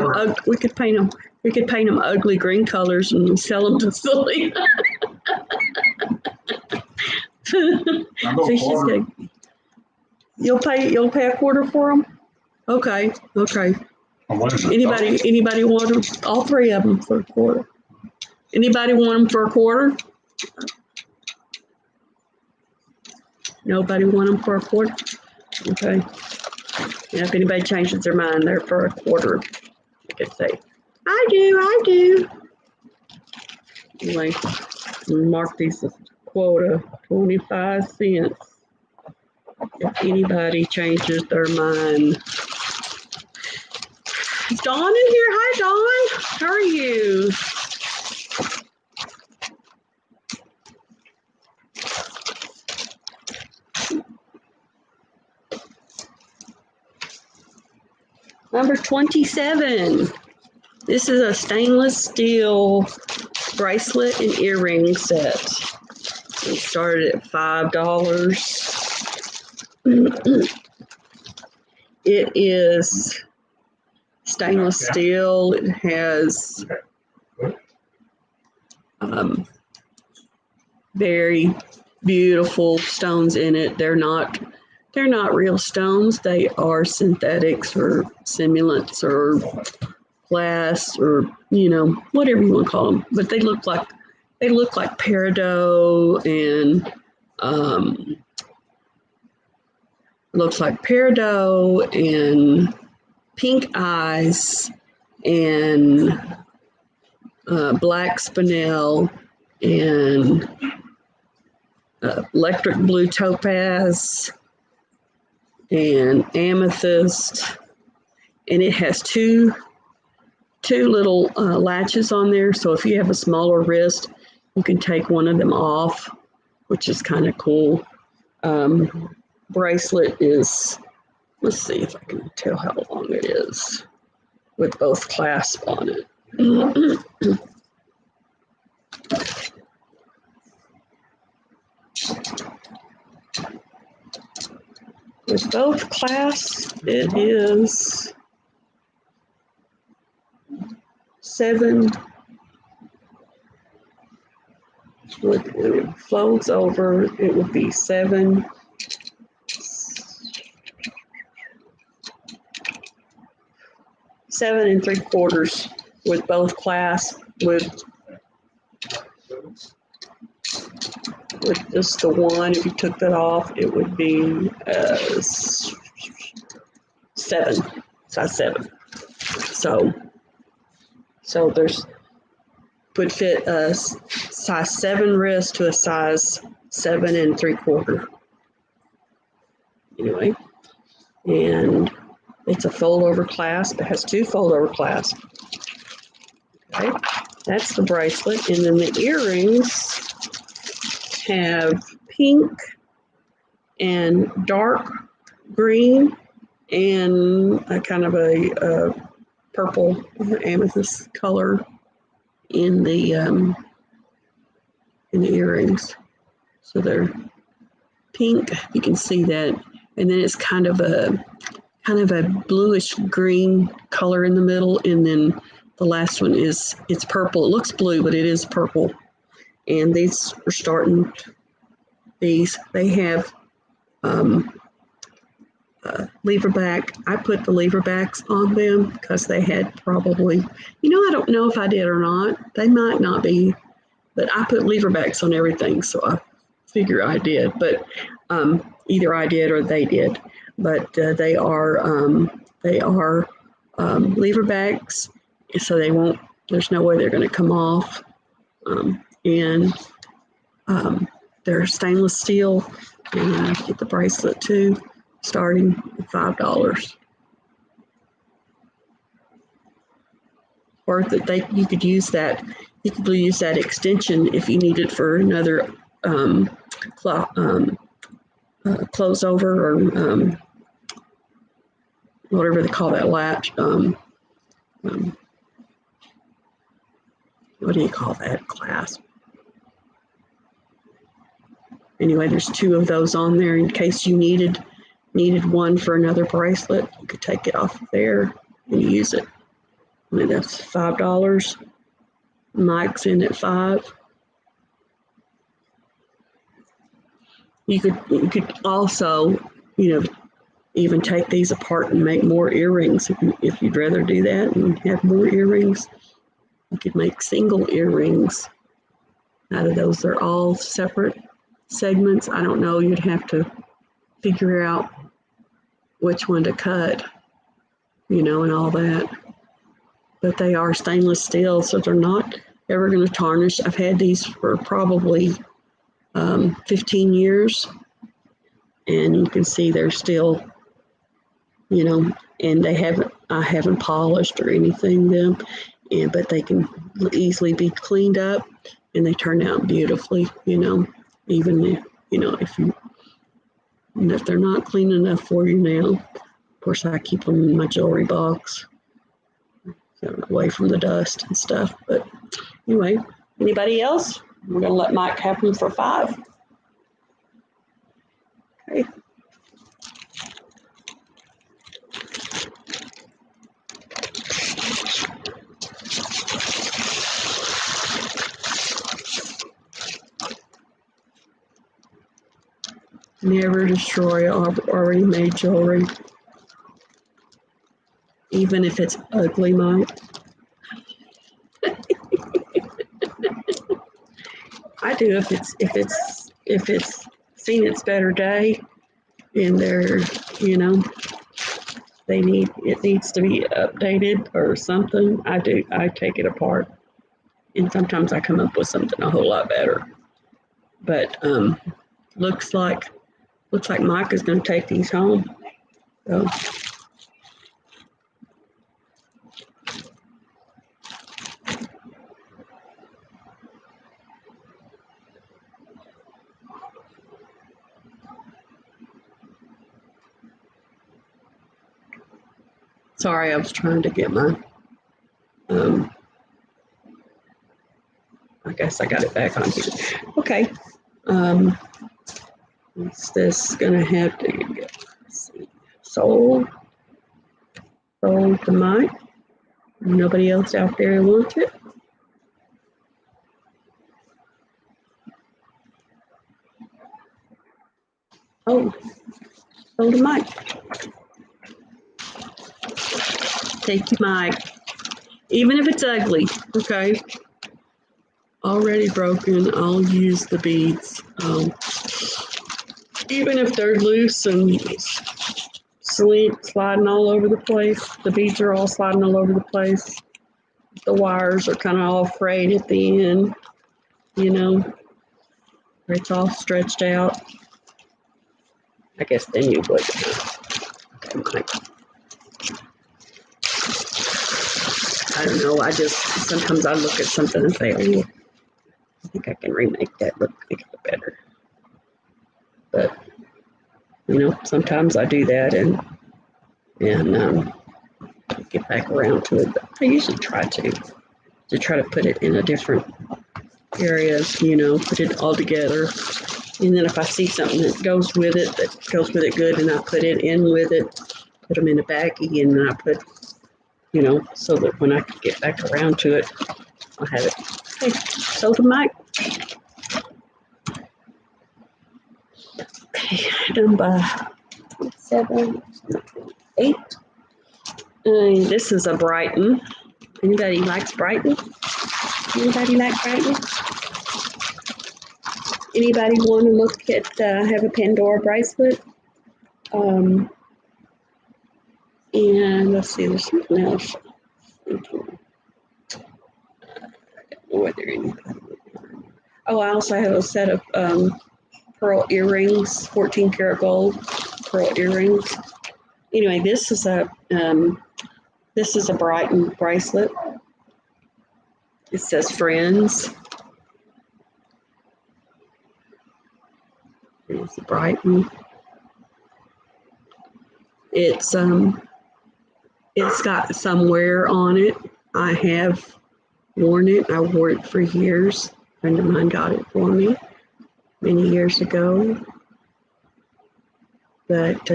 A: them. We could paint them ugly green colors and sell them to Silly.
B: I'll go quarter.
A: You'll pay a quarter for them. Okay. Anybody want them? All 3 of them for a quarter. Anybody want them for a quarter? Nobody want them for a quarter? Okay. And if anybody changes their mind, they're for a quarter. You could say, I do. Anyway, mark these as quota, 25 cents. If anybody changes their mind. Is Dawn in here? Hi, Dawn. How are you? Number 27. This is a stainless steel bracelet and earring set. It started at $5. It is stainless steel. It has very beautiful stones in it. They're not real stones. They are synthetics or simulants or glass or whatever you want to call them. But they look like peridot and pink eyes and black spinel and electric blue topaz and amethyst, and it has two little latches on there. So if you have a smaller wrist, you can take one of them off, which is kind of cool. Bracelet is, let's see if I can tell how long it is with both clasps on it. With both clasps, it is 7. When it folds over, it would be 7. 7 3/4 with both clasps. With just the one, if you took that off, it would be 7, size 7. So there's would fit a size 7 wrist to a size 7 3/4. Anyway, and it's a fold over clasp. It has 2 fold over clasps. Okay, that's the bracelet, and then the earrings have pink and dark green and a kind of a purple amethyst color in the earrings. So they're pink, you can see that, and then it's kind of a bluish green color in the middle, and then the last one it's purple. It looks blue, but it is purple. And these are starting. They have lever back. I put the lever backs on them because they had probably, I don't know if I did or not. They might not be, but I put lever backs on everything, so I figure I did. But either I did or they did. But they are lever backs, so they won't. There's no way they're going to come off, and they're stainless steel. And I get the bracelet too, starting at $5. Or that you could use that. You could use that extension if you need it for another close over or whatever they call that latch. What do you call that clasp? Anyway, there's 2 of those on there in case you needed one for another bracelet. You could take it off of there and use it. I mean, that's $5. Mike's in at $5. You could also, even take these apart and make more earrings if you'd rather do that and have more earrings. You could make single earrings out of those. They're all separate segments. I don't know. You'd have to figure out which one to cut, and all that. But they are stainless steel, so they're not ever going to tarnish. I've had these for probably 15 years, and you can see they're still, and I haven't polished or anything them, but they can easily be cleaned up, and they turn out beautifully, even if they're not clean enough for you now. Of course, I keep them in my jewelry box, away from the dust and stuff. But anyway, anybody else? We're going to let Mike have them for $5. Okay. Never destroy already made jewelry, even if it's ugly, Mike. I do if it's seen its better day, and they're it needs to be updated or something. I take it apart, and sometimes I come up with something a whole lot better. But looks like Mike is going to take these home. So. Sorry, I was trying to get my, I guess I got it back on here. Okay. Is this gonna have to get sold to Mike? Nobody else out there wants it? Oh, sold to Mike. Take your mic, even if it's ugly, okay? Already broken, I'll use the beads. Even if they're loose and sliding all over the place, the beads are all sliding all over the place. The wires are kind of all frayed at the end, you know, where it's all stretched out. I guess then you would. I don't know. Sometimes I look at something and say, oh, I think I can remake that make it look better. But, you know, sometimes I do that and get back around to it. But I usually try to put it in a different areas, you know, put it all together. And then if I see something that goes with it good, and I put it in with it, put them in a baggie, and then I put, you know, so that when I get back around to it, I'll have it. Okay, so the mic. Okay, number 7, 8. And this is a Brighton. Anybody likes Brighton? Anybody like Brighton? Anybody want to look at, have a Pandora bracelet? And let's see, there's something else. I don't know whether anybody. Oh, I also have a set of pearl earrings, 14 karat gold pearl earrings. Anyway, this is a Brighton bracelet. It says friends. It's Brighton. It's got some wear on it. I have worn it. I wore it for years. A friend of mine got it for me many years ago. But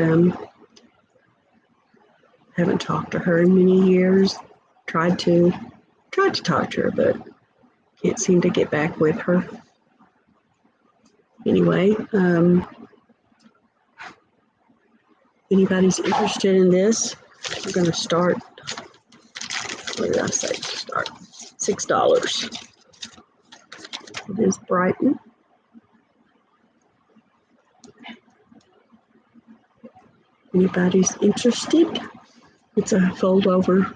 A: haven't talked to her in many years. Tried to talk to her, but can't seem to get back with her. Anyway, anybody's interested in this, I'm going to start. What did I say? Start $6. It is Brighton. Anybody's interested? It's a fold-over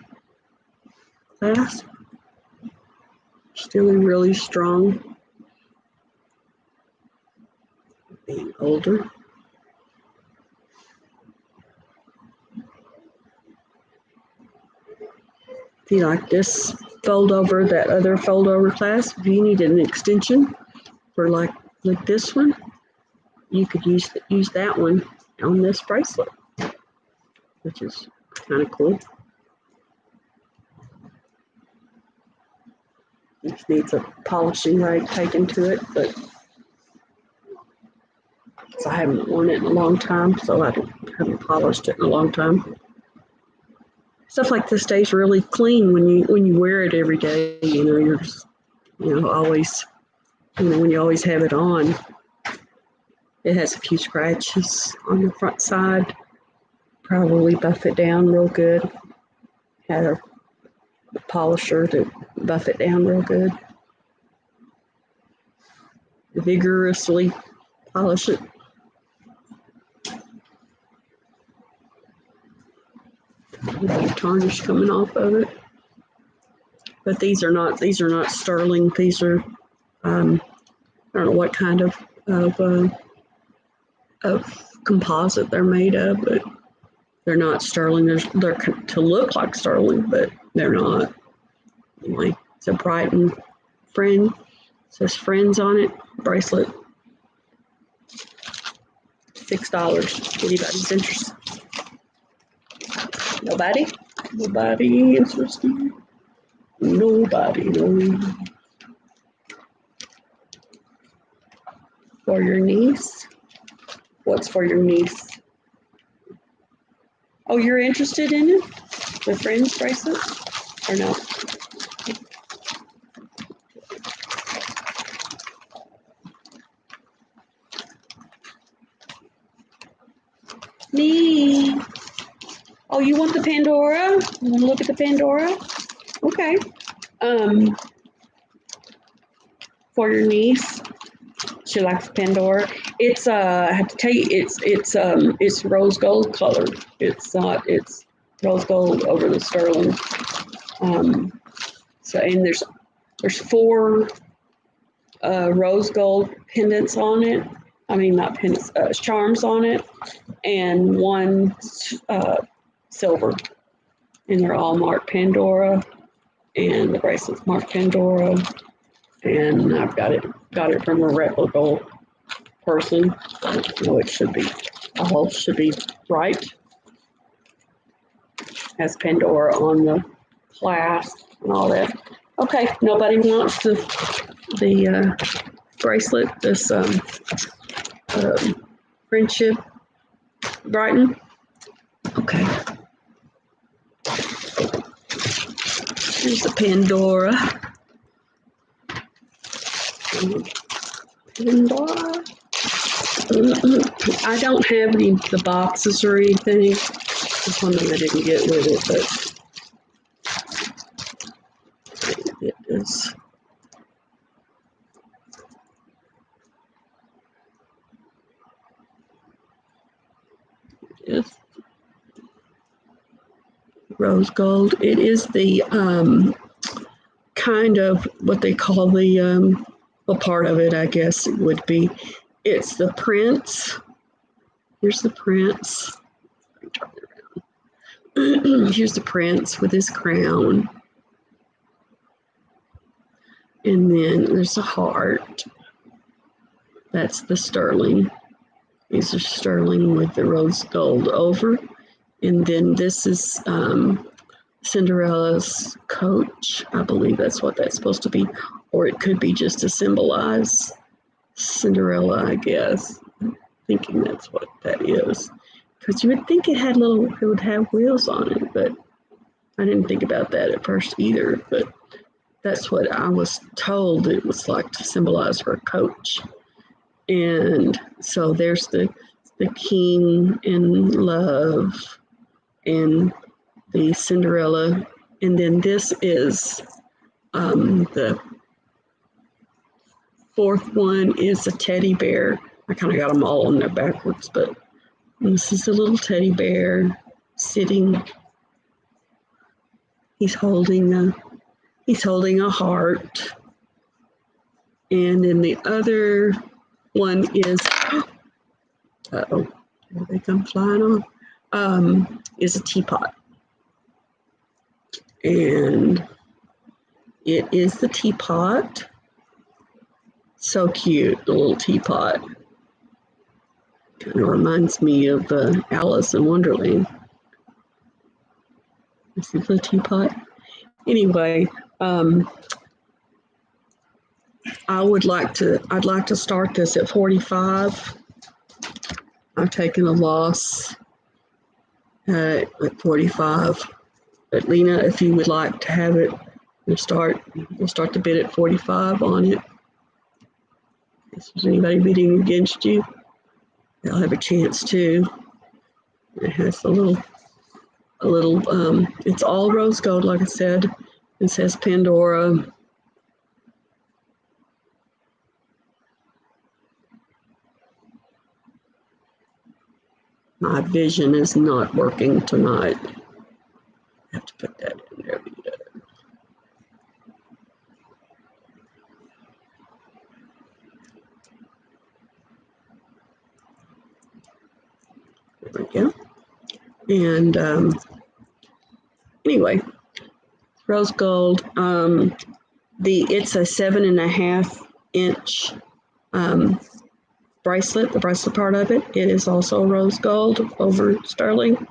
A: clasp. Still really strong. Being older. If you like this fold-over, that other fold-over clasp, if you need an extension for like this one, you could use that one on this bracelet, which is kind of cool. It needs a polishing rag taken to it, but I haven't worn it in a long time, so I haven't polished it in a long time. Stuff like this stays really clean when you wear it every day. You know, you're just, always, when you always have it on. It has a few scratches on the front side. Probably buff it down real good. Had a polisher to buff it down real good. Vigorously polish it. The tarnish coming off of it. But these are not sterling. These are I don't know what kind of composite they're made of, but they're not sterling. They're to look like sterling, but they're not. Anyway, it's a Brighton friend. It says friends on it. Bracelet. $6. Anybody's interested? Nobody? Nobody interested? Nobody. No. For your niece? What's for your niece? Oh, you're interested in it? The friends bracelet? Or no? Me. Oh, you want the Pandora? You want to look at the Pandora? Okay. For your niece, she likes Pandora. It's I have to tell you, it's rose gold colored. It's not. It's rose gold over the sterling. So and there's 4 rose gold pendants on it. I mean, not pendants, charms on it, and 1 silver. And they're all marked Pandora, and the bracelet's marked Pandora. And I've got it from a reputable person. So it should be, all should be right. Has Pandora on the clasp and all that. Okay, nobody wants the bracelet, this friendship Brighton. Okay. Here's the Pandora. Pandora. I don't have the boxes or anything. This one that I didn't get with it, but it is. It's rose gold. It is the kind of what they call the well, part of it, I guess it would be. It's the prince. Here's the prince. Here's the prince with his crown. And then there's a heart. That's the sterling. These are sterling with the rose gold over. And then this is Cinderella's coach. I believe that's what that's supposed to be. Or it could be just to symbolize Cinderella, I guess. I'm thinking that's what that is. Because you would think it would have wheels on it, but I didn't think about that at first either. But that's what I was told it was like to symbolize her coach. And so there's the king in love and the Cinderella. And then this is the 4th one is a teddy bear. I kind of got them all on there backwards, but this is a little teddy bear sitting. He's holding a heart. And then the other one is, uh-oh, here they come flying off, is a teapot. And it is the teapot. So cute, the little teapot. Kind of reminds me of Alice in Wonderland. This is the teapot. Anyway, I'd like to start this at 45. I've taken a loss at 45. But Lena, if you would like to have it, we'll start the bid at 45 on it. If there's anybody bidding against you, they'll have a chance too. It has a little, it's all rose gold, like I said. It says Pandora. My vision is not working tonight. I have to put that in there. There we go. And anyway, rose gold. It's a 7.5 inch bracelet. The bracelet part of it. It is also rose gold over sterling.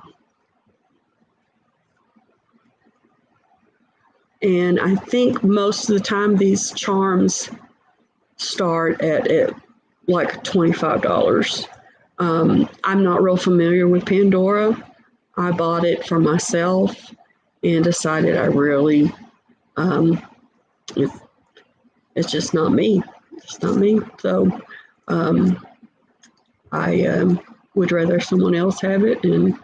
A: And I think most of the time these charms start at like $25. I'm not real familiar with Pandora. I bought it for myself and decided I really, it's just not me. It's not me. So I would rather someone else have it. And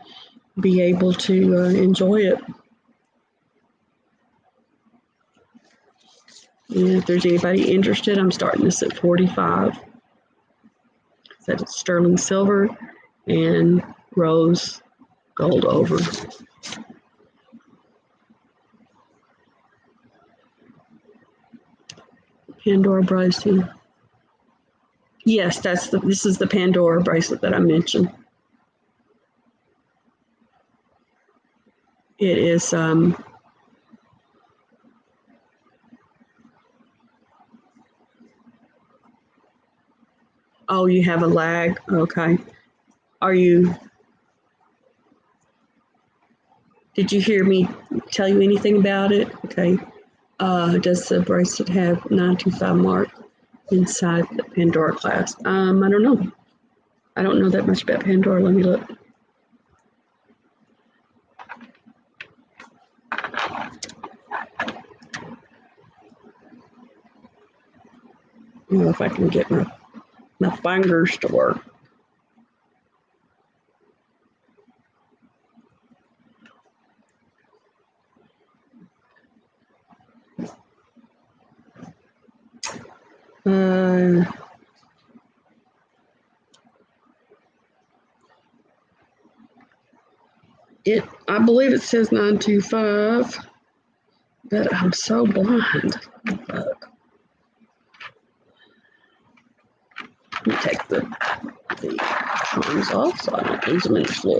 A: be able to enjoy it. And if there's anybody interested, I'm starting this at 45. Said it's sterling silver and rose gold over. Pandora bracelet. Yes, this is the Pandora bracelet that I mentioned. It is oh, you have a lag. Okay. Did you hear me tell you anything about it? Okay. Does the bracelet have 925 mark inside the Pandora clasp? I don't know. I don't know that much about Pandora. Let me look. I don't know if I can get my fingers to work. I believe it says 925, but I'm so blind. Look. Let me take the charms off so I don't lose them in the floor.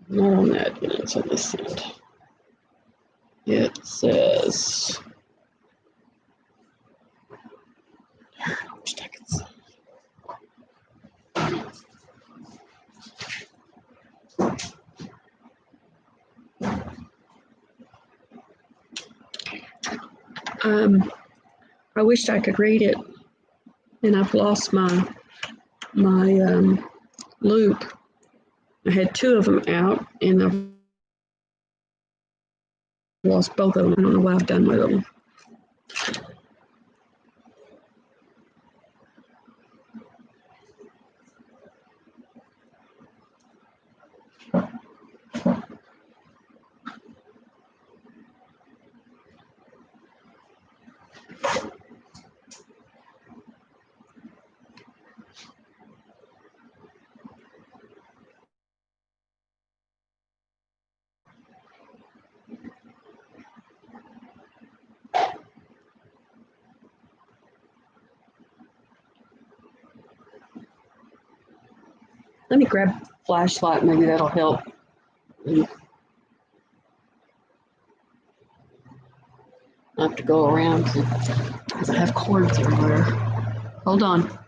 A: Not on that, it's on this end. It says, I wish I could see. I wished I could read it, and I've lost my loop. I had two of them out, and I've lost both of them. I don't know what I've done with them. Let me grab a flashlight, maybe that'll help. I have to go around because I have cords everywhere. Hold on.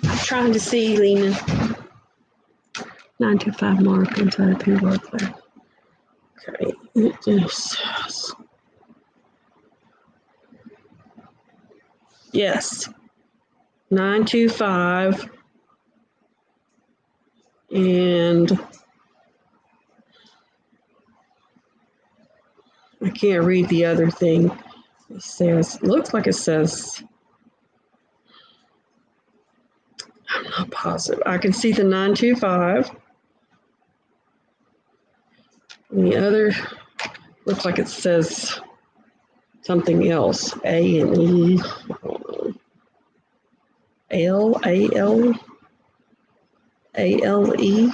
A: I'm trying to see, Lena. 925 mark inside Pandora class. Okay, it just says, yes, 925, and I can't read the other thing. It says, looks like it says, I'm not positive. I can see the 925. And the other looks like it says something else. A and E. L, A, L. A-L-E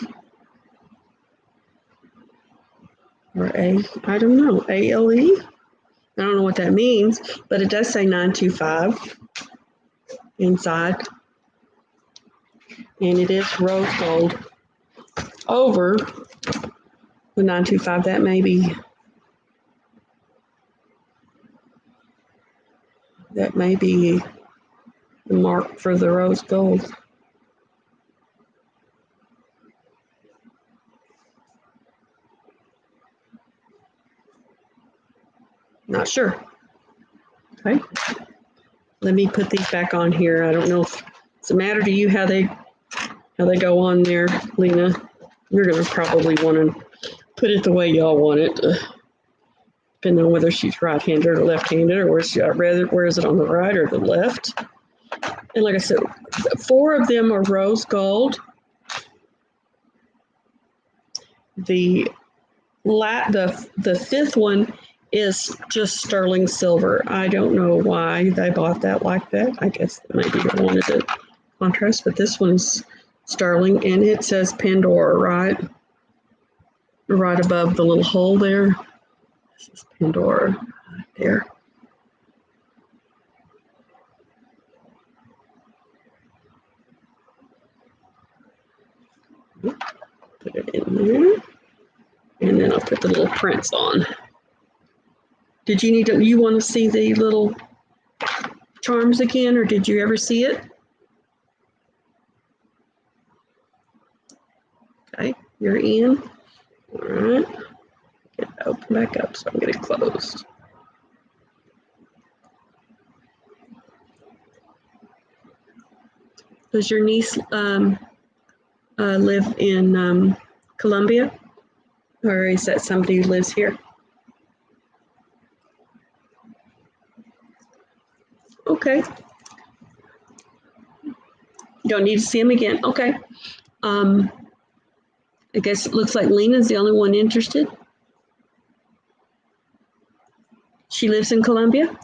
A: or I don't know, A-L-E? I don't know what that means, but it does say 925 inside. And it is rose gold over the 925. That may be the mark for the rose gold. Not sure. Okay. Let me put these back on here. I don't know if it's a matter to you how they go on there, Lena. You're gonna probably want to put it the way y'all want it, depending on whether she's right-handed or left-handed, or where is it on the right or the left. And like I said, 4 of them are rose gold. The 5th one is just sterling silver. I don't know why they bought that like that. I guess maybe they wanted the contrast, but this one's sterling, and it says Pandora right above the little hole there. This is Pandora right there. Put it in there, and then I'll put the little prints on. Did you want to see the little charms again, or did you ever see it? Okay, you're in. All right. Get it open back up so I can get it closed. Does your niece live in Colombia, or is that somebody who lives here? Okay. You don't need to see him again. Okay. I guess it looks like Lena's the only one interested. She lives in Colombia?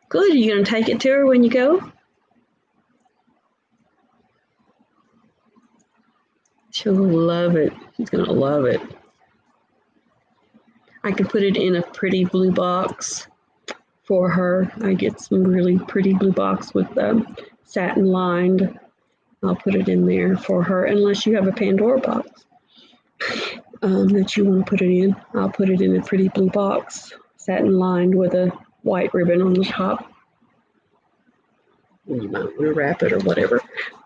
A: Good. Are you going to take it to her when you go? She'll love it. She's going to love it. I could put it in a pretty blue box for her. I get some really pretty blue box with satin lined. I'll put it in there for her, unless you have a Pandora box that you want to put it in. I'll put it in a pretty blue box, satin lined with a white ribbon on the top. You might want to wrap it or whatever,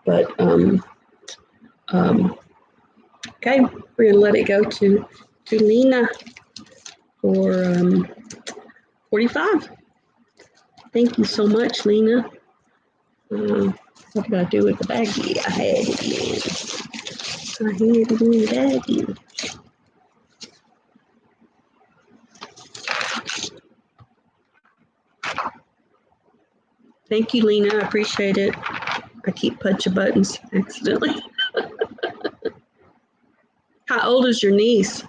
A: but okay, we're gonna let it go to Lena for 45. Thank you so much, Lena. What did I do with the baggie? I had it in the baggie. Thank you, Lena. I appreciate it. I keep punching buttons accidentally. How old is your niece?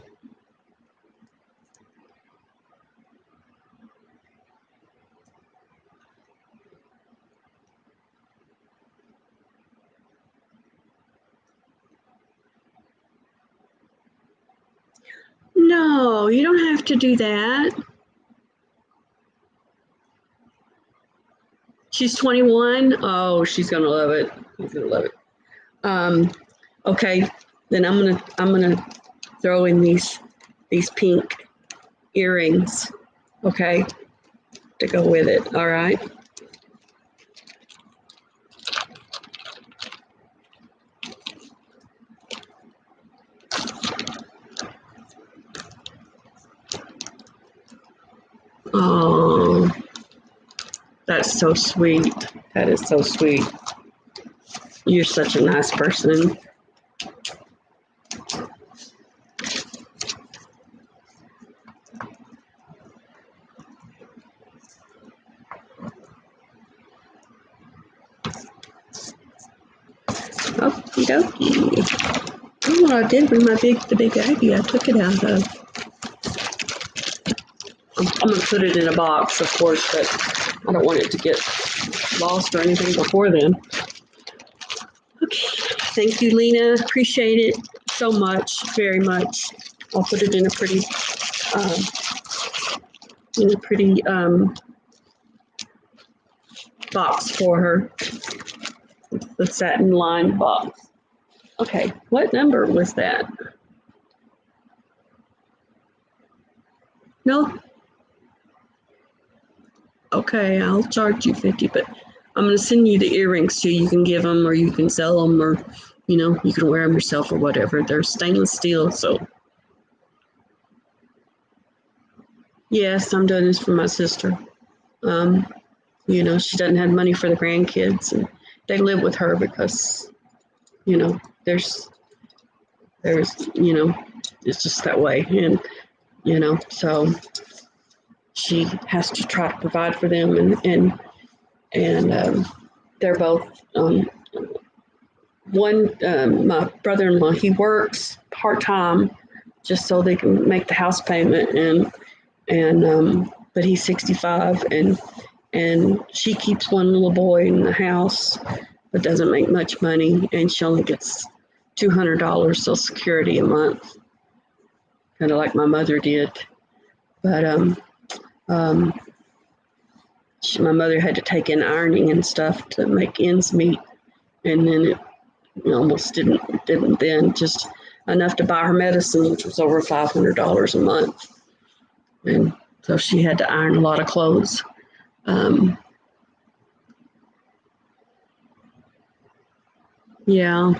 A: No, you don't have to do that. She's 21. Oh, she's gonna love it. She's gonna love it. Okay, then I'm gonna throw in these pink earrings. Okay, to go with it. All right. Oh, that's so sweet. That is so sweet. You're such a nice person. Okie dokie. Oh, what I did with the big baggie I took it out of. I'm gonna put it in a box, of course, but I don't want it to get lost or anything before then. Okay. Thank you, Lena. Appreciate it so much, very much. I'll put it in a pretty, box for her. The satin lined box. Okay, what number was that? No? Okay, I'll charge you 50, but I'm going to send you the earrings so you can give them or you can sell them or, you can wear them yourself or whatever. They're stainless steel, so. Yes, I'm doing this for my sister. She doesn't have money for the grandkids and they live with her because, there's, it's just that way. And, so she has to try to provide for them and they're both, my brother-in-law, he works part-time just so they can make the house payment but he's 65 and she keeps one little boy in the house but doesn't make much money and she only gets $200 Social Security a month, kind of like my mother did. But my mother had to take in ironing and stuff to make ends meet, and then it almost didn't then, just enough to buy her medicine, which was over $500 a month, and so she had to iron a lot of clothes. Yeah,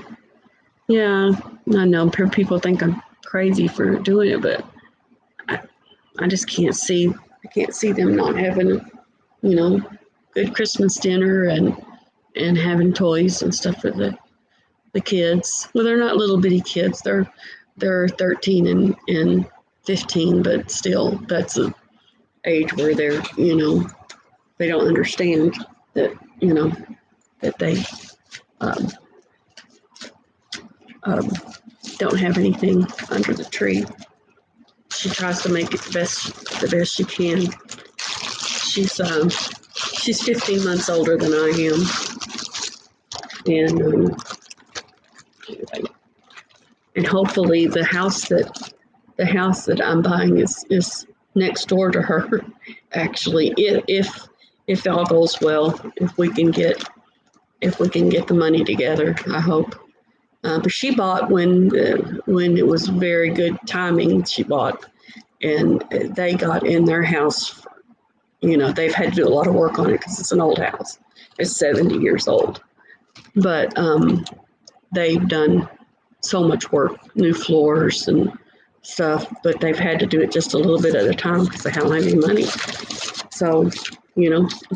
A: I know people think I'm crazy for doing it, but I just can't see them not having, good Christmas dinner and having toys and stuff for the kids. Well, they're not little bitty kids. They're 13 and 15, but still, that's an age where they're, they don't understand that, that they don't have anything under the tree. She tries to make it the best she can. She's 15 months older than I am, and anyway, and hopefully the house that I'm buying is next door to her. Actually, if all goes well, if we can get the money together, I hope. But she bought when it was very good timing. She bought, and they got in their house. They've had to do a lot of work on it because it's an old house. It's 70 years old, but they've done so much work, new floors and stuff. But they've had to do it just a little bit at a time because they don't have any money. So,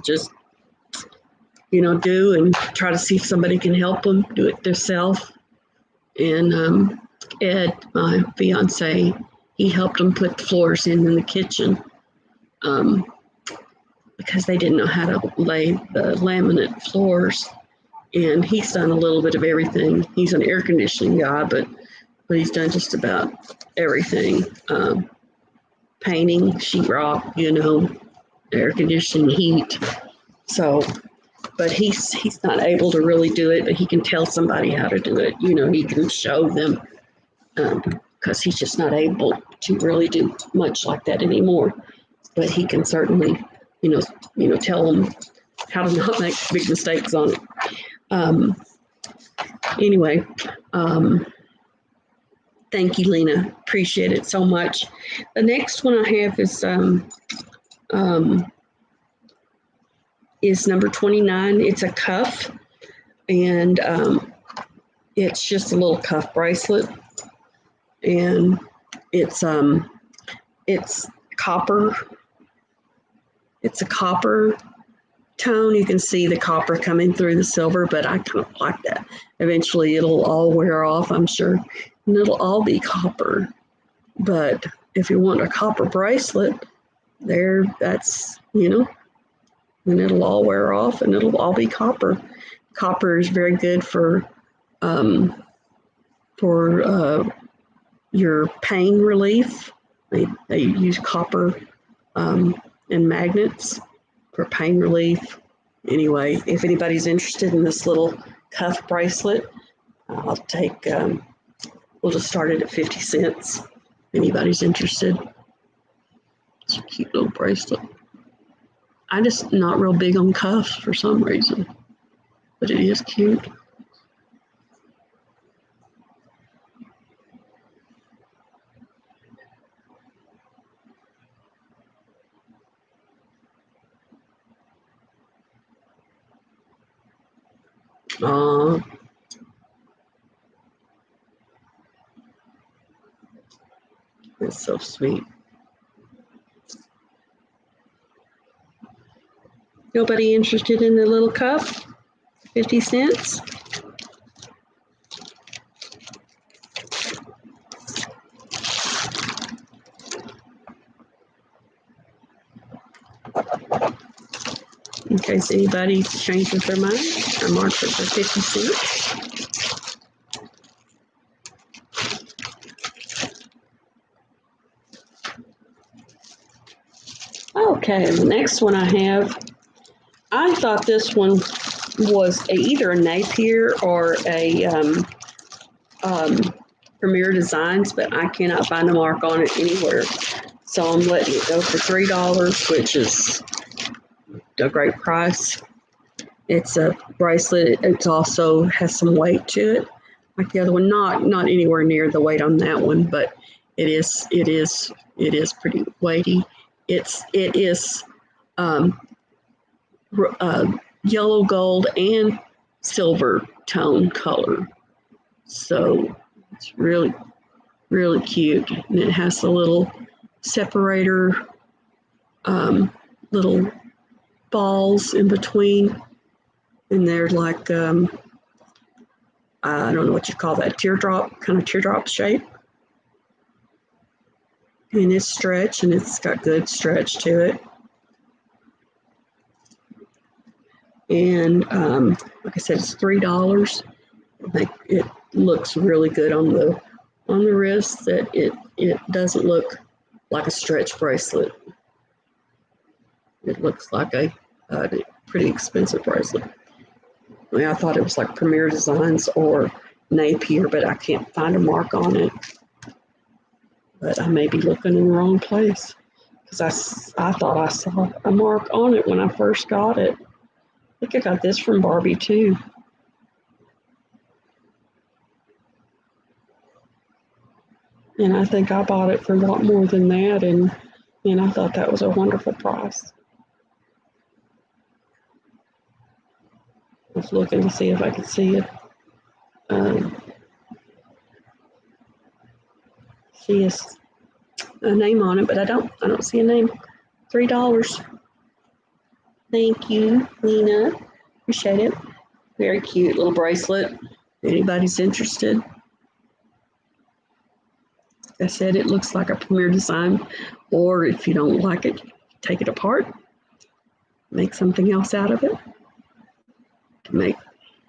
A: just do and try to see if somebody can help them do it themselves. And Ed, my fiance, he helped them put the floors in the kitchen because they didn't know how to lay the laminate floors. And he's done a little bit of everything. He's an air conditioning guy, but he's done just about everything. Painting, sheetrock, air conditioning, heat. So, but he's not able to really do it, but he can tell somebody how to do it. He can show them because he's just not able to really do much like that anymore. But he can certainly, tell them how to not make big mistakes on it. Anyway, thank you, Lena. Appreciate it so much. The next one I have is number 29. It's a cuff, and it's just a little cuff bracelet, and it's copper. It's a copper tone. You can see the copper coming through the silver, but I kind of like that. Eventually it'll all wear off, I'm sure, and it'll all be copper. But if you want a copper bracelet, that's, then it'll all wear off and it'll all be copper. Copper is very good for your pain relief. They use copper and magnets for pain relief. Anyway, if anybody's interested in this little cuff bracelet, I'll take, we'll just start it at 50 cents. Anybody's interested. It's a cute little bracelet. I'm just not real big on cuffs for some reason, but it is cute. It's so sweet. Nobody interested in the little cuff? 50 cents? In case anybody changes their mind, I marked it for 50 cents. Okay, the next one I have, I thought this one was either a Napier or a Premier Designs, but I cannot find a mark on it anywhere. So I'm letting it go for $3, which is a great price. It's a bracelet. It also has some weight to it, like the other one. Not anywhere near the weight on that one, but it is pretty weighty. It is yellow gold and silver tone color, so it's really cute, and it has a little separator, little balls in between, and they're like I don't know what you call that, teardrop shape, and it's stretch, and it's got good stretch to it. And like I said, it's $3. I think it looks really good on the wrist. That it doesn't look like a stretch bracelet. It looks like a pretty expensive bracelet. I mean, I thought it was like Premier Designs or Napier, but I can't find a mark on it. But I may be looking in the wrong place, because I thought I saw a mark on it when I first got it. I think I got this from Barbie too. And I think I bought it for a lot more than that, and I thought that was a wonderful price. I was looking to see if I could see it. See a name on it, but I don't see a name. $3. Thank you, Lena. Appreciate it. Very cute little bracelet. If anybody's interested. Like I said, it looks like a Premier Design, or if you don't like it, take it apart, make something else out of it to make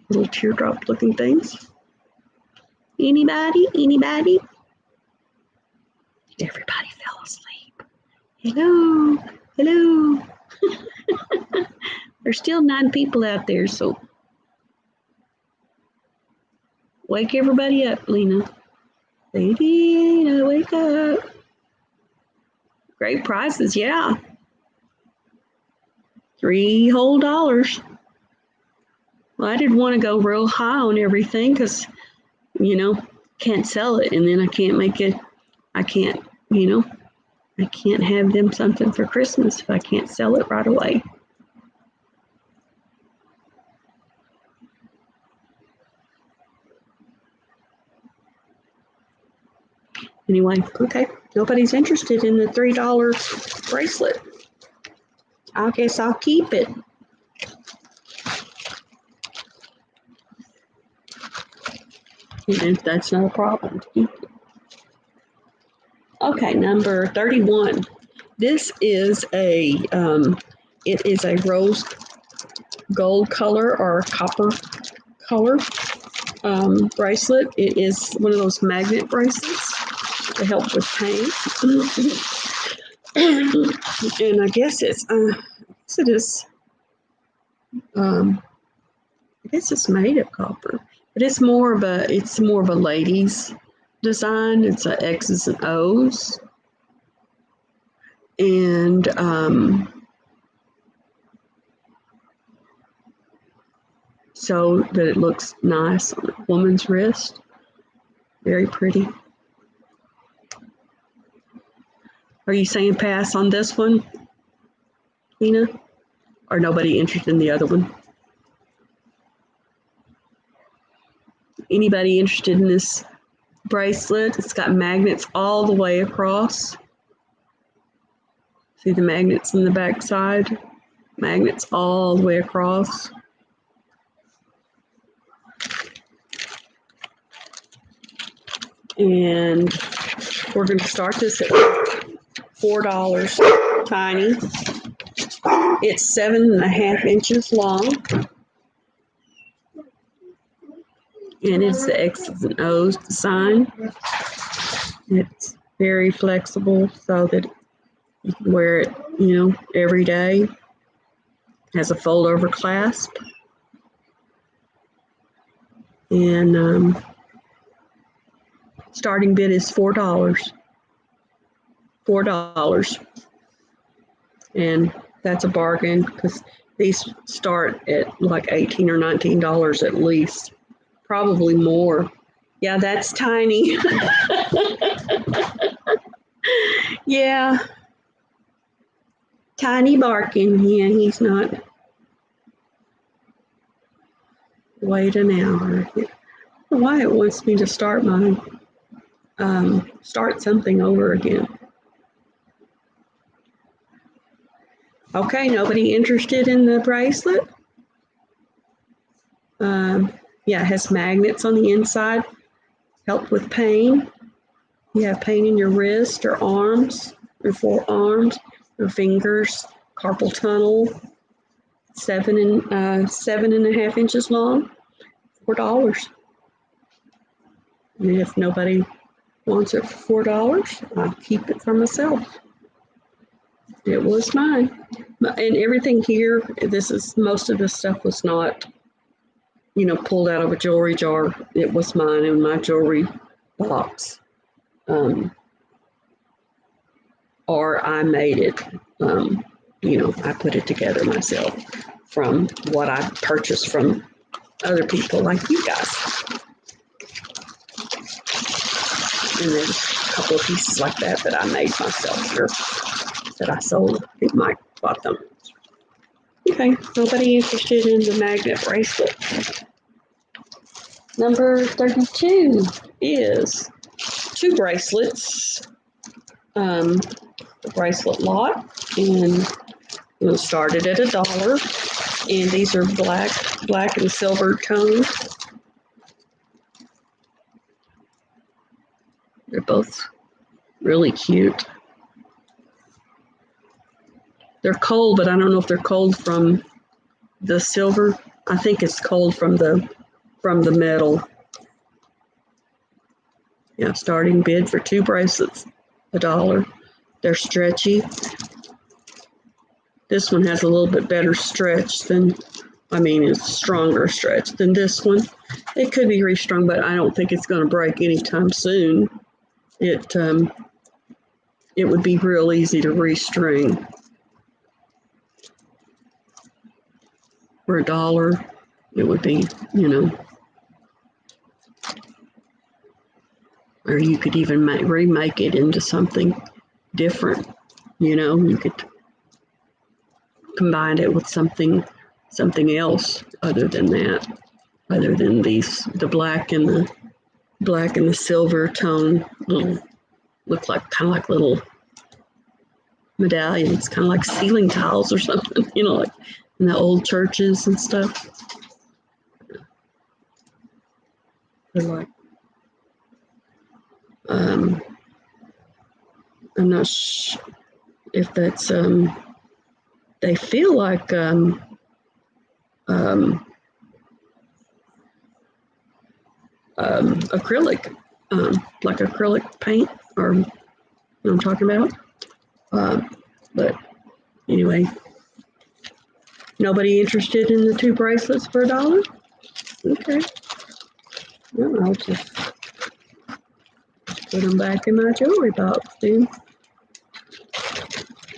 A: little teardrop looking things. Anybody? Everybody fell asleep. Hello. There's still 9 people out there, so wake everybody up, Lena. Lena, wake up. Great prices, yeah. $3 whole. Well, I didn't want to go real high on everything because, can't sell it, and then I can't make it. I can't have them something for Christmas if I can't sell it right away. Anyway, okay, nobody's interested in the $3 bracelet. I guess I'll keep it. And that's not a problem. Okay, number 31. This is it is a rose gold color or copper color bracelet. It is one of those magnet bracelets to help with pain. And I guess it's made of copper. but it's more of a ladies design. It's a X's and O's, and so that it looks nice on a woman's wrist. Very pretty. Are you saying pass on this one, Tina? Or nobody interested in the other one? Anybody interested in this bracelet? It's got magnets all the way across. See the magnets in the back side? Magnets all the way across. And we're going to start this at $4, tiny. It's 7.5 inches long. And it's the X's and O's design. It's very flexible so that you can wear it, every day. It has a fold over clasp. And starting bid is $4. $4. And that's a bargain because these start at like $18 or $19 at least. Probably more. Yeah, that's tiny. Yeah. Tiny barking. Yeah, he's not. Wait an hour. I don't know why it wants me to start start something over again. Okay, nobody interested in the bracelet? Yeah, it has magnets on the inside. Help with pain. You have pain in your wrist or arms, or forearms, or fingers, carpal tunnel. 7.5 inches long. $4. And if nobody wants it for $4, I'll keep it for myself. It was mine. And everything here, most of this stuff was not, pulled out of a jewelry jar. It was mine in my jewelry box. Or I made it. I put it together myself from what I purchased from other people like you guys. And then a couple of pieces like that I made myself here that I sold. I think Mike bought them. Okay, nobody interested in the magnet bracelet. Number 32 is 2 bracelets. The bracelet lot, and we'll start it at $1. And these are black and silver tone. They're both really cute. They're cold, but I don't know if they're cold from the silver. I think it's cold from the metal. Yeah, starting bid for 2 bracelets, $1. They're stretchy. This one has a little bit better stretch it's stronger stretch than this one. It could be restrung, but I don't think it's going to break anytime soon. It would be real easy to restring. For $1, it would be, or you could even remake it into something different. You could combine it with something else other than that, other than the black and the silver tone look like kind of like little medallions, kind of like ceiling tiles or something, like in the old churches and stuff. They're like, I'm not sure if that's, they feel like acrylic, like acrylic paint, or what I'm talking about. But anyway, nobody interested in the 2 bracelets for $1? Okay. Well, I'll just put them back in my jewelry box then.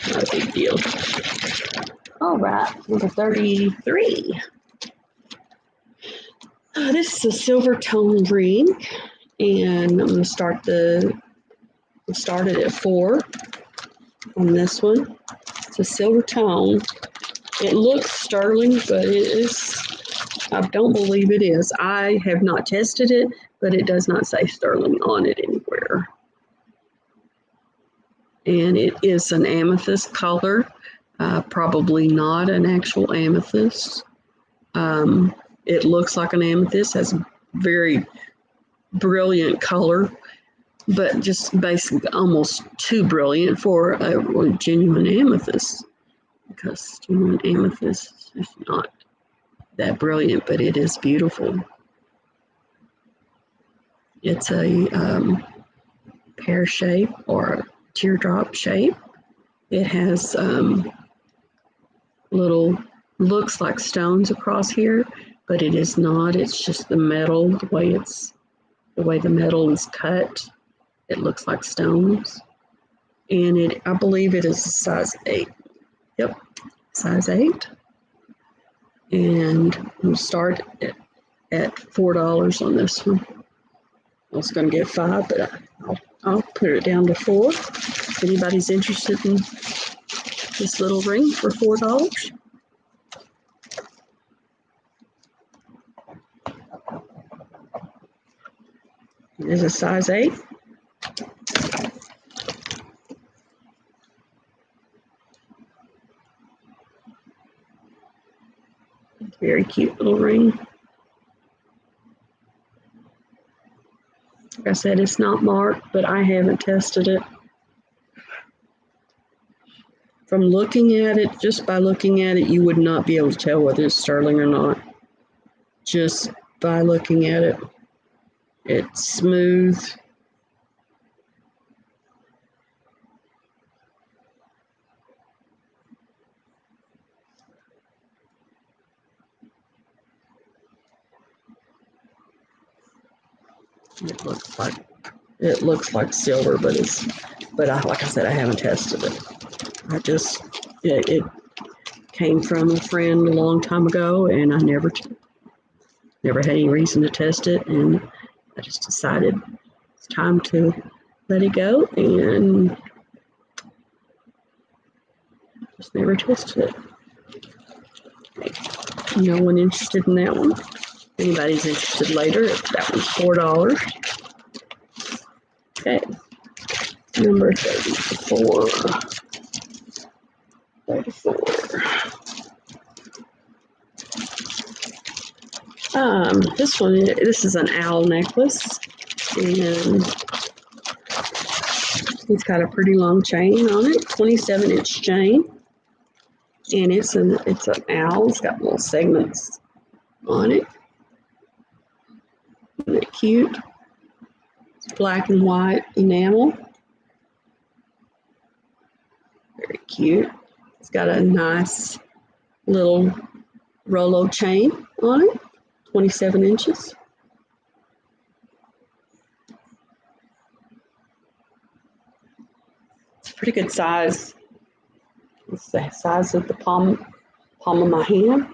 A: Not a big deal. All right, number 33. This is a silver tone ring, and I'm going to start it at 4 on this one. It's a silver tone. It looks sterling, but it is, I don't believe it is. I have not tested it, but it does not say sterling on it anywhere. And it is an amethyst color, probably not an actual amethyst. It looks like an amethyst, has a very brilliant color, but just basically almost too brilliant for a genuine amethyst, because genuine amethyst is not that brilliant, but it is beautiful. It's a pear shape or a teardrop shape. It has little, looks like stones across here, but it is not. It's just the metal, the way the metal is cut. It looks like stones. And I believe it is a size 8. Yep, size 8. And we'll start at $4 on this one. I was going to get 5, but I'll put it down to 4. If anybody's interested in this little ring for $4. It is a size 8. Very cute little ring. Like I said, it's not marked, but I haven't tested it. From looking at it, just by looking at it, you would not be able to tell whether it's sterling or not. Just by looking at it. It's smooth. It looks like silver, but like I said, I haven't tested it. It came from a friend a long time ago, and I never had any reason to test it, and I just decided it's time to let it go, and just never tested it. Okay. No one interested in that one. If anybody's interested later, that one's $4. Okay, number 34. 34. This is an owl necklace, and it's got a pretty long chain on it, 27-inch chain, and it's an owl. It's got little segments on it. Isn't it cute? It's black and white enamel. Very cute. It's got a nice little Rolo chain on it, 27 inches. It's a pretty good size. It's the size of the palm of my hand.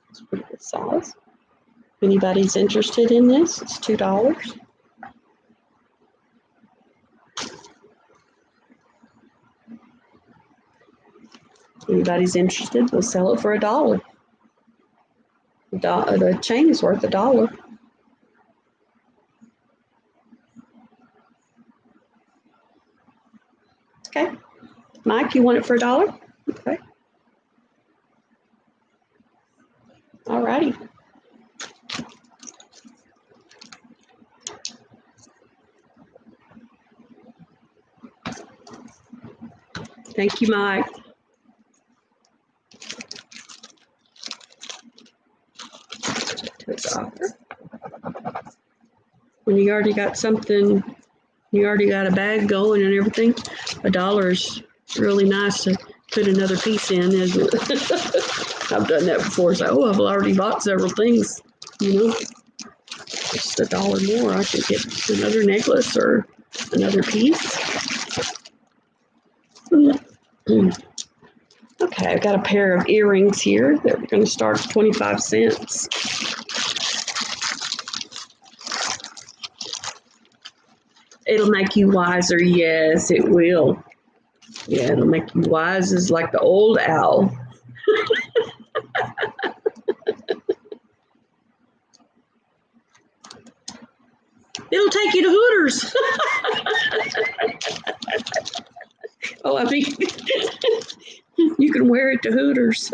A: It's a pretty good size. If anybody's interested in this, it's $2. Anybody's interested, we'll sell it for $1. The chain is worth $1. Okay. Mike, you want it for $1? Okay. All righty. Thank you, Mike. When you already got something, you already got a bag going and everything, $1 is really nice to put another piece in, isn't it? I've done that before. So, I've already bought several things, you know. just $1 more, I could get another necklace or another piece. Okay, I've got a pair of earrings here that we're going to start at 25 cents. It'll make you wiser. Yes, it will. Yeah, it'll make you wise as like the old owl. It'll take you to Hooters. Oh, I mean, you can wear it to Hooters.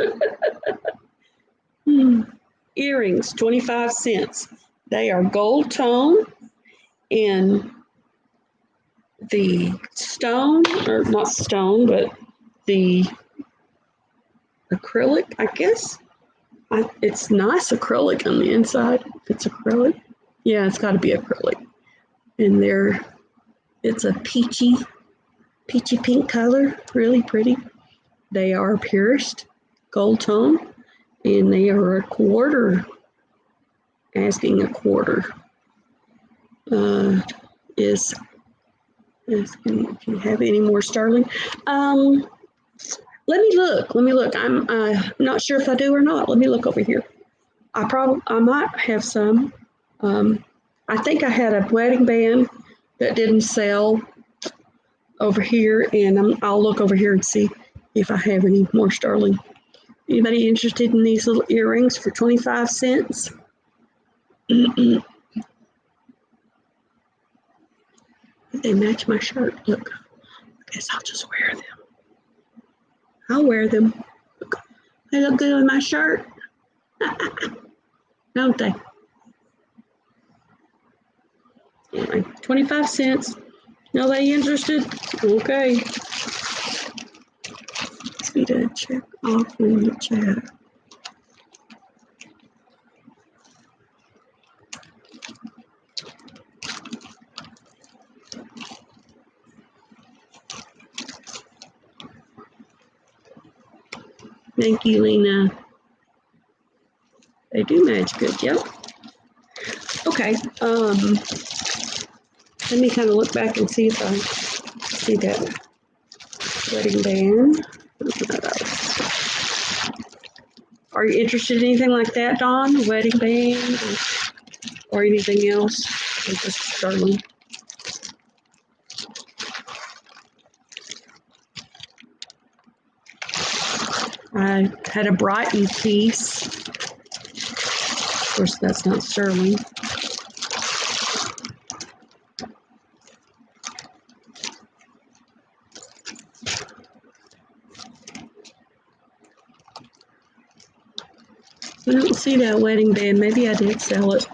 A: Earrings, 25 cents. They are gold tone and the stone, or not stone, but the acrylic, I guess. It's nice acrylic on the inside. It's acrylic. Yeah, it's got to be acrylic. And it's a peachy pink color, really pretty. They are pierced, gold tone, and they are a quarter. Asking a quarter. Is if you have any more sterling. Let me look. I'm not sure if I do or not. Let me look over here. I might have some. I think I had a wedding band that didn't sell over here, and I'll look over here and see if I have any more sterling. Anybody interested in these little earrings for 25 cents? They match my shirt. Look, I guess I'll just wear them. I'll wear them. Look, they look good on my shirt. Don't they? Anyway, 25 cents. Nobody interested? Okay. See to check off in the chat. Thank you, Lena. They do match good. Yep. Okay. Let me kind of look back and see if I see that wedding band. Are you interested in anything like that, Dawn? Wedding band or anything else? Or just sterling? I had a Brighton piece. Of course, that's not sterling. I don't see that wedding band. Maybe I did sell it.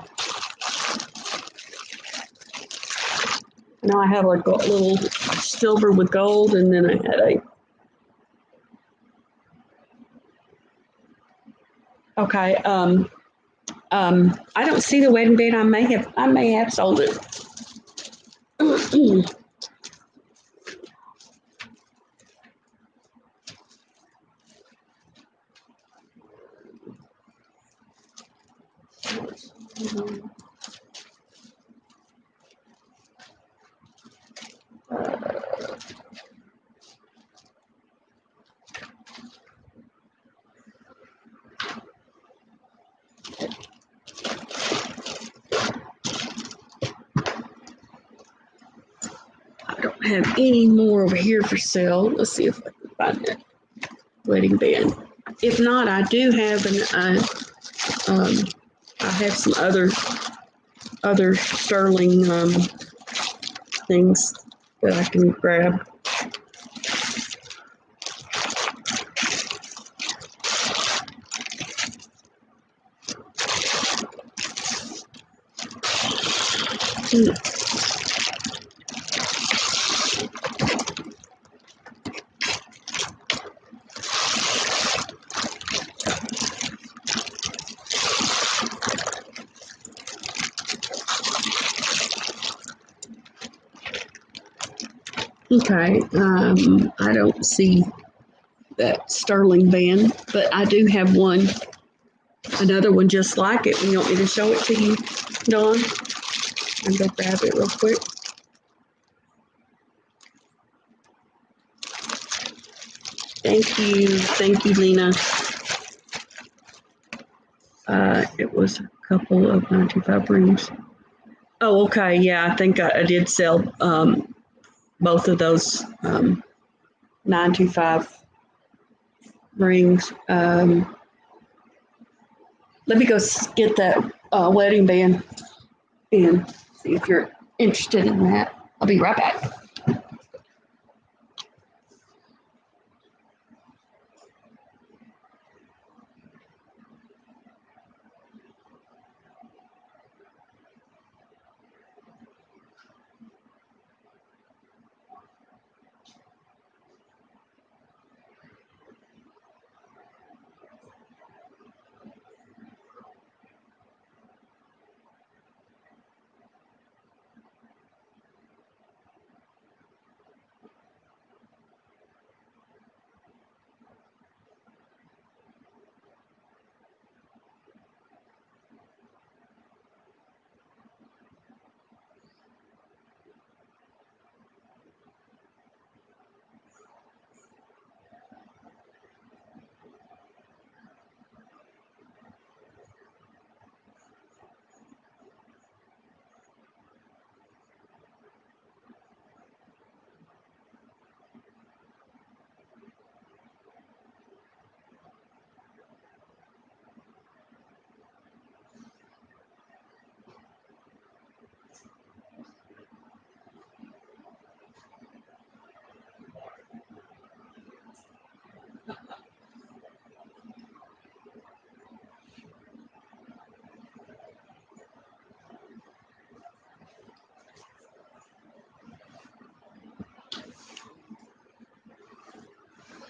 A: Now I have like a little silver with gold, and then I had a. Okay. I don't see the wedding band. I may have sold it. I don't have any more over here for sale. Let's see if I can find that wedding band. If not, I do have I have some other sterling things that I can grab. Okay, I don't see that sterling band, but I do have one another one just like it. You want me to show it to you, Dawn? I'm going to grab it real quick. Thank you, Lena. It was a couple of 925 rings. Oh, okay, yeah, I think I did sell both of those 925 rings. Let me go get that wedding band and see if you're interested in that. I'll be right back.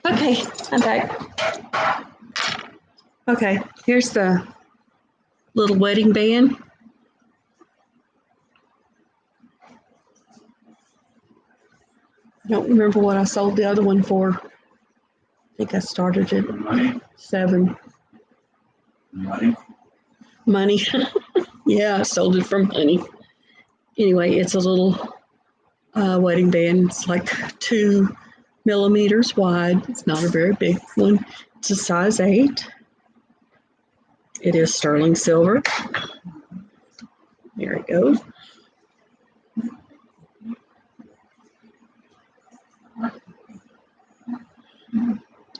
A: Okay, I'm back. Okay, here's the little wedding band. I don't remember what I sold the other one for. I think I started at
B: Money.
A: 7. Money. Yeah, I sold it for money. Anyway, it's a little wedding band. It's like 2 millimeters wide. It's not a very big one. It's a size 8. It is sterling silver. There it goes.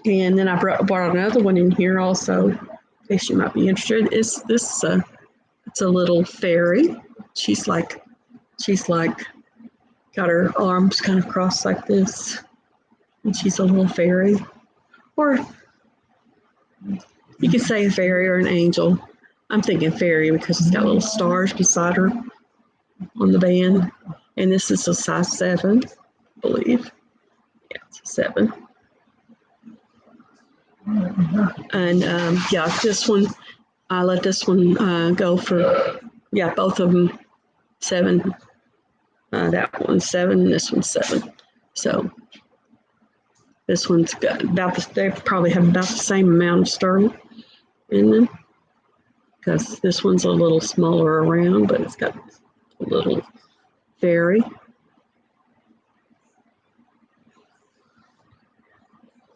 A: And then I brought another one in here also, in case you might be interested. It's this. It's a little fairy. She's like got her arms kind of crossed like this, and she's a little fairy, or you could say a fairy or an angel. I'm thinking fairy because it's got little stars beside her on the band. And this is a size 7, I believe. Yeah, it's a 7. And yeah, this one, I let this one go for, yeah, both of them 7. That one's 7, this one's 7. So this one's got about they probably have about the same amount of sterling in them, because this one's a little smaller around, but it's got a little fairy.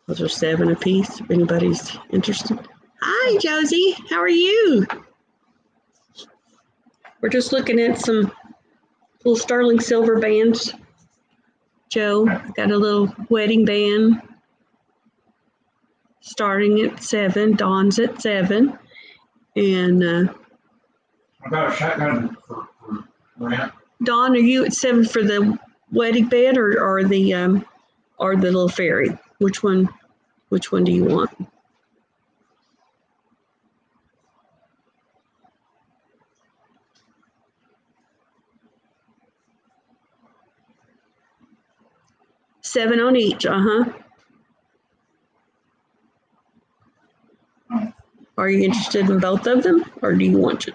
A: Those are 7 apiece, if anybody's interested. Hi, Josie. How are you? We're just looking at some little sterling silver bands. Joe got a little wedding band starting at 7. Dawn's at 7. And
B: I got a shotgun for rent.
A: Dawn, are you at 7 for the wedding band or the little fairy? Which one do you want? $7 on each, Are you interested in both of them, or do you want to?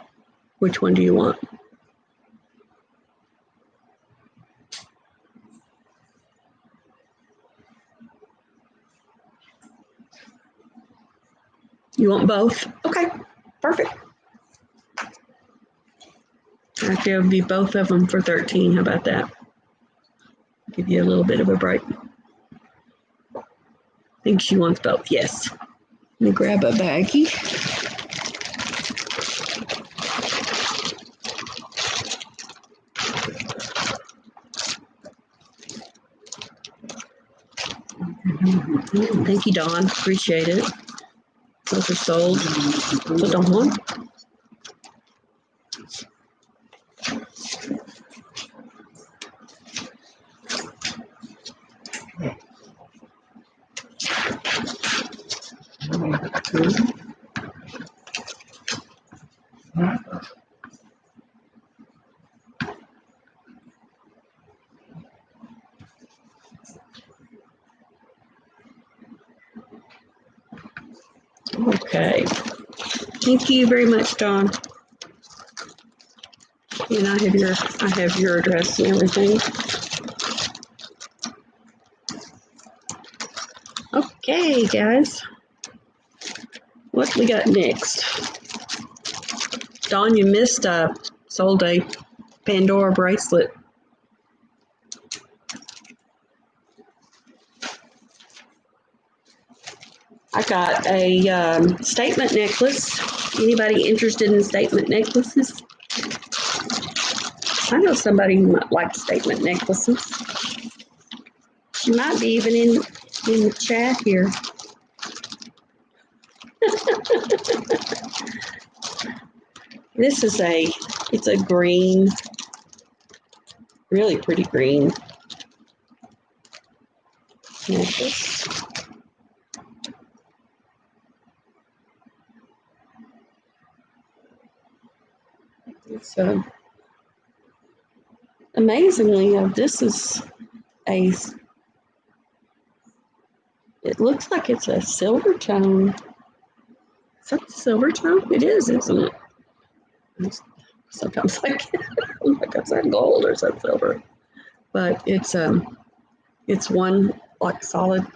A: Which one do you want? You want both? Okay. Perfect. Right, there'll be both of them for 13. How about that? Give you a little bit of a break. I think she wants both. Yes. Let me grab a baggie. Thank you, Dawn. Appreciate it. Those are sold. So Dawn. Okay. Thank you very much, Dawn. And I have your address and everything. Okay, guys. What we got next? Dawn, you missed sold a Pandora bracelet. I got a statement necklace. Anybody interested in statement necklaces? I know somebody who might like statement necklaces. She might be even in the chat here. This is it's a green, really pretty green necklace. It's amazingly, this is it looks like it's a silver tone. Is that silver tone? It is, isn't it? Sometimes I get like is that gold or is that silver? But it's one like solid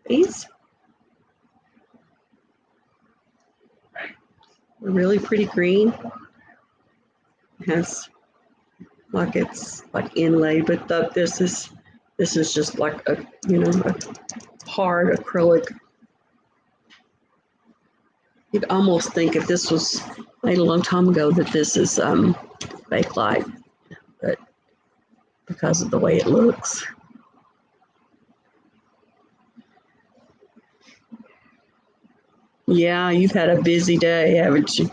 A: piece. A really pretty green. It has like it's like inlaid, but this is just like a a hard acrylic. You'd almost think if this was made a long time ago that this is bakelite, but because of the way it looks. Yeah, you've had a busy day, haven't you?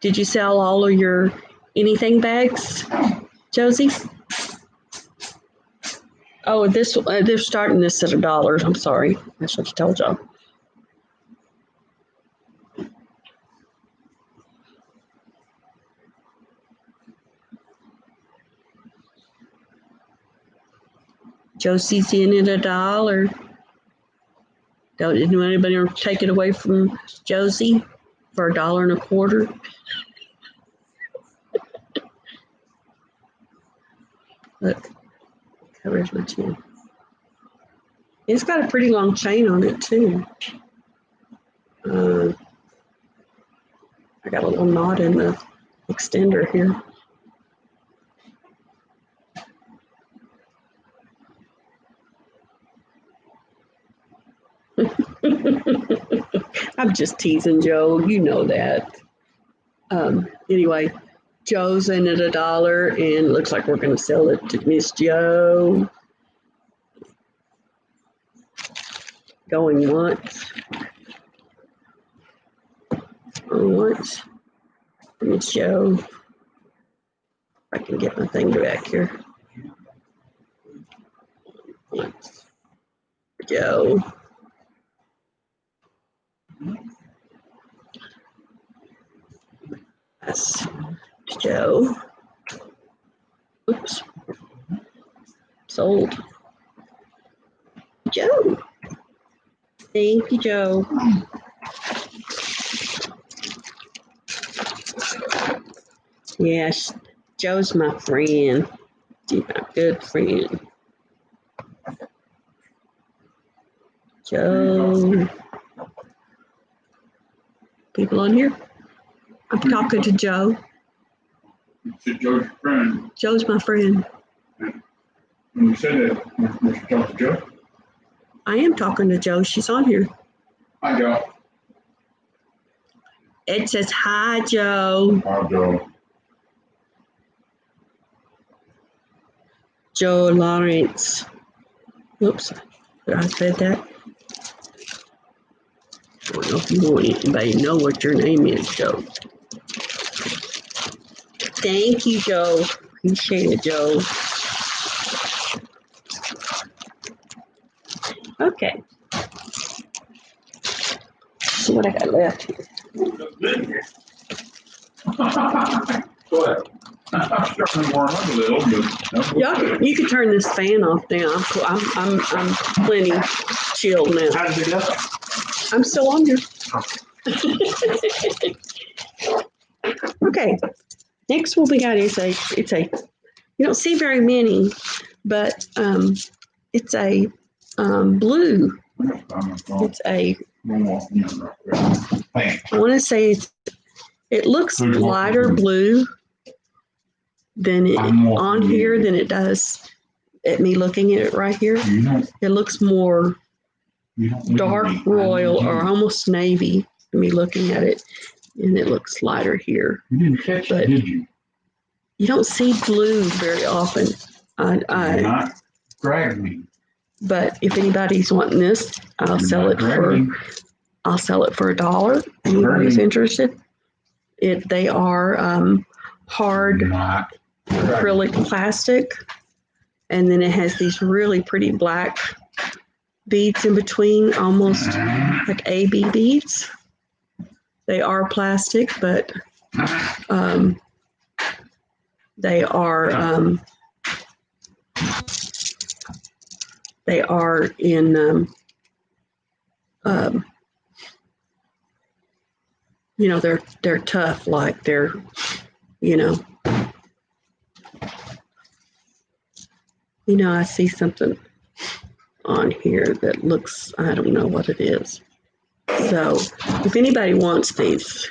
A: Did you sell all of your anything bags, Josie? Oh, they're starting this at $1. I'm sorry, I should have told y'all. Josie's in at $1. Don't anybody take it away from Josie for $1.25? Look, covers my chin. It's got a pretty long chain on it too. I got a little knot in the extender here. I'm just teasing Joe, you know that. Anyway, Joe's in at $1, and it looks like we're going to sell it to Miss Joe. Going once. Going once. Miss Joe. If I can get my thing back here. Once. Joe. That's Joe. Oops. Sold. Joe. Thank you, Joe. Yes, Joe's my friend. She's my good friend. Joe. people on here. I'm talking to Joe.
B: You said Joe's your friend.
A: Joe's my friend.
B: When you said that, was you talking to Joe?
A: I am talking to Joe. She's on here.
B: Hi, Joe.
A: It says, hi, Joe.
B: Hi, Joe.
A: Joe Lawrence. Oops. Did I say that? I don't know if you want anybody to know what your name is, Joe. Thank you, Joe. Appreciate it, Joe. Okay. Let's see what I got left here.
B: Go ahead. I'm starting to warm up a little, but
A: Yeah, you can turn this fan off now. I'm plenty chilled now.
B: how did it go?
A: I'm still on here. Okay. Next one we got is it's a you don't see very many, but it's a blue. It's a I want to say it looks lighter blue than it on here than it does at me looking at it right here. It looks more dark royal or almost navy to me looking at it, and it looks lighter here.
B: You didn't catch it, did you?
A: You don't see blue very often.
B: Not drag me.
A: But if anybody's wanting this, I'll sell it for $1. Anybody's interested? They are hard acrylic plastic, and then it has these really pretty black beads in between, almost like AB beads. They are plastic, but they are in you know, they're tough, like they're, you know, I see something on here that looks, I don't know what it is. So if anybody wants these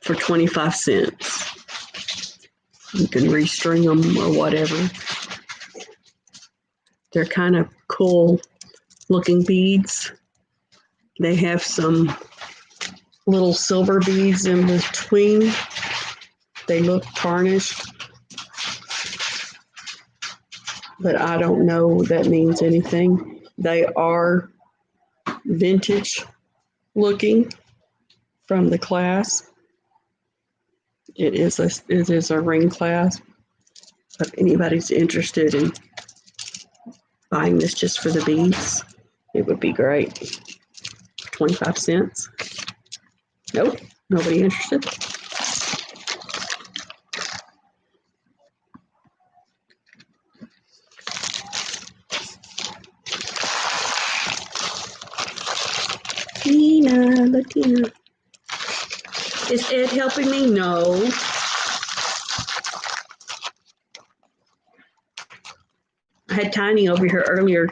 A: for 25 cents, you can restring them or whatever. They're kind of cool looking beads. They have some little silver beads in between. They look tarnished, but I don't know that means anything. They are vintage looking from the clasp. It is a ring clasp. If anybody's interested in buying this just for the beads, it would be great. 25 cents. Nope, nobody interested. Latina. Is Ed helping me? No. I had Tiny over here earlier.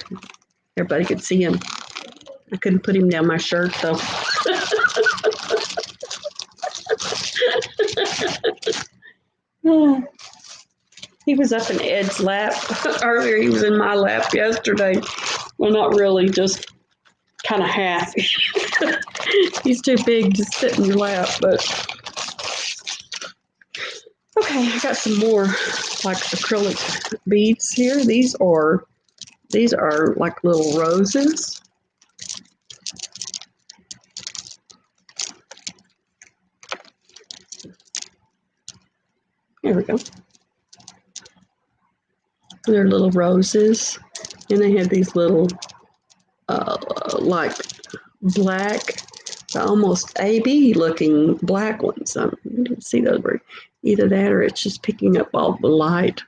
A: Everybody could see him. I couldn't put him down my shirt though. He was up in Ed's lap earlier. He was in my lap yesterday. Well, not really, just kind of half. He's too big to sit in your lap, but okay, I got some more like acrylic beads here. These are like little roses. There we go. They're little roses, and they have these little like black, almost AB looking black ones. You can see those were either that or it's just picking up all the light.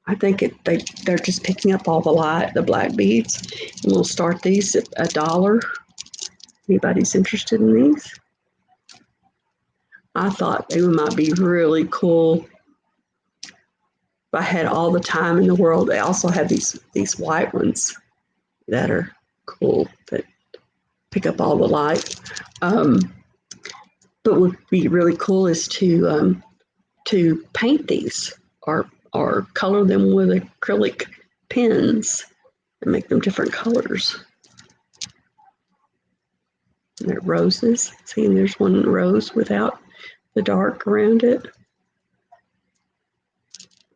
A: I think they're just picking up all the light, the black beads. And we'll start these at $1. Anybody's interested in these? I thought they might be really cool. If I had all the time in the world. They also have these white ones that are cool that pick up all the light. But what would be really cool is to paint these or color them with acrylic pens and make them different colors. And they're roses. See, and there's one rose without the dark around it.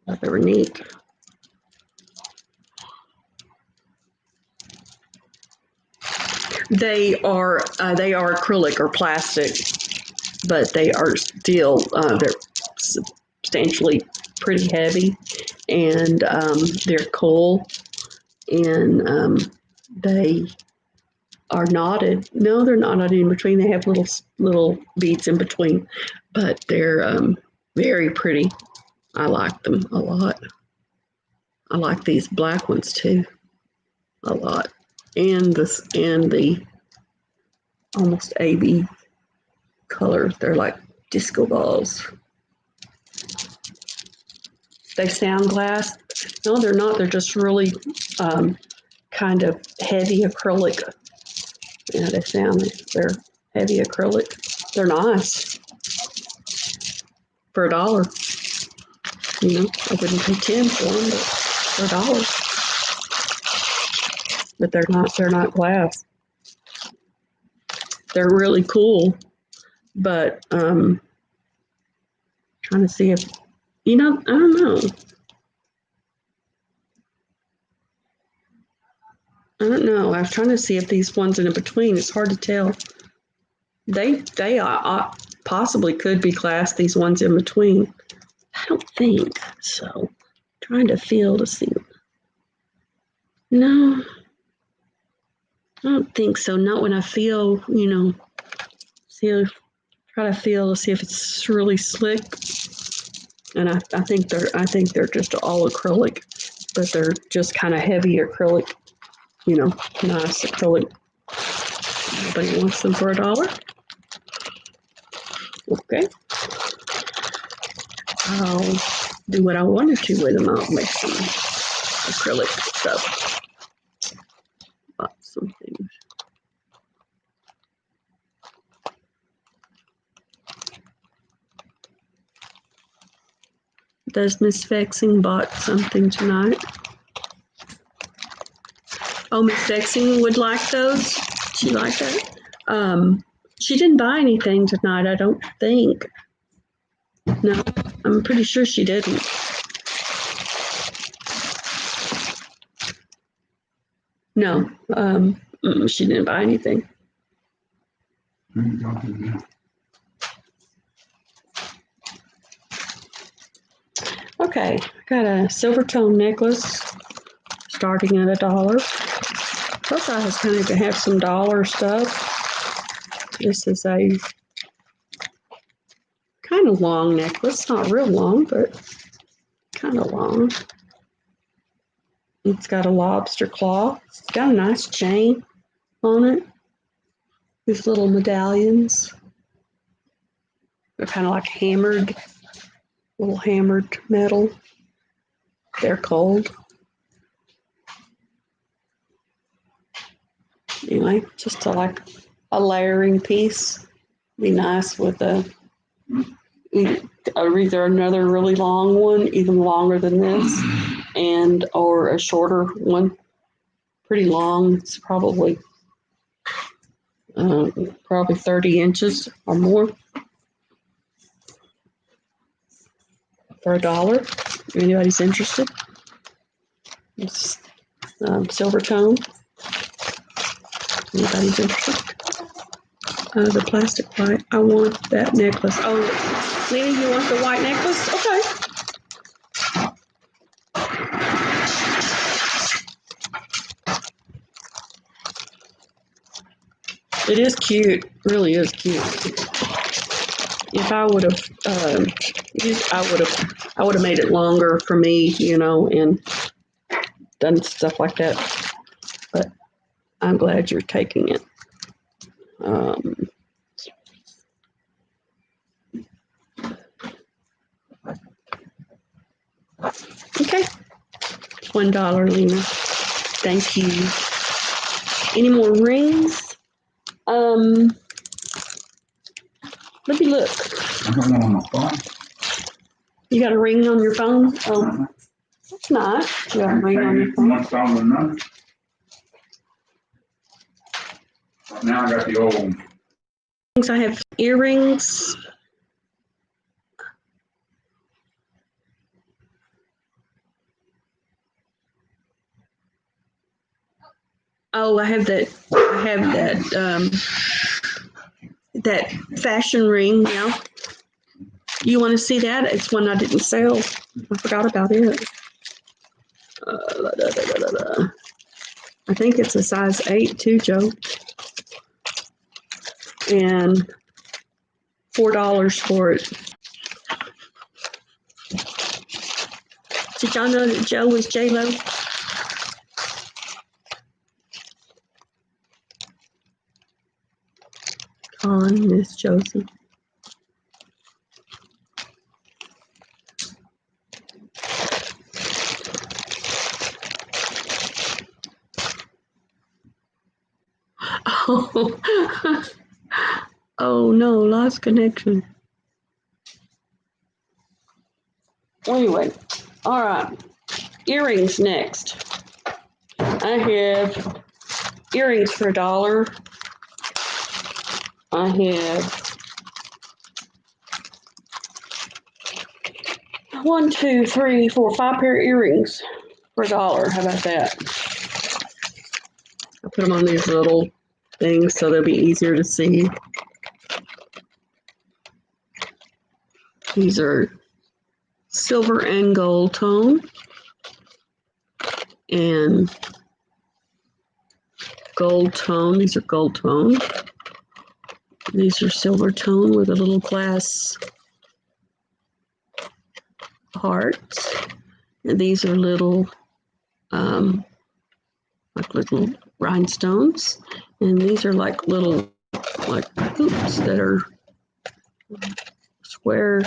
A: I thought they were neat. They are acrylic or plastic, but they are still they're substantially pretty heavy, and they're cool, and they are knotted. No, they're not knotted in between. They have little beads in between, but they're very pretty. I like them a lot. I like these black ones too a lot, and the almost AB color. They're like disco balls. They sound glass. No, they're not. They're just really kind of heavy acrylic. Yeah, they're heavy acrylic. They're nice for $1. You know, I wouldn't pay 10 for them, but for $1. But they're not glass. They're really cool, but trying to see if, I don't know. I don't know. I was trying to see if these ones in between, it's hard to tell. They possibly could be classed, these ones in between. I don't think so. Trying to feel to see. No, I don't think so. Not when I feel, try to feel to see if it's really slick. And I think they're just all acrylic, but they're just kind of heavy acrylic, nice acrylic. Nobody wants them for $1. Okay. I'll do what I wanted to with them. I'll make some acrylic stuff. Bought some things. Does Miss Vexing bought something tonight? Oh, Miss Vexing would like those? She like that? She didn't buy anything tonight, I don't think. No, I'm pretty sure she didn't. No, she didn't buy anything. Okay, got a silver tone necklace starting at $1. Plus I was kind of have some dollar stuff. This is a kind of long necklace, not real long, but kind of long. It's got a lobster claw. It's got a nice chain on it. These little medallions. They're kind of like little hammered metal. They're cold. Anyway, just like a layering piece. Be nice with either another really long one, even longer than this, or a shorter one, pretty long. It's probably 30 inches or more for $1. If anybody's interested, it's silver tone. Anybody's interested? The plastic white. I want that necklace. Oh, Lena, you want the white necklace? Okay. It is cute. Really is cute. If I would have, I would have made it longer for me, and done stuff like that. But I'm glad you're taking it. Okay. $1, Lena. Thank you. Any more rings? Let me look.
B: I don't know on my phone.
A: You got a ring on your phone? Oh, that's nice. You got a ring on your phone?
B: One phone to another. Right now I got the old.
A: I have earrings. Oh, I have that. That fashion ring now. You want to see that? It's one I didn't sell. I forgot about it. I think it's a size 8 too, Joe. And $4 for it. Did y'all know that Joe was J-Lo? On Miss Josie. Oh, oh no, lost connection. Anyway, all right. Earrings next. I have earrings for $1. I have 1, 2, 3, 4, 5 pair of earrings for $1. How about that? I put them on these little things so they'll be easier to see. These are silver and gold tone and gold tone. These are gold tone. These are silver tone with a little glass hearts. And these are little, like little rhinestones. And these are like little, like hoops that are square,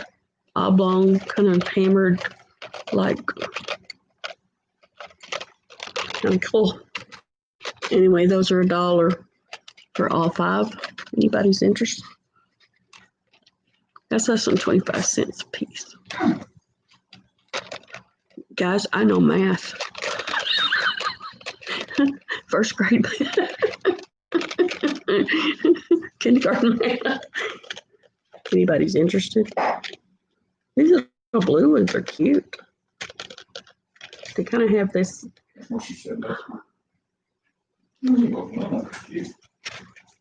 A: oblong, kind of hammered, like, kind of cool. Anyway, those are $1 for all 5. Anybody's interested? That's less than 25 cents a piece. Guys, I know math. First grade kindergarten math. Anybody's interested? These little blue ones are cute. They kind of have this.
B: What she said.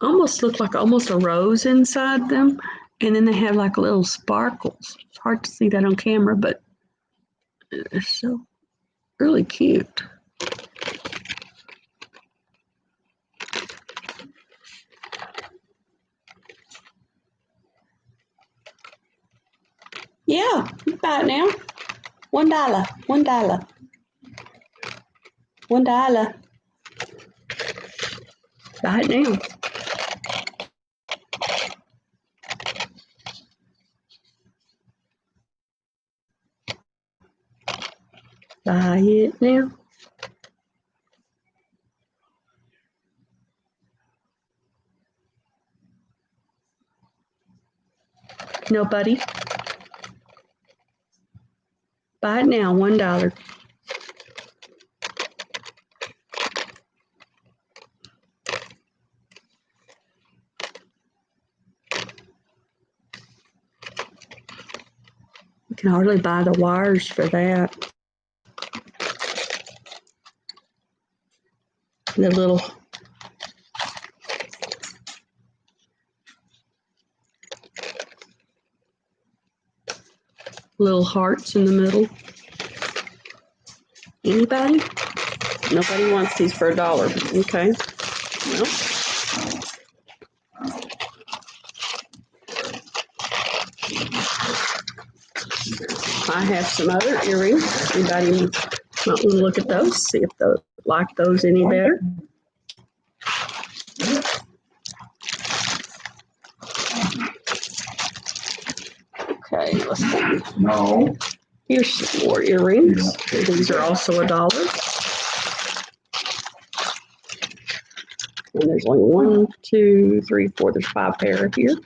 A: Almost look like almost a rose inside them, and then they have like little sparkles. It's hard to see that on camera, but they're so really cute. Yeah, you buy it now. $1. $1. $1. Buy it now. Buy it now. Nobody. Buy it now, $1. You can hardly buy the wires for that. The little hearts in the middle. Anybody? Nobody wants these for $1. Okay. Well. I have some other earrings. Anybody might want to look at those, see if they like those any better. Okay, let's see.
B: No.
A: Here's some more earrings. These are also $1. And there's only 1, 2, 3, 4. There's 5 pair here.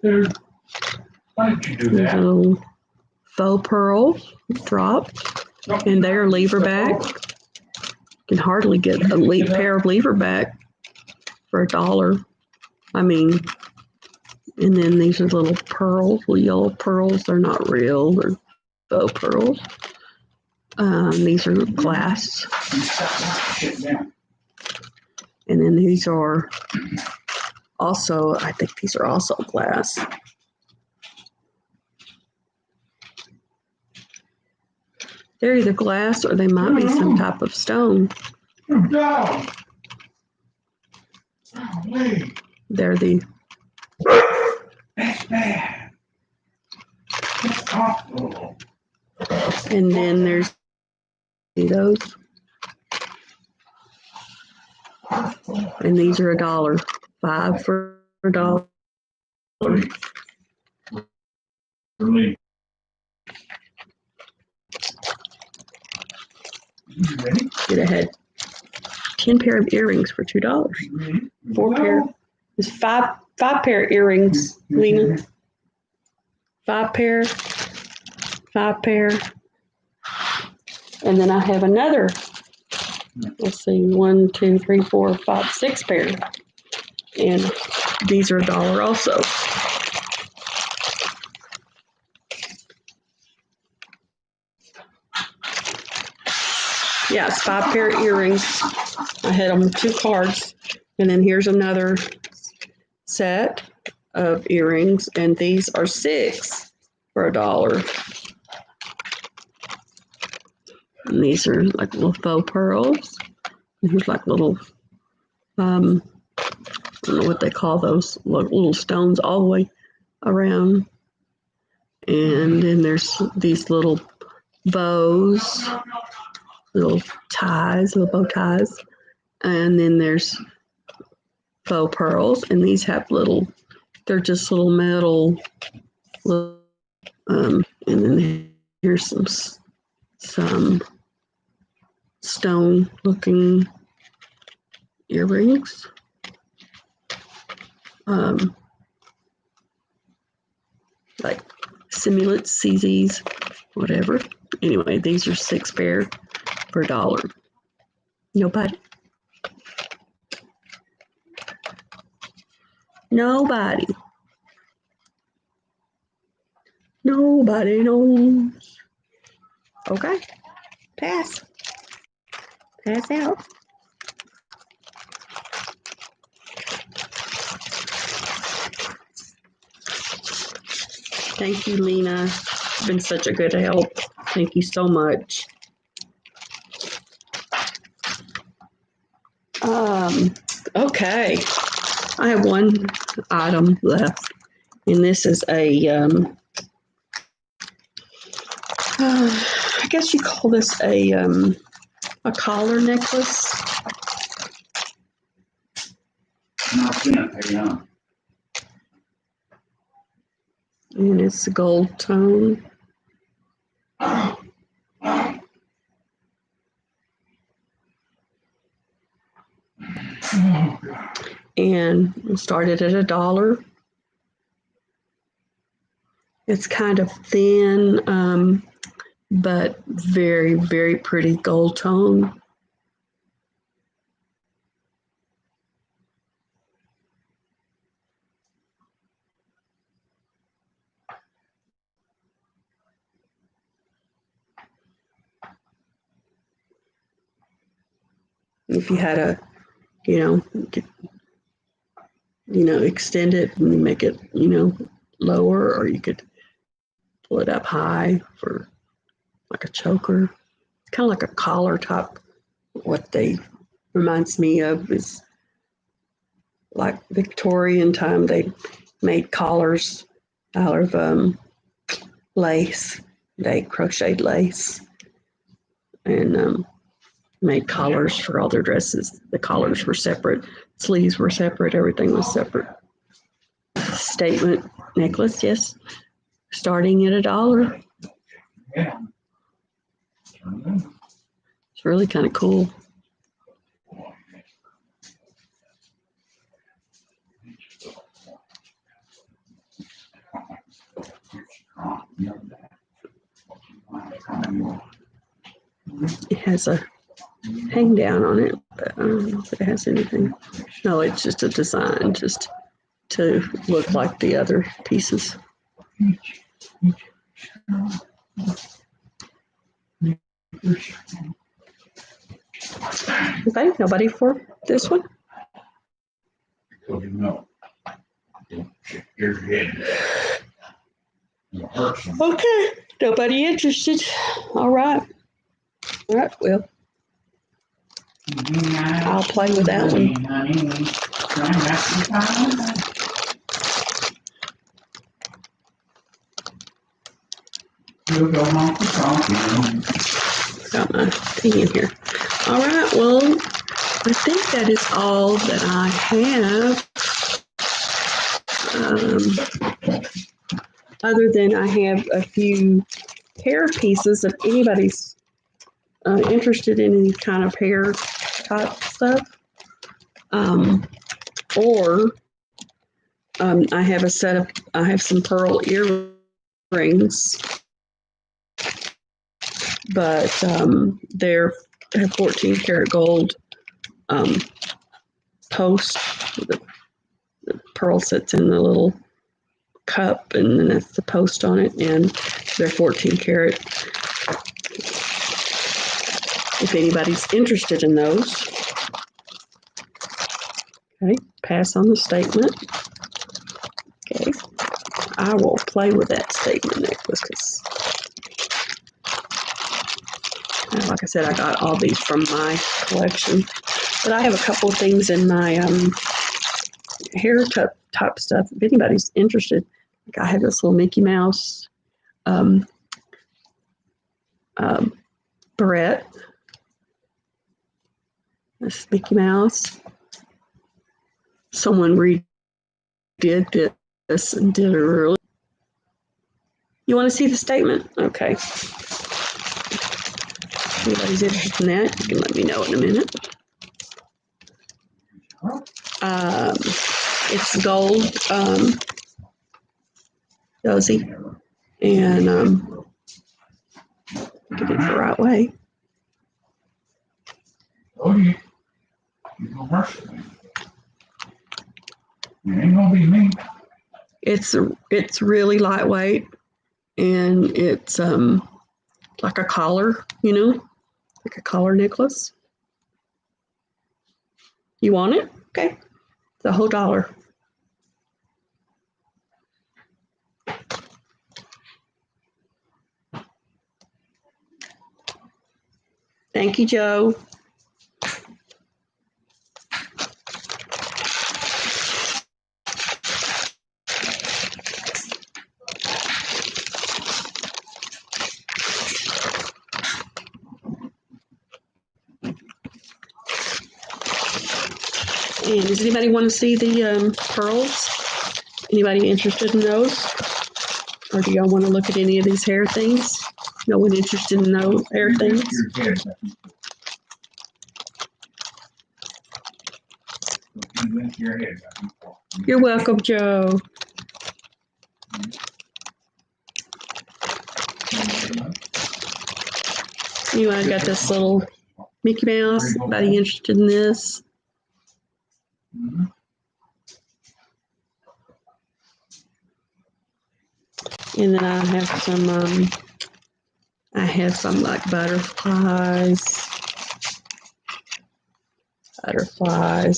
B: Why did you do
A: These
B: that?
A: little faux pearls dropped, and they are lever back. Can hardly get a pair of lever back for $1. I mean, and then these are little pearls, little yellow pearls. They're not real. They're faux pearls. These are glass. And then these are also, I think these are also glass. They're either glass or they might be some type of stone.
B: No.
A: They're the
B: That's bad. That's awful.
A: and then there's those. And these are $1. 5 for $1.
B: Really. You ready?
A: It had 10 pair of earrings for $2. 4 pair. There's five pair of earrings, Lena. 5 pair. 5 pair. And then I have another. Let's see, 1, 2, 3, 4, 5, 6 pair. And these are $1 also. Yeah, it's 5 pair of earrings. I had them with 2 cards. And then here's another set of earrings. And these are 6 for $1. And these are like little faux pearls. And here's like little, I don't know what they call those, little stones all the way around. And then there's these little bows, little ties, little bow ties. And then there's faux pearls. And these have little, they're just little metal, little, and then here's some stone looking earrings. Like simulants, CZs, whatever. Anyway, these are 6 pair for $1. Nobody. Nobody. Nobody knows. Okay. Pass. Pass out. Thank you, Lena. It's been such a good help. Thank you so much. Okay. I have one item left, and this is I guess you call this a collar necklace. And it's a gold tone. And it started at $1. It's kind of thin, but very, very pretty gold tone. If you had a, extend it and make it, lower, or you could pull it up high for like a choker. Kind of like a collar top. What they reminds me of is like Victorian time. They made collars out of lace. They crocheted lace and made collars for all their dresses. The collars were separate, sleeves were separate, everything was separate. Statement necklace, yes, starting at $1.
B: Yeah.
A: It's really kind of cool. It has a hang down on it, but I don't know if it has anything. No, it's just a design, just to look like the other pieces. Okay, nobody for this one?
B: No. Don't shake your head. It'll hurt some.
A: Okay, nobody interested. All right. All right, well, I'll play with that one. Got my thing in here. All right, well, I think that is all that I have. Other than I have a few hair pieces. If anybody's interested in any kind of hair type stuff, or I have some pearl earrings, but they're have 14 karat gold post. The pearl sits in the little cup, and then that's the post on it, and they're 14 karat. If anybody's interested in those, okay, pass on the statement. Okay, I will play with that statement necklace because, like I said, I got all these from my collection. But I have a couple of things in my hair type stuff. If anybody's interested, like I have this little Mickey Mouse barrette. This Mickey Mouse. Someone redid this and did it really. You want to see the statement? Okay. If anybody's interested in that, you can let me know in a minute. It's gold dozy, and get it the right way.
B: Oh, you gonna rush me. You ain't gonna be me.
A: It's really lightweight, and it's like a collar, like a collar necklace. You want it? Okay, it's a whole $1. Thank you, Joe. And does anybody want to see the pearls? Anybody interested in those? Or do y'all want to look at any of these hair things? No one interested in those hair things? You're welcome, Joe. Anyway, I got this little Mickey Mouse. Anybody interested in this? And then I have some like butterflies.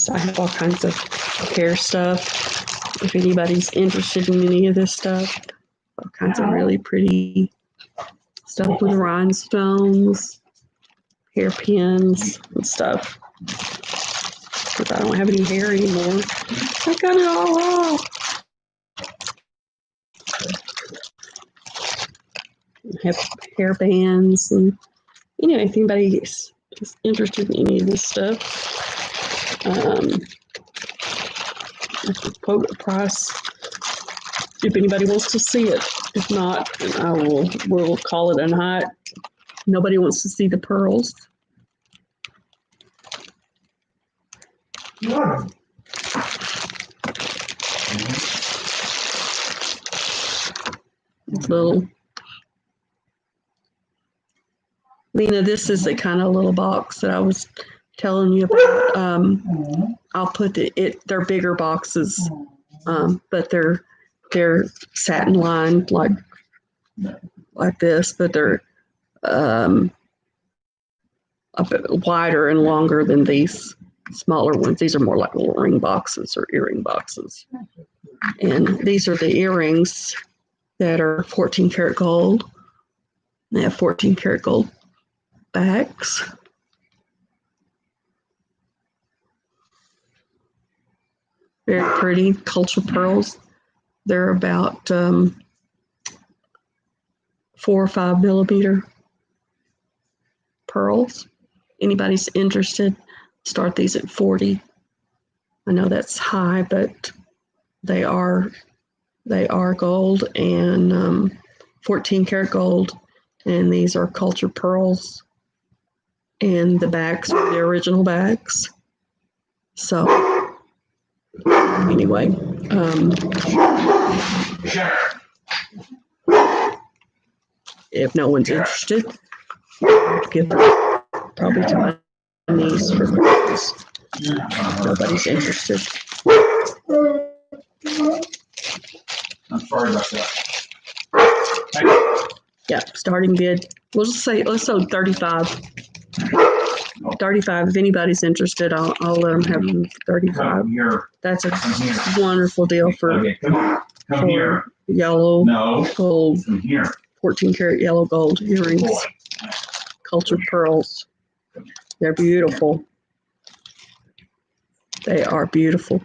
A: I have all kinds of hair stuff. If anybody's interested in any of this stuff, all kinds of really pretty stuff with rhinestones, hairpins, and stuff. Because I don't have any hair anymore. I got it all off. I have hair bands, and if anybody is interested in any of this stuff, I can quote a price if anybody wants to see it. If not, we'll call it a night. Nobody wants to see the pearls.
B: Yeah.
A: little. Lena, this is the kind of little box that I was telling you about. I'll put they're bigger boxes, but they're satin lined like this, but they're a bit wider and longer than these smaller ones. These are more like little ring boxes or earring boxes. And these are the earrings that are 14 karat gold. They have 14 karat gold backs. Very pretty culture pearls. They're about 4 or 5 millimeter pearls. Anybody's interested, start these at 40. I know that's high, but they are gold and 14 karat gold, and these are culture pearls, and the bags are the original bags. So anyway, if no one's interested, I'll give her probably to my niece for Christmas. Nobody's interested.
B: I'm sorry about that.
A: Yeah, starting bid. We'll just say, let's say 35. 35. If anybody's interested, I'll let them have them for 35. That's a wonderful deal for yellow gold, 14 karat yellow gold earrings, cultured pearls. They're beautiful. They are beautiful.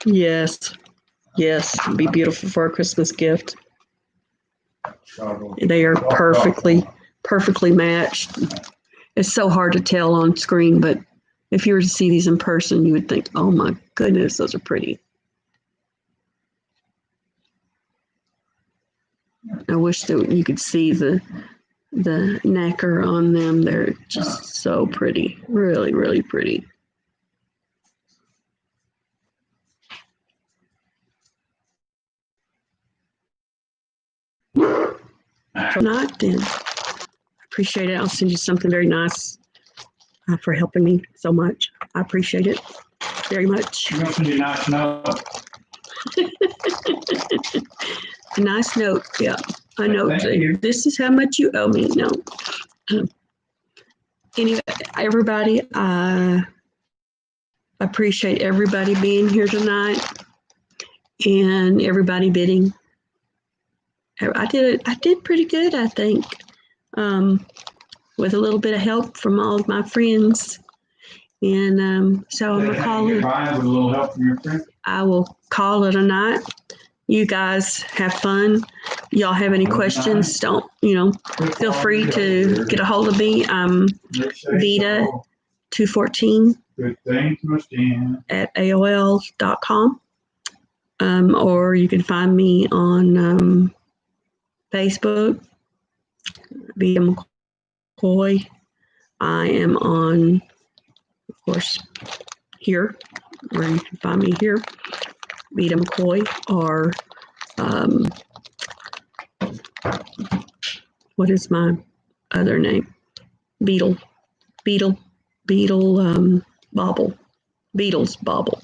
A: Yes. Yes, it'd be beautiful for a Christmas gift. They are perfectly matched. It's so hard to tell on screen, but if you were to see these in person, you would think, oh my goodness, those are pretty. I wish that you could see the nacre on them. They're just so pretty. Really, really pretty. If not, then I appreciate it. I'll send you something very nice for helping me so much. I appreciate it very much.
B: You're going to send you a nice note.
A: A nice note, yeah. A note. This is how much you owe me. No. Anyway, everybody, I appreciate everybody being here tonight and everybody bidding. I did pretty good, I think, with a little bit of help from all of my friends. And so I'm gonna call it.
B: With a little help from your friend?
A: I will call it a night. You guys have fun. Y'all have any questions? Don't, feel free to get a hold of me. I'm Vita214 at AOL.com. Or you can find me on Facebook, Vita McCoy. I am on, of course, here, where you can find me here, Vita McCoy, or what is my other name? Beetle Bobble. Beetles Bobble.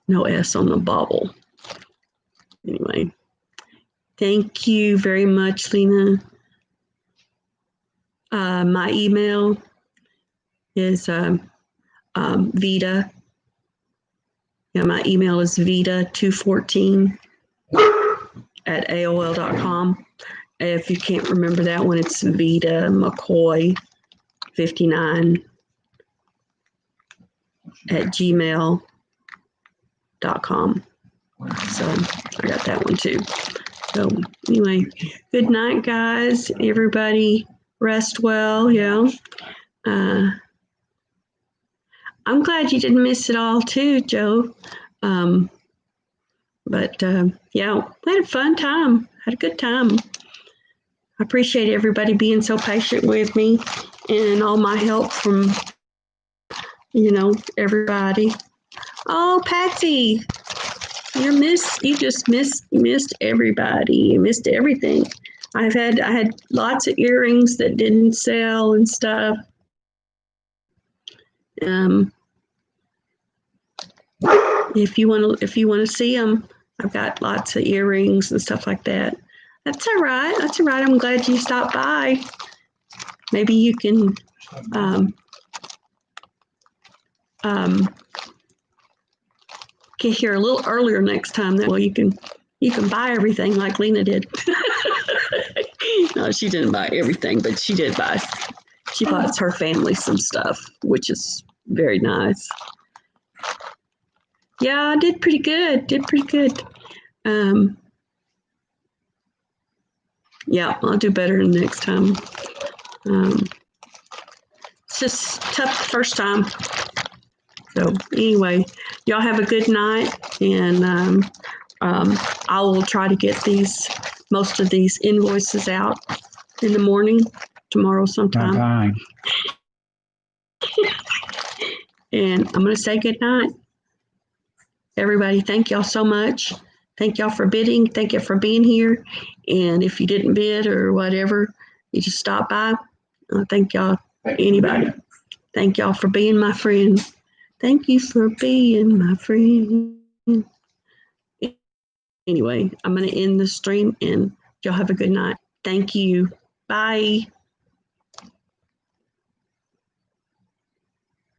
A: No S on the bobble. Anyway, thank you very much, Lena. My email is Vita. Yeah, my email is Vita214 at AOL.com. If you can't remember that one, it's Vita McCoy 59 at gmail.com. So I got that one too. So anyway, good night, guys. Everybody rest well. Yeah. I'm glad you didn't miss it all too, Joe. But yeah, we had a fun time. Had a good time. I appreciate everybody being so patient with me and all my help from, everybody. Oh, Patsy. You're missed. You just missed everybody. You missed everything. I had lots of earrings that didn't sell and stuff. Um, if you want to see them, I've got lots of earrings and stuff like that. That's all right. That's all right. I'm glad you stopped by. Maybe you can get here a little earlier next time. That way you can buy everything like Lena did. No, she didn't buy everything, but she did buy. She bought her family some stuff, which is very nice. Yeah, I did pretty good. Did pretty good. Yeah, I'll do better next time. It's just tough the first time. So anyway, y'all have a good night, and I will try to get most of these invoices out in the morning tomorrow sometime.
C: Bye-bye.
A: And I'm going to say good night. Everybody, thank y'all so much. Thank y'all for bidding. Thank you for being here. And if you didn't bid or whatever, you just stop by. Thank y'all, anybody. Thank y'all for being my friend. Thank you for being my friend. Anyway, I'm going to end the stream, and y'all have a good night. Thank you. Bye.